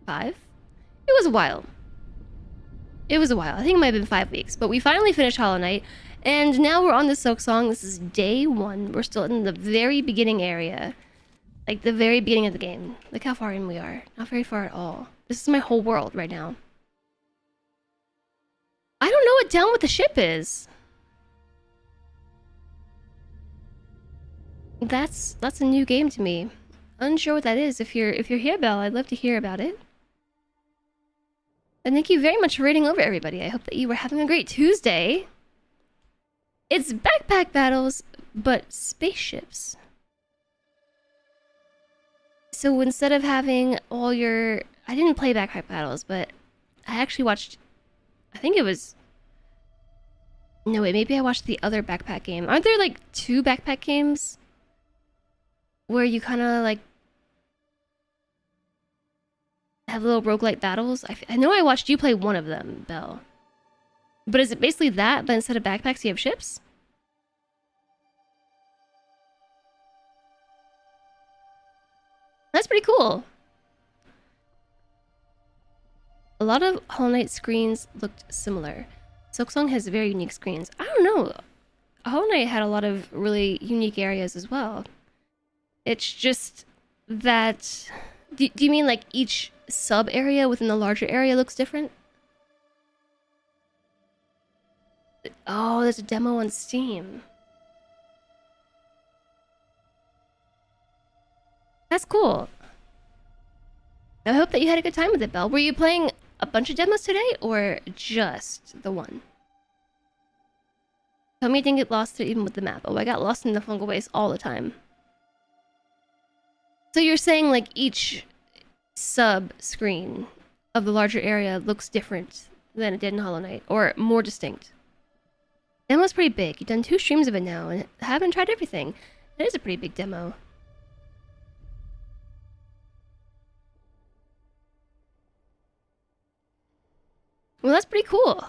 5? It was a while. It was a while. I think it might have been 5 weeks. But we finally finished Hollow Knight. And now we're on the Silksong. This is day 1. We're still in the very beginning area. Like the very beginning of the game. Look how far in we are. Not very far at all. This is my whole world right now. I don't know what down with the ship is. That's a new game to me. Unsure what that is. If you're here, Belle, I'd love to hear about it. And thank you very much for raiding over, everybody. I hope that you were having a great Tuesday. It's backpack battles, but spaceships. So instead of having all your... I didn't play backpack battles, but I actually watched I think it was... No, wait, maybe I watched the other backpack game. Aren't there like 2 backpack games? Where you kind of like... have little roguelike battles? I know I watched you play one of them, Belle. But is it basically that, but instead of backpacks you have ships? That's pretty cool. A lot of Hollow Knight screens looked similar. Silksong has very unique screens. I don't know. Hollow Knight had a lot of really unique areas as well. It's just that... Do you mean like each sub-area within the larger area looks different? Oh, there's a demo on Steam. That's cool. I hope that you had a good time with it, Belle. Were you playing a bunch of demos today, or just the one? Tell me you didn't get lost even with the map. Oh, I got lost in the fungal waste all the time. So you're saying like each sub-screen of the larger area looks different than it did in Hollow Knight, or more distinct? Demo's pretty big. You've done 2 streams of it now and haven't tried everything. It is a pretty big demo. Well, that's pretty cool.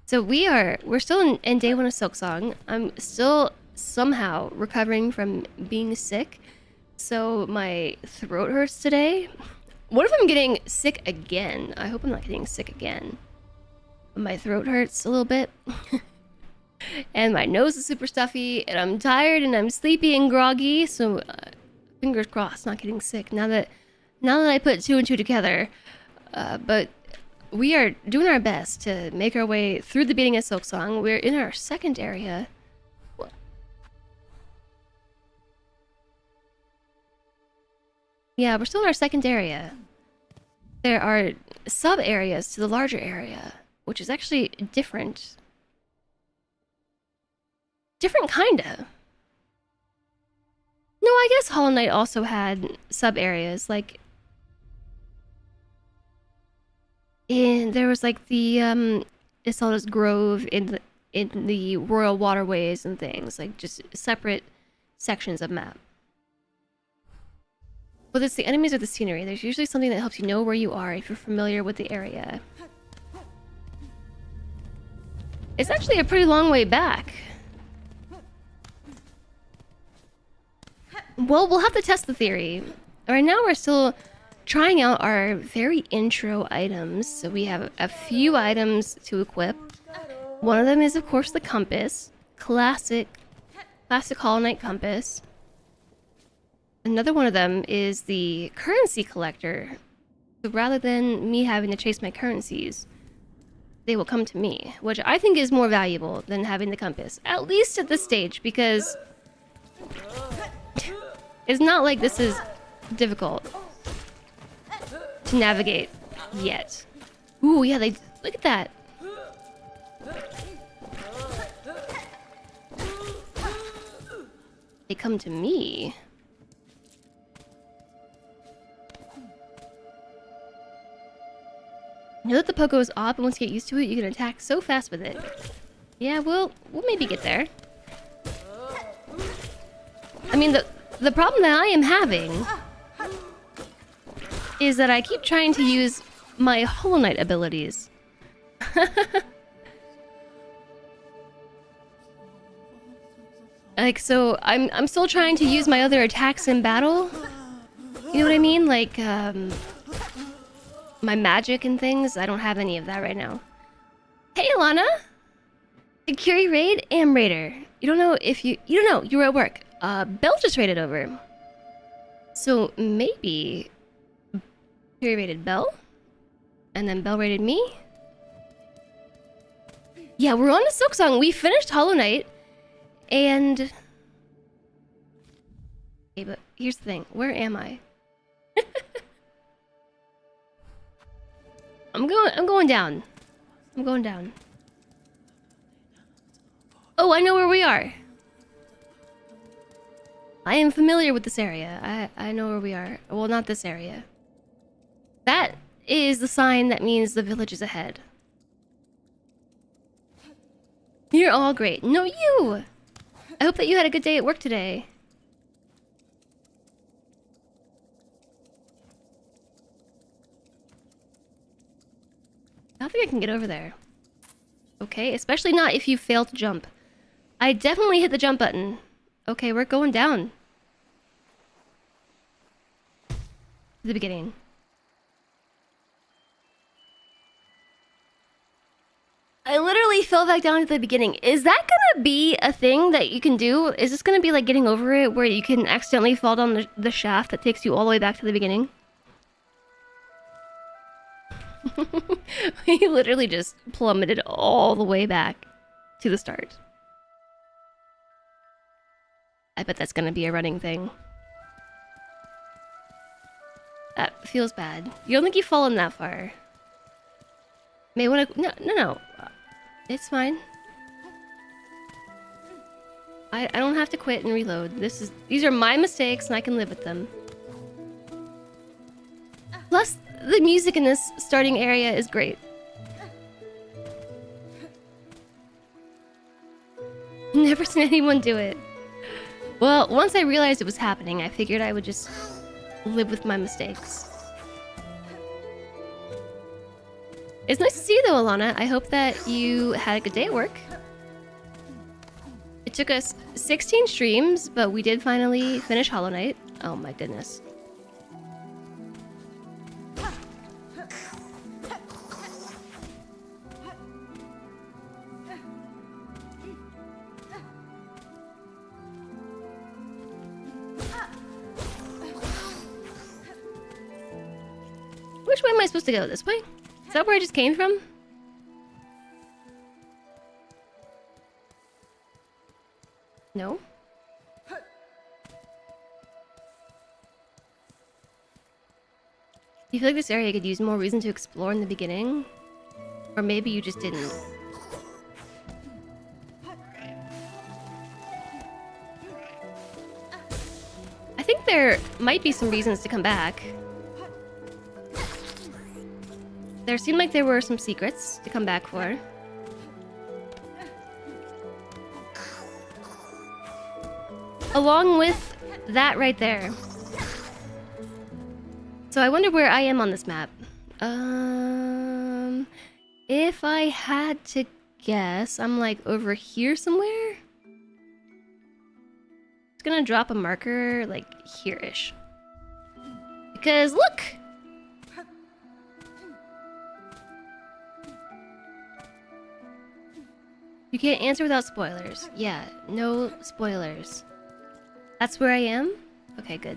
So we're still in day 1 of Silksong. I'm still somehow recovering from being sick. So my throat hurts today. What if I'm getting sick again? I hope I'm not getting sick again. My throat hurts a little bit. And my nose is super stuffy. And I'm tired and I'm sleepy and groggy. So fingers crossed not getting sick now that I put 2 and 2 together. But we are doing our best to make our way through the beating of Silksong. We're in our second area. Yeah, we're still in our second area. There are sub-areas to the larger area, which is actually different. Different kinda. No, I guess Hollow Knight also had sub-areas, like... there was like the Isolde's Grove in the Royal Waterways and things, like just separate sections of map. Whether it's the enemies or the scenery, there's usually something that helps you know where you are if you're familiar with the area. It's actually a pretty long way back. Well, we'll have to test the theory. Right now we're still trying out our very intro items. So we have a few items to equip. One of them is, of course, the compass. Classic Hollow Knight compass. Another one of them is the currency collector. So rather than me having to chase my currencies, they will come to me, which I think is more valuable than having the compass. At least at this stage, because it's not like this is difficult to navigate yet. Ooh, yeah, look at that. They come to me. Know that the pogo is off, and once you get used to it, you can attack so fast with it. Yeah, we'll maybe get there. I mean, the problem that I am having is that I keep trying to use my Hollow Knight abilities. Like, so I'm still trying to use my other attacks in battle. You know what I mean? Like, my magic and things. I don't have any of that right now. Hey, Alana! Security raid and raider. You don't know if you don't know, you were at work. Belle just raided over. So maybe Security raided Belle? And then Belle raided me? Yeah, we're on to Silksong. We finished Hollow Knight. And... okay, but here's the thing. Where am I? I'm going down. I'm going down. Oh, I know where we are. I am familiar with this area. I know where we are. Well, not this area. That is the sign that means the village is ahead. You're all great. No, you! I hope that you had a good day at work today. I don't think I can get over there. Okay, especially not if you fail to jump. I definitely hit the jump button. Okay, we're going down. The beginning. I literally fell back down at the beginning. Is that gonna be a thing that you can do? Is this gonna be like getting over it where you can accidentally fall down the shaft that takes you all the way back to the beginning? He literally just plummeted all the way back to the start. I bet that's gonna be a running thing. That feels bad. You don't think you've fallen that far. May wanna... No. It's fine. I don't have to quit and reload. These are my mistakes and I can live with them. Plus, the music in this starting area is great. Never seen anyone do it. Well, once I realized it was happening, I figured I would just live with my mistakes. It's nice to see you though, Alana. I hope that you had a good day at work. It took us 16 streams, but we did finally finish Hollow Knight. Oh my goodness. Which way am I supposed to go? This way? Is that where I just came from? No? Do you feel like this area could use more reason to explore in the beginning? Or maybe you just didn't. I think there might be some reasons to come back. There seemed like there were some secrets to come back for. Along with that right there. So I wonder where I am on this map. If I had to guess, I'm like over here somewhere? It's gonna drop a marker like here-ish. Because look! You can't answer without spoilers. Yeah, no spoilers. That's where I am? Okay, good.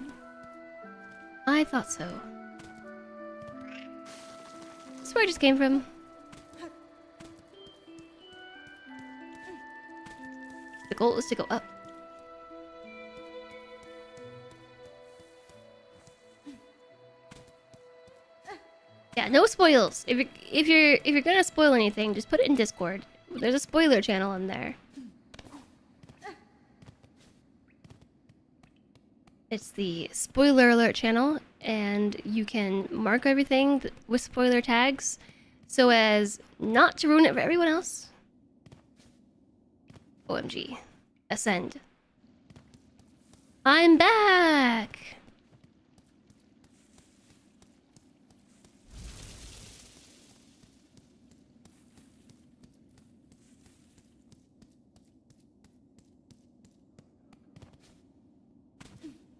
I thought so. This is where I just came from. The goal is to go up. Yeah, no spoils. If you're gonna spoil anything, just put it in Discord. There's a spoiler channel in there. It's the spoiler alert channel, and you can mark everything with spoiler tags so as not to ruin it for everyone else. OMG. Ascend. I'm back!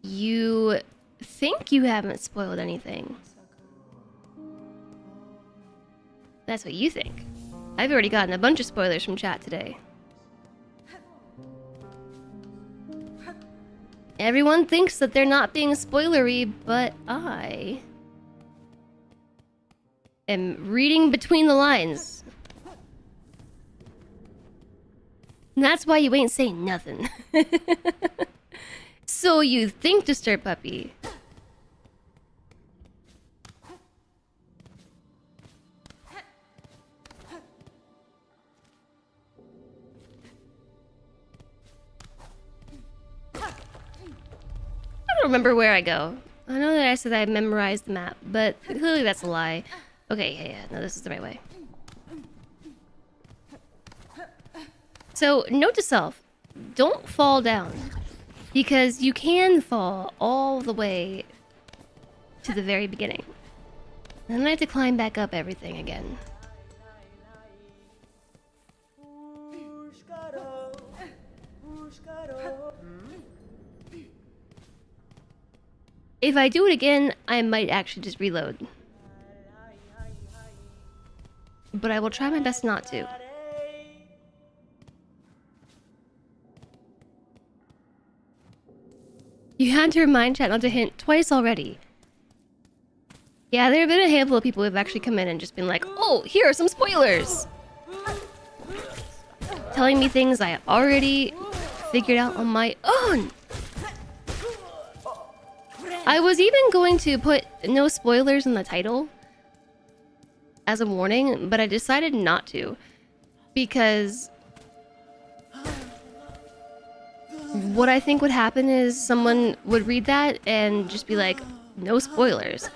You think you haven't spoiled anything. That's what you think. I've already gotten a bunch of spoilers from chat today. Everyone thinks that they're not being spoilery, but I am reading between the lines. And that's why you ain't saying nothing. So you think, Disturbed Puppy. I don't remember where I go. I know that I said I memorized the map, but clearly that's a lie. Okay, yeah, no, this is the right way. So, note to self, don't fall down. Because you can fall all the way to the very beginning. And then I have to climb back up everything again. If I do it again, I might actually just reload. But I will try my best not to. You had to remind chat not to hint twice already. Yeah, there have been a handful of people who have actually come in and just been like, oh, here are some spoilers! Telling me things I already figured out on my own! I was even going to put no spoilers in the title as a warning, but I decided not to. Because what I think would happen is someone would read that and just be like, no spoilers.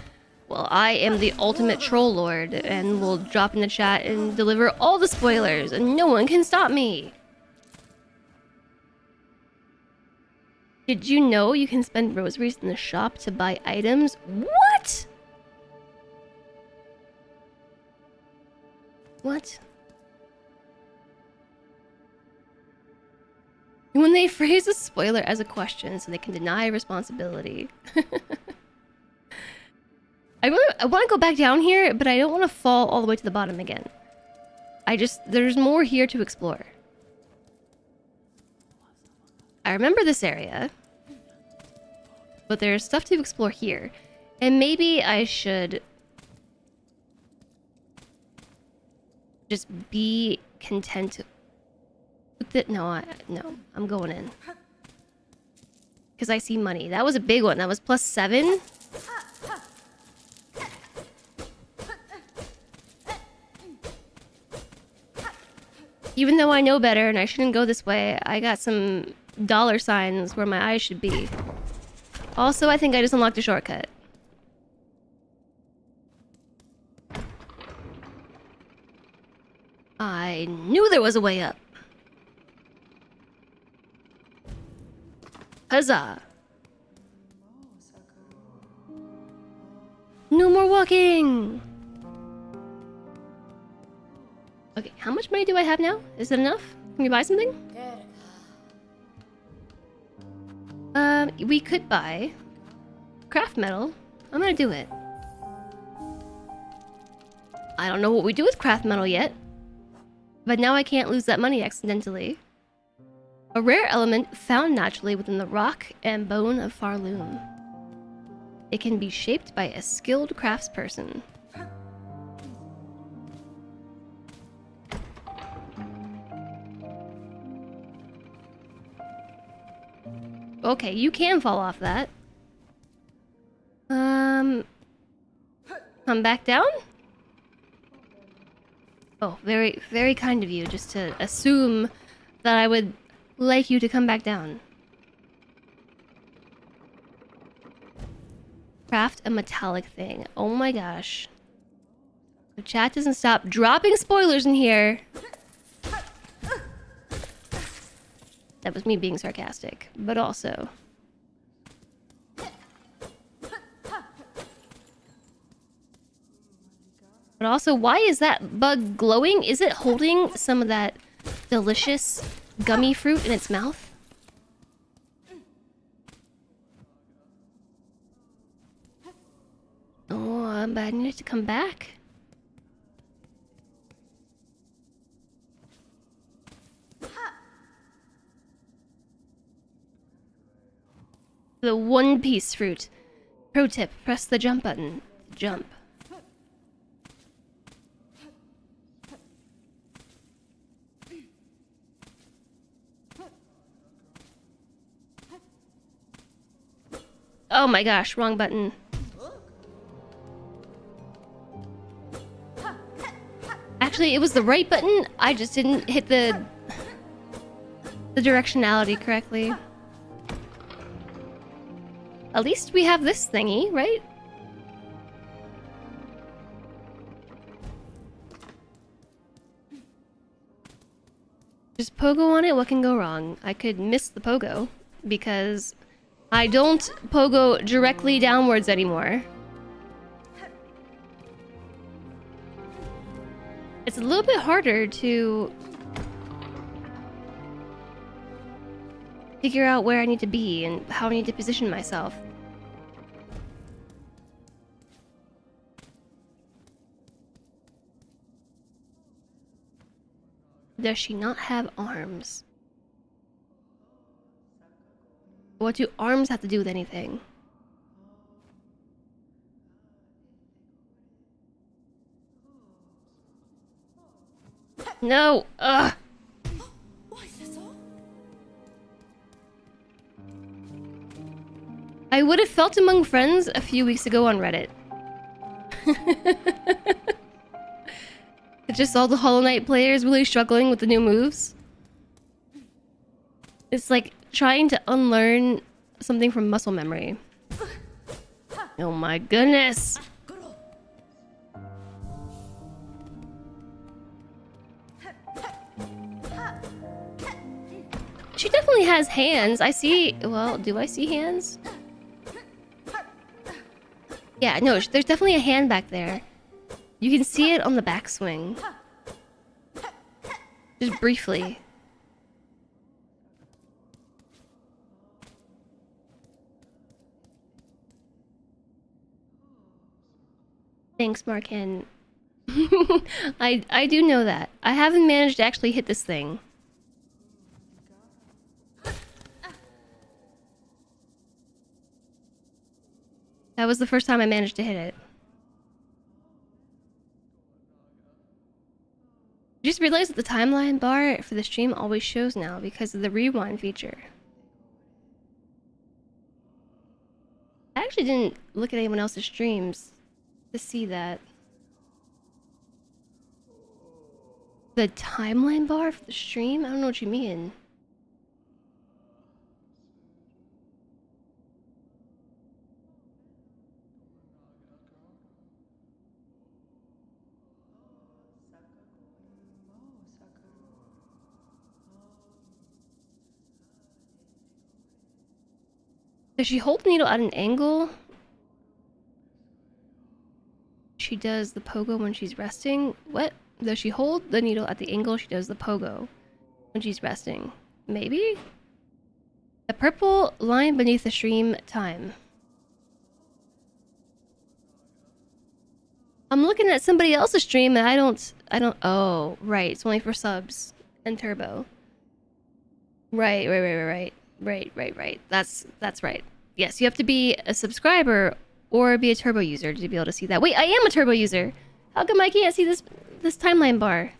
Well, I am the ultimate troll lord and will drop in the chat and deliver all the spoilers and no one can stop me. Did you know you can spend rosaries in the shop to buy items? What? What? When they phrase a spoiler as a question so they can deny responsibility. I want to go back down here, but I don't want to fall all the way to the bottom again. There's more here to explore. I remember this area, but there's stuff to explore here. And maybe I should just be content with it. No, I'm going in. Because I see money. That was a big one. That was +7. Even though I know better and I shouldn't go this way, I got some dollar signs where my eyes should be. Also, I think I just unlocked a shortcut. I knew there was a way up. Huzzah! No more walking! Okay, how much money do I have now? Is that enough? Can we buy something? We could buy craft metal. I'm gonna do it. I don't know what we do with craft metal yet, but now I can't lose that money accidentally. A rare element found naturally within the rock and bone of Farloom. It can be shaped by a skilled craftsperson. Okay, you can fall off that. Come back down? Oh, very, very kind of you just to assume that I would like you to come back down. Craft a metallic thing. Oh my gosh. The chat doesn't stop dropping spoilers in here. That was me being sarcastic, but also. But also, why is that bug glowing? Is it holding some of that delicious gummy fruit in its mouth? Oh, but I need it to come back. The One Piece fruit. Pro tip, press the jump button. Jump. Oh my gosh, wrong button. Actually, it was the right button. I just didn't hit the directionality correctly. At least we have this thingy, right? Just pogo on it, what can go wrong? I could miss the pogo, because I don't pogo directly downwards anymore. It's a little bit harder to figure out where I need to be and how I need to position myself. Does she not have arms? What do arms have to do with anything? No! Ugh! I would have felt among friends a few weeks ago on Reddit. It's just all the Hollow Knight players really struggling with the new moves. It's like trying to unlearn something from muscle memory. Oh my goodness! She definitely has hands. I see... Well, do I see hands? Yeah, no, there's definitely a hand back there. You can see it on the backswing. Just briefly. Thanks, Markin. I do know that. I haven't managed to actually hit this thing. That was the first time I managed to hit it. I just realized that the timeline bar for the stream always shows now because of the rewind feature. I actually didn't look at anyone else's streams to see that. The timeline bar for the stream? I don't know what you mean. Does she hold the needle at an angle? She does the pogo when she's resting. What? Does she hold the needle at the angle she does the pogo when she's resting? Maybe? The purple line beneath the stream time. I'm looking at somebody else's stream and I don't... Oh, right. It's only for subs and turbo. Right. That's right. Yes, you have to be a subscriber or be a turbo user to be able to see that. Wait, I am a turbo user. How come I can't see this timeline bar?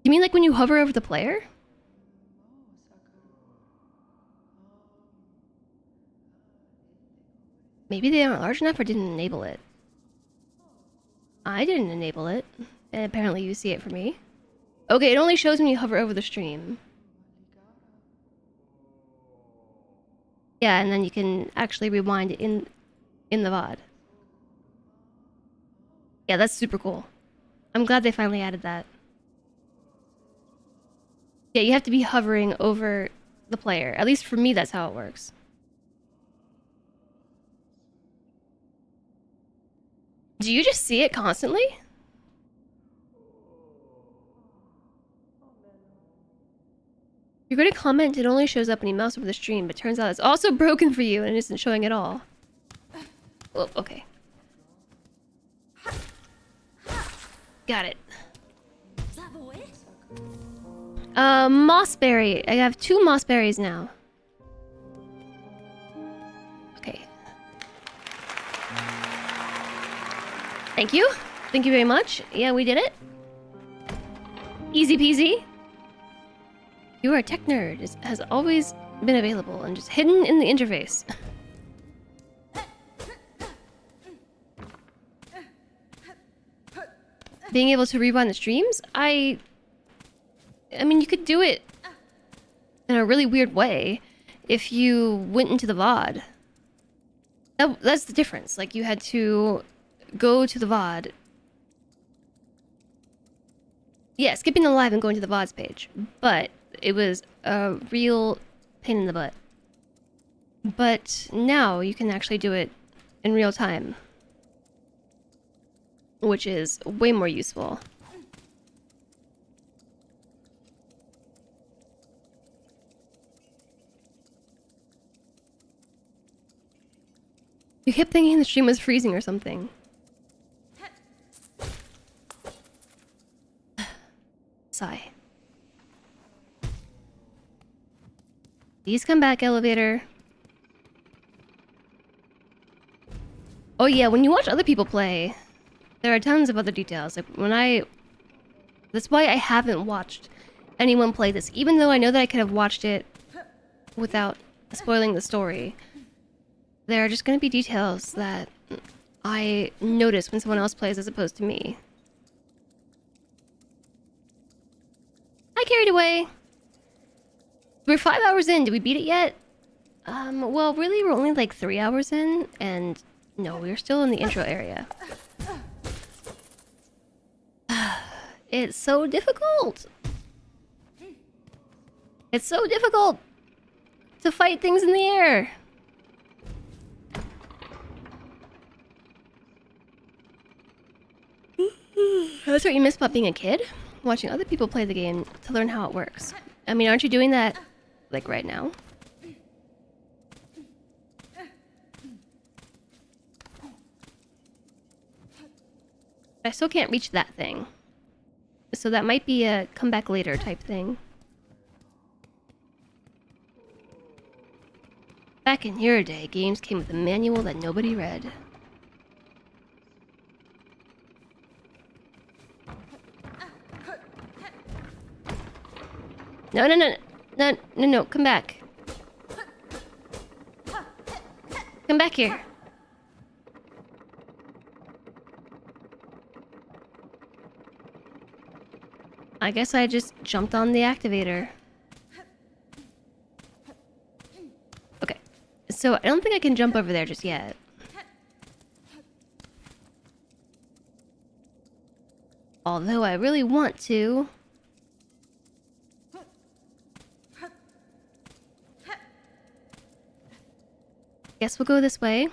You mean like when you hover over the player? Maybe they aren't large enough or didn't enable it. I didn't enable it, and apparently you see it for me. Okay, it only shows when you hover over the stream. Yeah, and then you can actually rewind it in the VOD. Yeah, that's super cool. I'm glad they finally added that. Yeah, you have to be hovering over the player. At least for me, that's how it works. Do you just see it constantly? You're going to comment it only shows up when you mouse over the stream, but turns out it's also broken for you and isn't showing at all. Oh, okay. Got it. Mossberry. I have 2 mossberries now. Okay. Thank you. Thank you very much. Yeah, we did it. Easy peasy. You are a tech nerd. It has always been available and just hidden in the interface. being able to rewind the streams, I mean, you could do it in a really weird way if you went into the VOD. That's the difference. Like, you had to go to the VOD. Yeah, skipping the live and going to the VODs page. But it was a real pain in the butt. But now you can actually do it in real time, which is way more useful. You kept thinking the stream was freezing or something. Sigh. Please come back, elevator. Oh yeah, when you watch other people play, there are tons of other details. Like that's why I haven't watched anyone play this, even though I know that I could have watched it without spoiling the story. There are just going to be details that I notice when someone else plays as opposed to me. I carried away. We're 5 hours in. Did we beat it yet? Well, really, we're only like 3 hours in, and no, we're still in the intro area. It's so difficult. It's so difficult to fight things in the air. That's what you miss about being a kid? Watching other people play the game to learn how it works. I mean, aren't you doing that, like, right now? I still can't reach that thing. So that might be a come back later type thing. Back in your day, games came with a manual that nobody read. No, come back. Come back here. I guess I just jumped on the activator. Okay, so I don't think I can jump over there just yet. Although I really want to. Guess we'll go this way.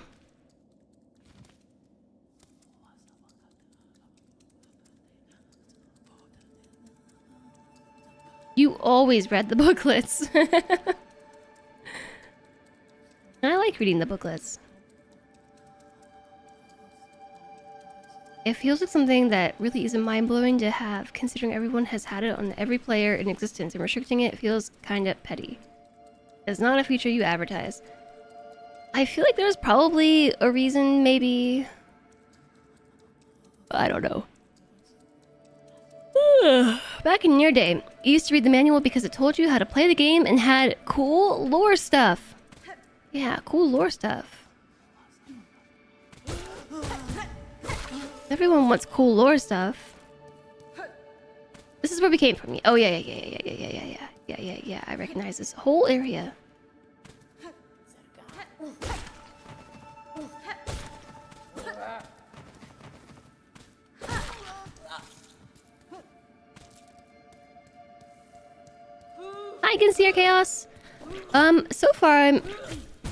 You always read the booklets. I like reading the booklets. It feels like something that really isn't mind-blowing to have, considering everyone has had it on every player in existence, and restricting it feels kinda petty. It's not a feature you advertise. I feel like there's probably a reason, maybe. I don't know. Back in your day, you used to read the manual because it told you how to play the game and had cool lore stuff. Yeah, cool lore stuff. Everyone wants cool lore stuff. This is where we came from. Oh yeah. I recognize this whole area. Hi, Consider Chaos. So far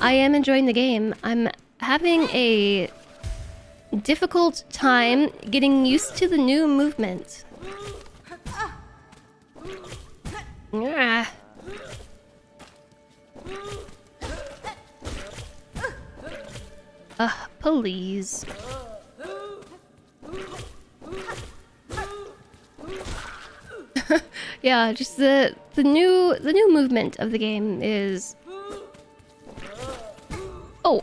I am enjoying the game. I'm having a difficult time getting used to the new movement. Please. Yeah, just the new movement of the game is... Oh.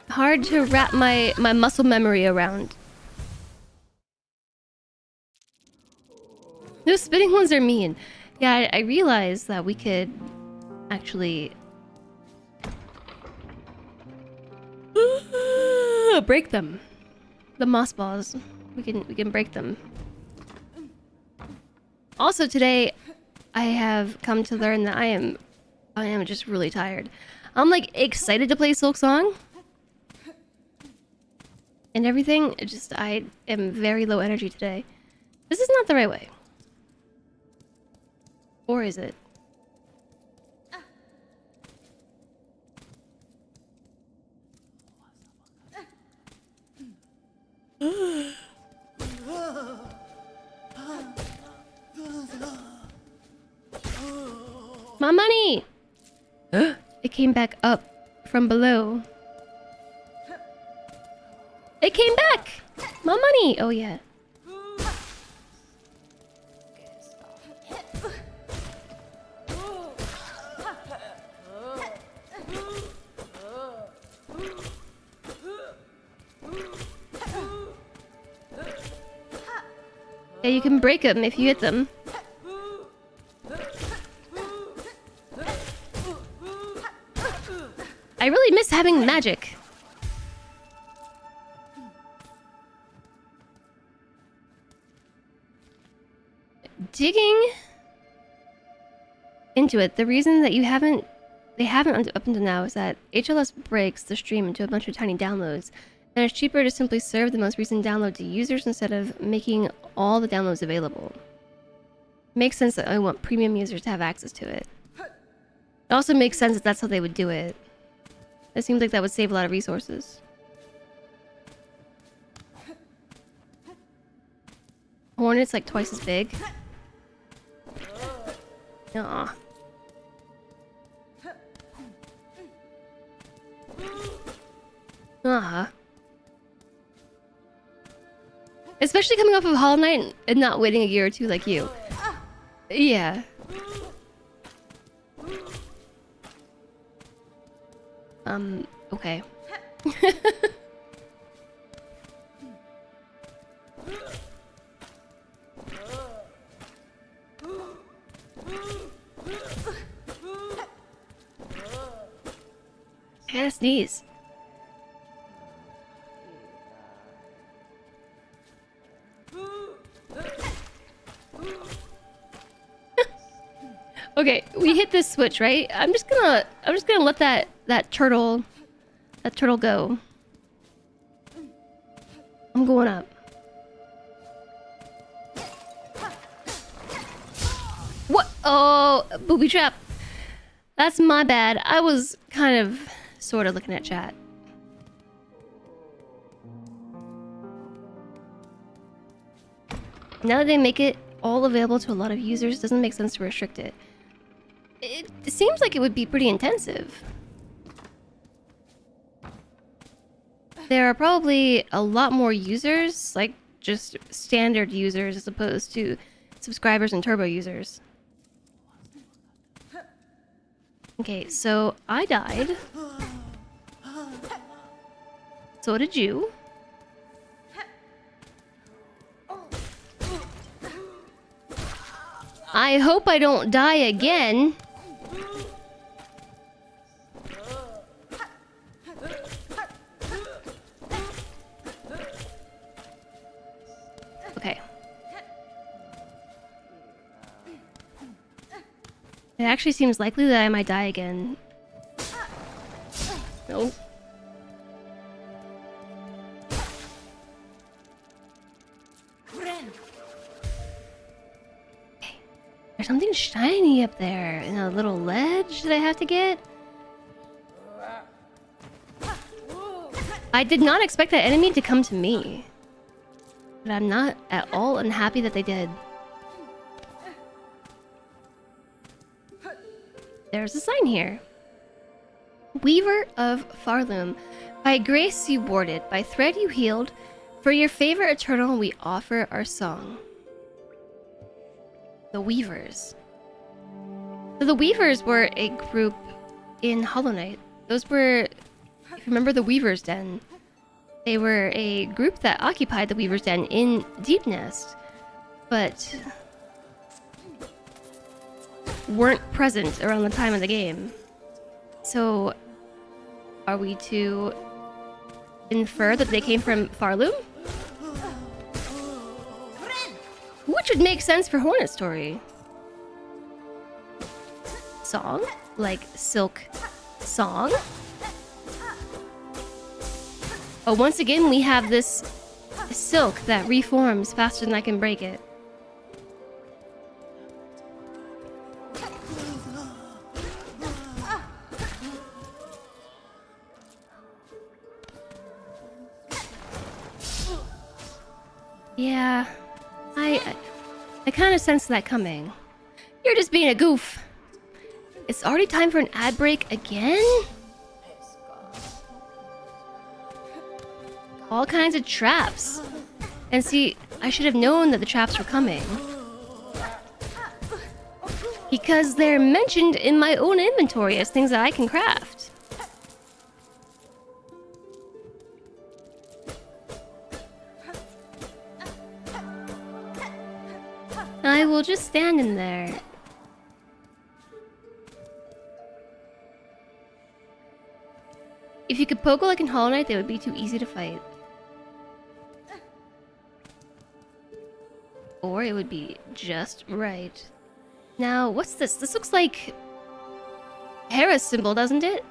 Hard to wrap my muscle memory around. Those spinning ones are mean. Yeah, I realized that we could actually Break them. The moss balls. We can break them. Also today, I have come to learn that I am just really tired. I'm like excited to play Silksong and everything. I am very low energy today. This is not the right way. Or is it? My money! It came back up from below. It came back! My money! Oh yeah. Yeah, you can break them if you hit them. I really miss having magic. Digging into it, the reason that they haven't up until now is that HLS breaks the stream into a bunch of tiny downloads, and it's cheaper to simply serve the most recent download to users instead of making all the downloads available. Makes sense that I want premium users to have access to it. It also makes sense that that's how they would do it. It seems like that would save a lot of resources. Hornet's like twice as big. Aw. Especially coming off of Hollow Knight and not waiting a year or two like you. Yeah. Okay. I gotta sneeze. Okay, we hit this switch, right? I'm just gonna let that turtle go. I'm going up. What? Oh, booby trap. That's my bad. I was kind of sort of looking at chat. Now that they make it all available to a lot of users, it doesn't make sense to restrict it. It seems like it would be pretty intensive. There are probably a lot more users, like just standard users as opposed to subscribers and turbo users. Okay, so I died. So did you. I hope I don't die again. Okay. It actually seems likely that I might die again. Nope. There's something shiny up there in a little ledge that I have to get. I did not expect that enemy to come to me. But I'm not at all unhappy that they did. There's a sign here. Weaver of Farloom. By grace you warded, by thread you healed. For your favor eternal we offer our song. The Weavers. So the Weavers were a group in Hollow Knight. Those were, if you remember the Weaver's Den, they were a group that occupied the Weaver's Den in Deep Nest, but weren't present around the time of the game. So, are we to infer that they came from Farloom? Which would make sense for Hornet Story. Song? Like Silk Song? Oh, once again, we have this silk that reforms faster than I can break it. Yeah, I kind of sense that coming. You're just being a goof. It's already time for an ad break again? All kinds of traps. And see, I should have known that the traps were coming. Because they're mentioned in my own inventory as things that I can craft. I will just stand in there. If you could poke like in Hollow Knight, they would be too easy to fight. Or it would be just right. Now, what's this? This looks like Hera's symbol, doesn't it?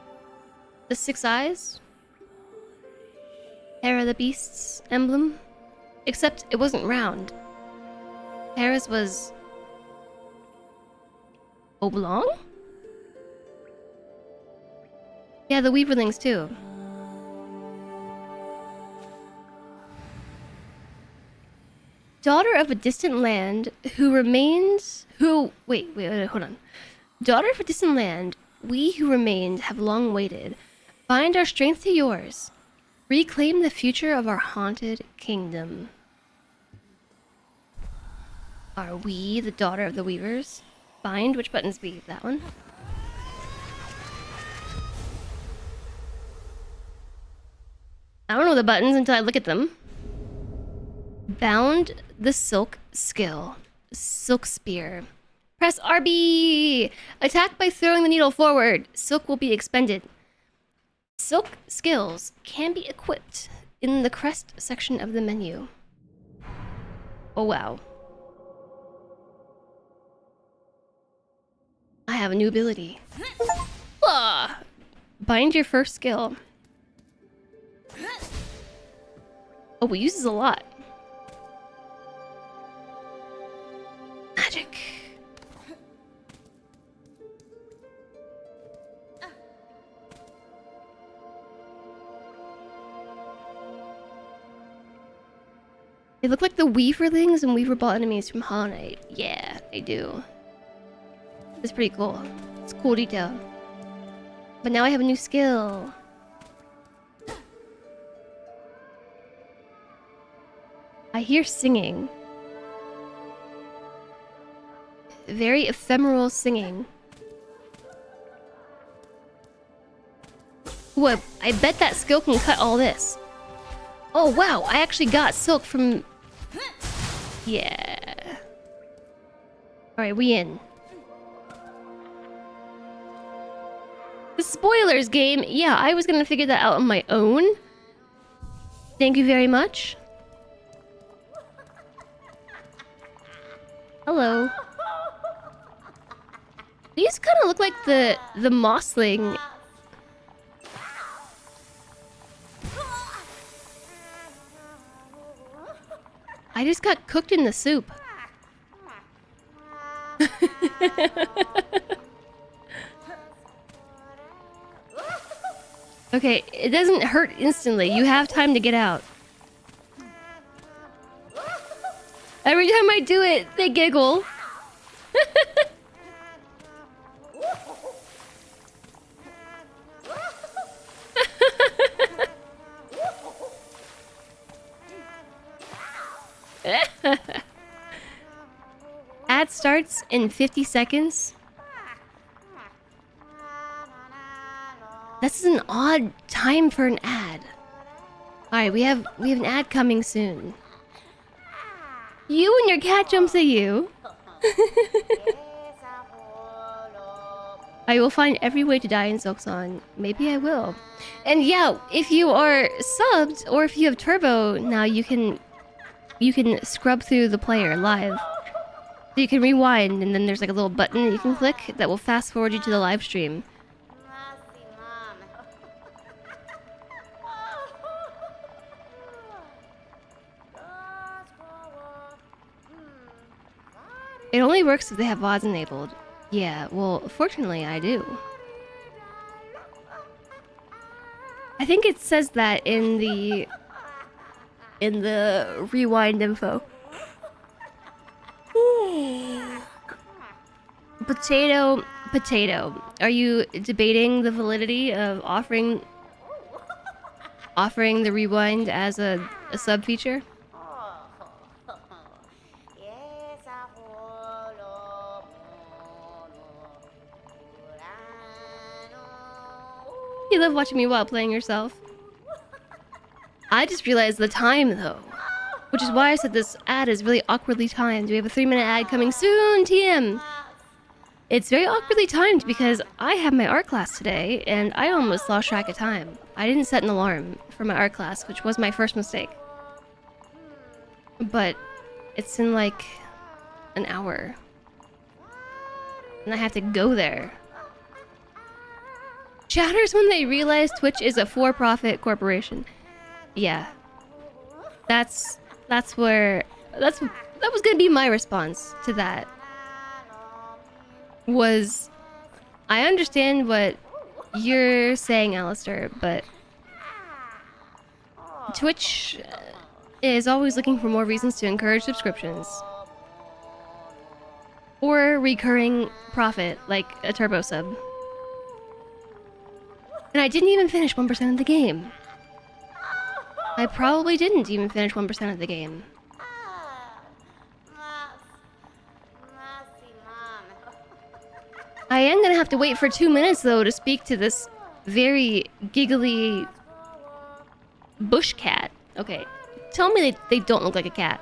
The 6 eyes? Hera the Beast's emblem? Except it wasn't round. Hera's was oblong? Yeah, the Weaverlings too. Daughter of a distant land who remains... Wait, hold on. Daughter of a distant land, we who remained have long waited. Bind our strength to yours. Reclaim the future of our haunted kingdom. Are we the daughter of the Weavers? Bind? Which button's B? That one? I don't know the buttons until I look at them. Bound the silk skill. Silk spear. Press RB! Attack by throwing the needle forward. Silk will be expended. Silk skills can be equipped in the crest section of the menu. Oh wow. I have a new ability. Ah! Bind your first skill. Oh, we use this a lot. Magic. They look like the Weaverlings and Weaverball enemies from Hollow Knight. Yeah, they do. It's pretty cool. It's a cool detail. But now I have a new skill. I hear singing. Very ephemeral singing. Ooh, I bet that skill can cut all this. Oh wow, I actually got silk from... Yeah. Alright, we in. The spoilers game? Yeah, I was gonna figure that out on my own. Thank you very much. Hello. These kind of look like the mossling. I just got cooked in the soup. Okay, it doesn't hurt instantly. You have time to get out. Every time I do it, they giggle. Ad starts in 50 seconds. This is an odd time for an ad. Alright, we have an ad coming soon. You and your cat jumps at you. I will find every way to die in Silksong. Maybe I will. And yeah, if you are subbed or if you have turbo, now you can scrub through the player live. So you can rewind, and then there's like a little button that you can click that will fast forward you to the live stream. It only works if they have VODs enabled. Yeah, well, fortunately I do. I think it says that in the rewind info. Potato. Are you debating the validity of offering the rewind as a sub feature? You love watching me while playing yourself. I just realized the time though, which is why I said this ad is really awkwardly timed. We have a 3-minute ad coming soon, TM. It's very awkwardly timed because I have my art class today and I almost lost track of time. I didn't set an alarm for my art class, which was my first mistake. But it's in like an hour. And I have to go there. Chatters when they realize Twitch is a for-profit corporation. Yeah. That was gonna be my response to that. Was I understand what you're saying, Alistair, but Twitch is always looking for more reasons to encourage subscriptions. Or recurring profit, like a turbo sub. And I didn't even finish 1% of the game. I probably didn't even finish 1% of the game. I am gonna have to wait for 2 minutes though to speak to this very giggly bush cat. Okay, tell me they don't look like a cat.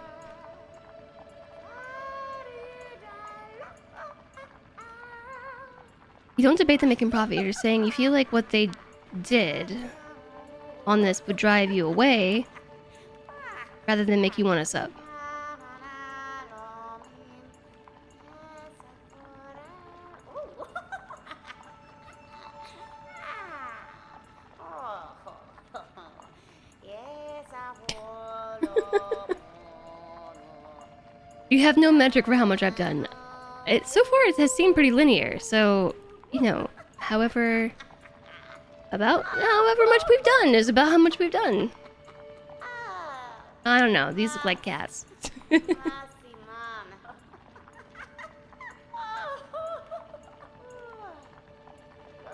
You don't debate them making profit, you're saying you feel like what they did on this would drive you away rather than make you want to sub. You have no metric for how much I've done. So far it has seemed pretty linear, so, you know, however much we've done is about how much we've done. I don't know, these look like cats.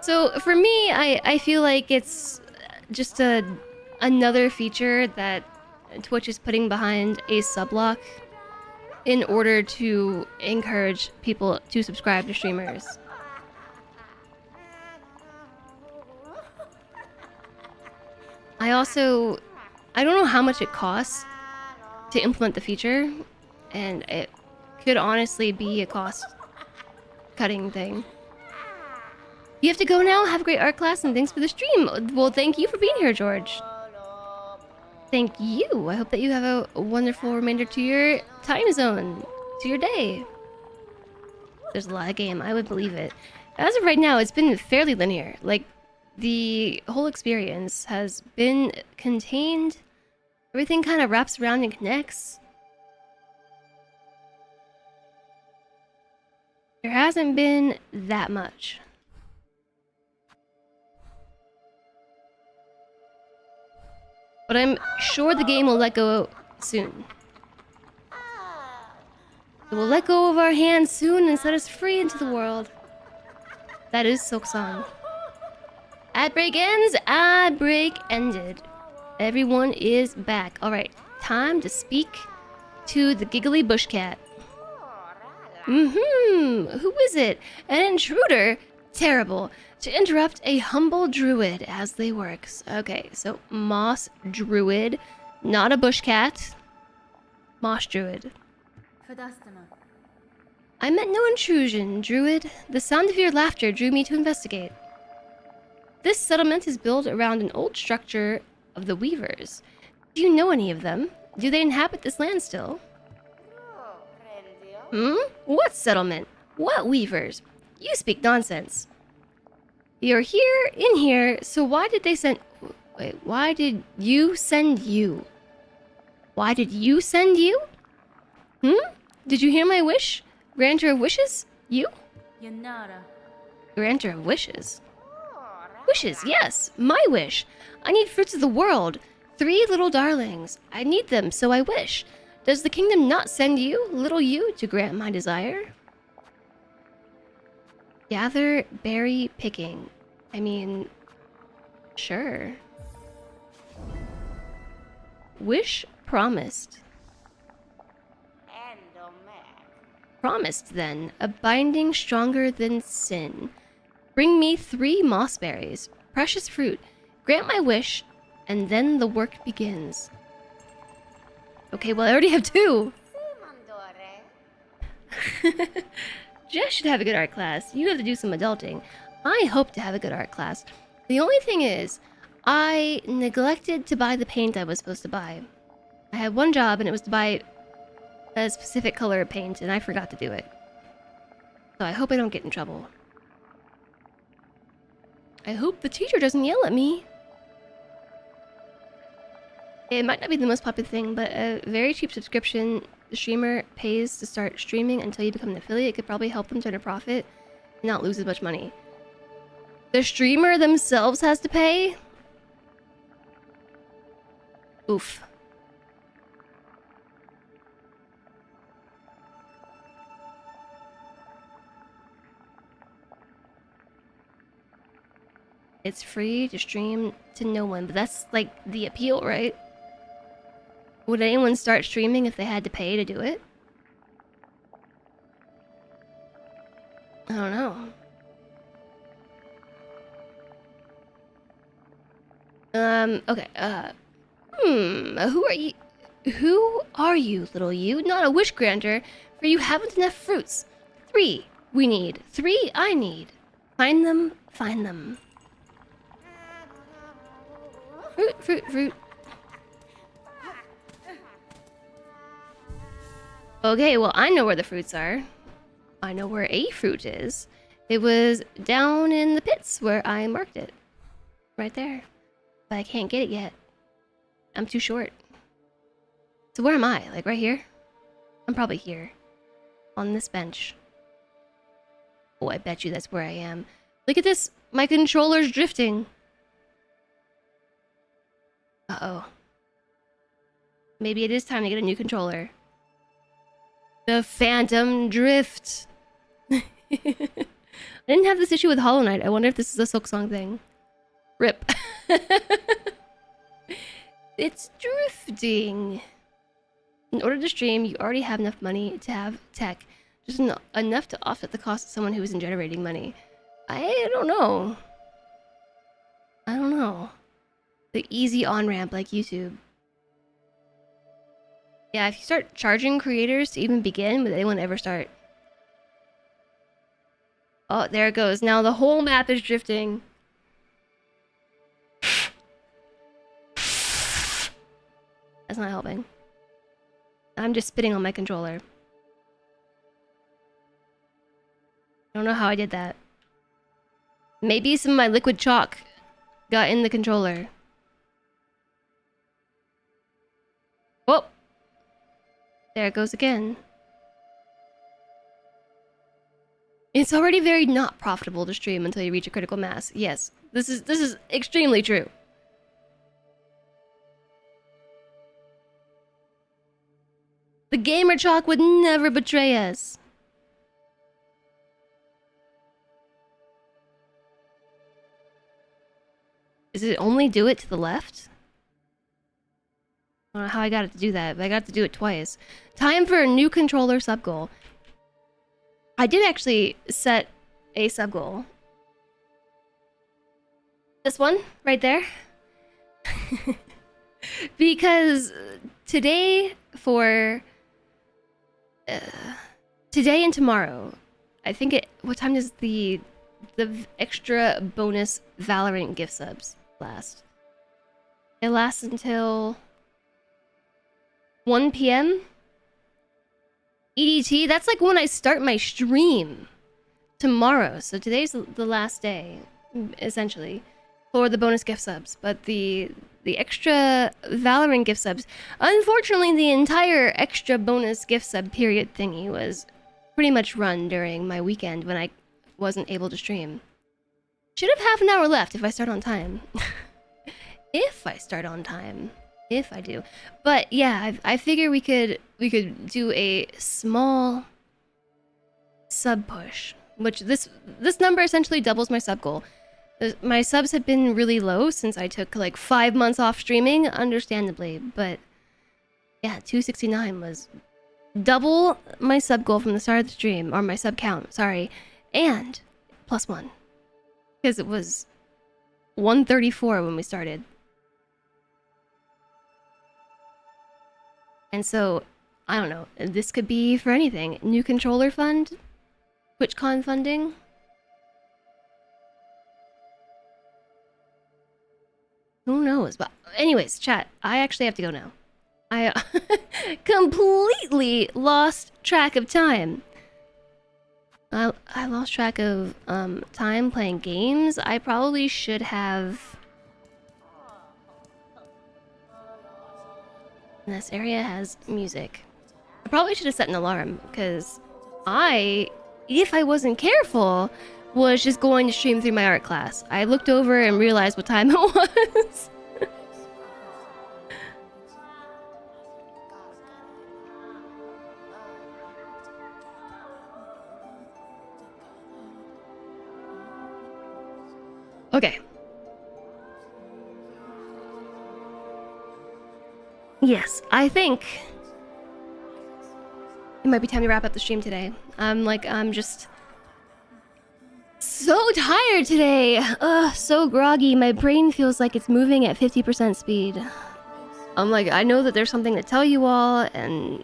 So for me, I feel like it's just another feature that Twitch is putting behind a sublock in order to encourage people to subscribe to streamers. I don't know how much it costs to implement the feature, and it could honestly be a cost-cutting thing. You have to go now. Have a great art class, and thanks for the stream. Well, thank you for being here, George. Thank you. I hope that you have a wonderful remainder to your time zone, to your day. There's a lot of game. I would believe it. As of right now, it's been fairly linear. Like, the whole experience has been contained. Everything kind of wraps around and connects. There hasn't been that much. But I'm sure the game will let go soon. It will let go of our hands soon and set us free into the world. That is Silksong. Ad break ends, ad break ended. Everyone is back. Alright, time to speak to the giggly bush cat. Who is it? An intruder? Terrible. To interrupt a humble druid as they works. Okay, so moss druid, not a bush cat. Moss druid. I meant no intrusion, Druid. The sound of your laughter drew me to investigate. This settlement is built around an old structure of the Weavers. Do you know any of them? Do they inhabit this land still? What settlement? What Weavers? You speak nonsense. You're here, in here, so why did they send... Wait, why did you send you? Why did you send you? Did you hear my wish? Granter of wishes? You? Granter of wishes? Wishes, yes, my wish. I need fruits of the world. 3 little darlings. I need them, so I wish. Does the kingdom not send you, little you, to grant my desire? Gather berry picking. I mean, sure. Wish promised. Promised then, a binding stronger than sin. Bring me 3 mossberries, precious fruit. Grant my wish, and then the work begins. Okay, well, I already have 2. Jess should have a good art class. You have to do some adulting. I hope to have a good art class. The only thing is, I neglected to buy the paint I was supposed to buy. I had one job, and it was to buy a specific color of paint, and I forgot to do it. So I hope I don't get in trouble. I hope the teacher doesn't yell at me. It might not be the most popular thing, but a very cheap subscription the streamer pays to start streaming until you become an affiliate could probably help them turn a profit and not lose as much money. The streamer themselves has to pay? Oof. It's free to stream to no one, but that's like the appeal, right? Would anyone start streaming if they had to pay to do it? I don't know. Okay, who are you? Who are you, little you? Not a wish granter, for you haven't enough fruits. 3 we need. 3 I need. Find them, find them. Fruit, fruit, fruit. Okay, well, I know where the fruits are. I know where a fruit is. It was down in the pits where I marked it. Right there. But I can't get it yet. I'm too short. So where am I? Like right here? I'm probably here. On this bench. Oh, I bet you that's where I am. Look at this! My controller's drifting. Uh-oh. Maybe it is time to get a new controller. The Phantom Drift. I didn't have this issue with Hollow Knight. I wonder if this is a Silksong thing. Rip. It's drifting. In order to stream, you already have enough money to have tech. Just enough to offset the cost of someone who isn't generating money. I don't know. I don't know. The easy on-ramp like YouTube. Yeah, if you start charging creators to even begin, would anyone ever start? Oh, there it goes. Now the whole map is drifting. That's not helping. I'm just spitting on my controller. I don't know how I did that. Maybe some of my liquid chalk got in the controller. Whoa! There it goes again. It's already very not profitable to stream until you reach a critical mass. Yes, this is extremely true. The gamer chalk would never betray us. Does it only do it to the left? I don't know how I got it to do that, but I got to do it twice. Time for a new controller sub goal. I did actually set a sub goal. This one, right there. Because today for today and tomorrow. I think it. What time does the extra bonus Valorant gift subs last? It lasts until 1 p.m. EDT. That's like when I start my stream tomorrow. So today's the last day, essentially, for the bonus gift subs. But the extra Valorant gift subs, unfortunately, the entire extra bonus gift sub period thingy was pretty much run during my weekend when I wasn't able to stream. Should have half an hour left if I start on time. If I start on time. If I do. But yeah, I figure we could do a small sub push, which this number essentially doubles my sub goal. My subs have been really low since I took like 5 months off streaming, understandably, but yeah, 269 was double my sub goal from the start of the stream, or my sub count, sorry, and +1, because it was 134 when we started. And so, I don't know, this could be for anything. New controller fund? TwitchCon funding? Who knows? But anyways, chat, I actually have to go now. I completely lost track of time. I lost track of time playing games. I probably should have... This area has music. I probably should have set an alarm, because if I wasn't careful, was just going to stream through my art class. I looked over and realized what time it was. Okay. Yes, I think it might be time to wrap up the stream today. I'm just so tired today. Ugh, so groggy. My brain feels like it's moving at 50% speed. I know that there's something to tell you all, and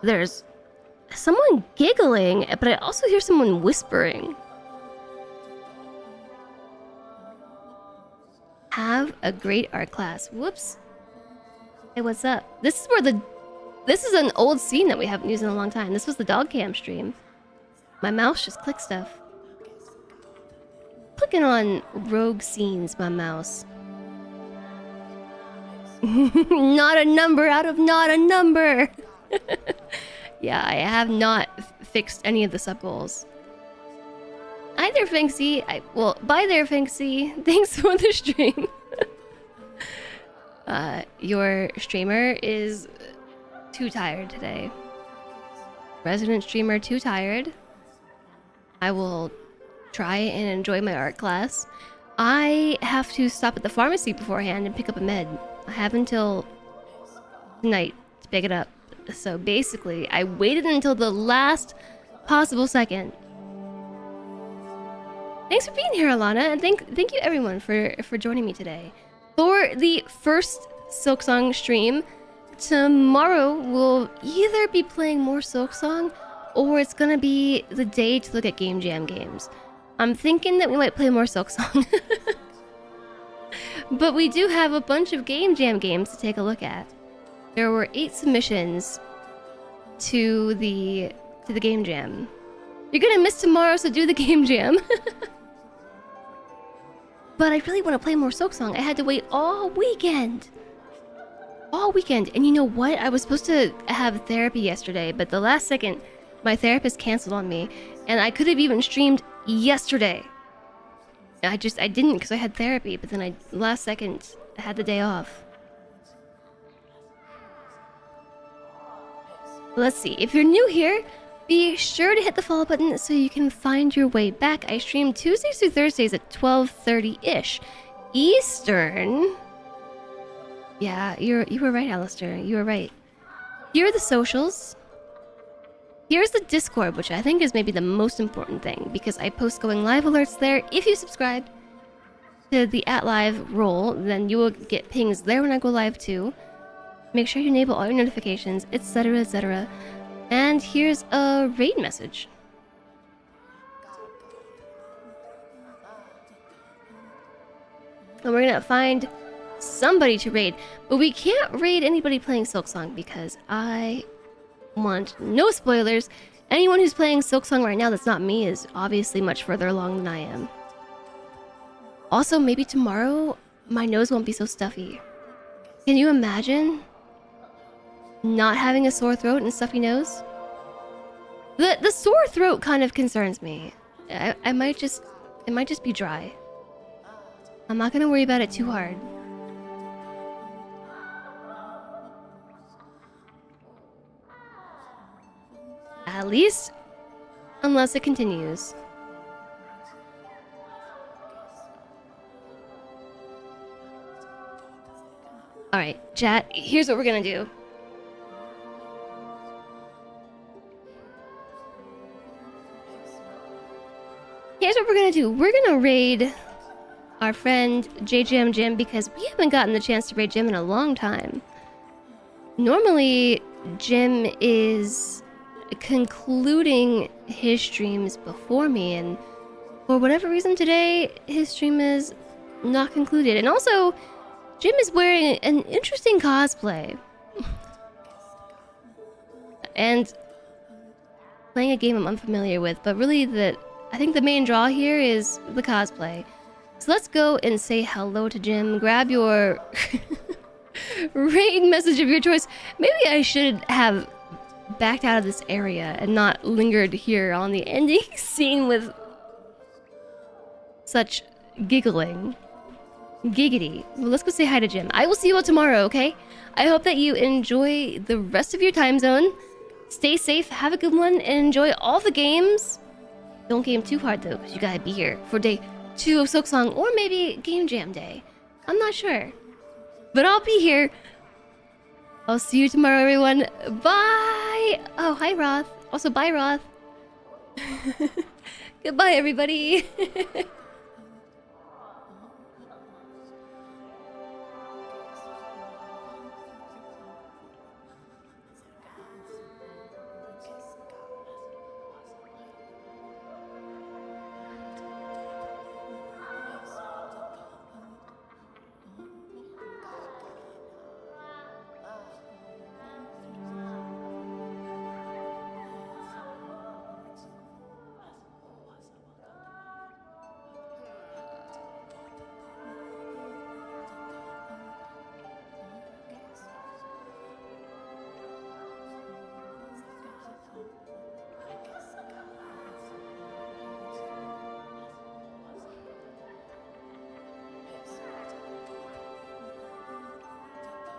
there's someone giggling, but I also hear someone whispering. Have a great art class. Whoops. Hey, what's up? This is an old scene that we haven't used in a long time. This was the dog cam stream. My mouse just clicked stuff. Clicking on rogue scenes, my mouse. Not a number out of not a number. Yeah, I have not fixed any of the sub goals. Hi there, Finksy. Bye there, Finksy. Thanks for the stream. Your streamer is too tired today. Resident streamer too tired. I will try and enjoy my art class. I have to stop at the pharmacy beforehand and pick up a med. I have until tonight to pick it up. So basically, I waited until the last possible second. Thanks for being here, Alana, and thank you everyone for joining me today. For the first Silksong stream, tomorrow we'll either be playing more Silksong, or it's gonna be the day to look at Game Jam games. I'm thinking that we might play more Silksong. But we do have a bunch of Game Jam games to take a look at. There were 8 submissions to the Game Jam. You're gonna miss tomorrow, so do the Game Jam. But I really want to play more Silksong. I had to wait all weekend. All weekend. And you know what? I was supposed to have therapy yesterday, but the last second, my therapist canceled on me. And I could have even streamed yesterday. I didn't because I had therapy, but then last second, I had the day off. Let's see. If you're new here, be sure to hit the follow button so you can find your way back. I stream Tuesdays through Thursdays at 12:30-ish Eastern. Yeah, you were right, Alistair. You were right. Here are the socials. Here's the Discord, which I think is maybe the most important thing, because I post going live alerts there. If you subscribe to the @live role, then you will get pings there when I go live too. Make sure you enable all your notifications, etc., etc. And here's a raid message. And we're gonna find somebody to raid. But we can't raid anybody playing Silksong because I want no spoilers. Anyone who's playing Silksong right now that's not me is obviously much further along than I am. Also, maybe tomorrow my nose won't be so stuffy. Can you imagine not having a sore throat and stuffy nose? The sore throat kind of concerns me. It might just be dry. I'm not gonna worry about it too hard. At least, unless it continues. Alright, chat, here's what we're gonna do. Here's what we're gonna do. We're gonna raid our friend JJM Jim because we haven't gotten the chance to raid Jim in a long time. Normally, Jim is concluding his streams before me, and for whatever reason today, his stream is not concluded. And also, Jim is wearing an interesting cosplay. And playing a game I'm unfamiliar with, but really I think the main draw here is the cosplay. So let's go and say hello to Jim. Grab your raid message of your choice. Maybe I should have backed out of this area and not lingered here on the ending scene with such giggling. Giggity. Well, let's go say hi to Jim. I will see you all tomorrow, okay? I hope that you enjoy the rest of your time zone. Stay safe, have a good one, and enjoy all the games. Don't game too hard though, because you gotta be here for day 2 of Silksong, or maybe Game Jam Day. I'm not sure. But I'll be here. I'll see you tomorrow, everyone. Bye! Oh, hi, Roth. Also, bye, Roth. Goodbye, everybody.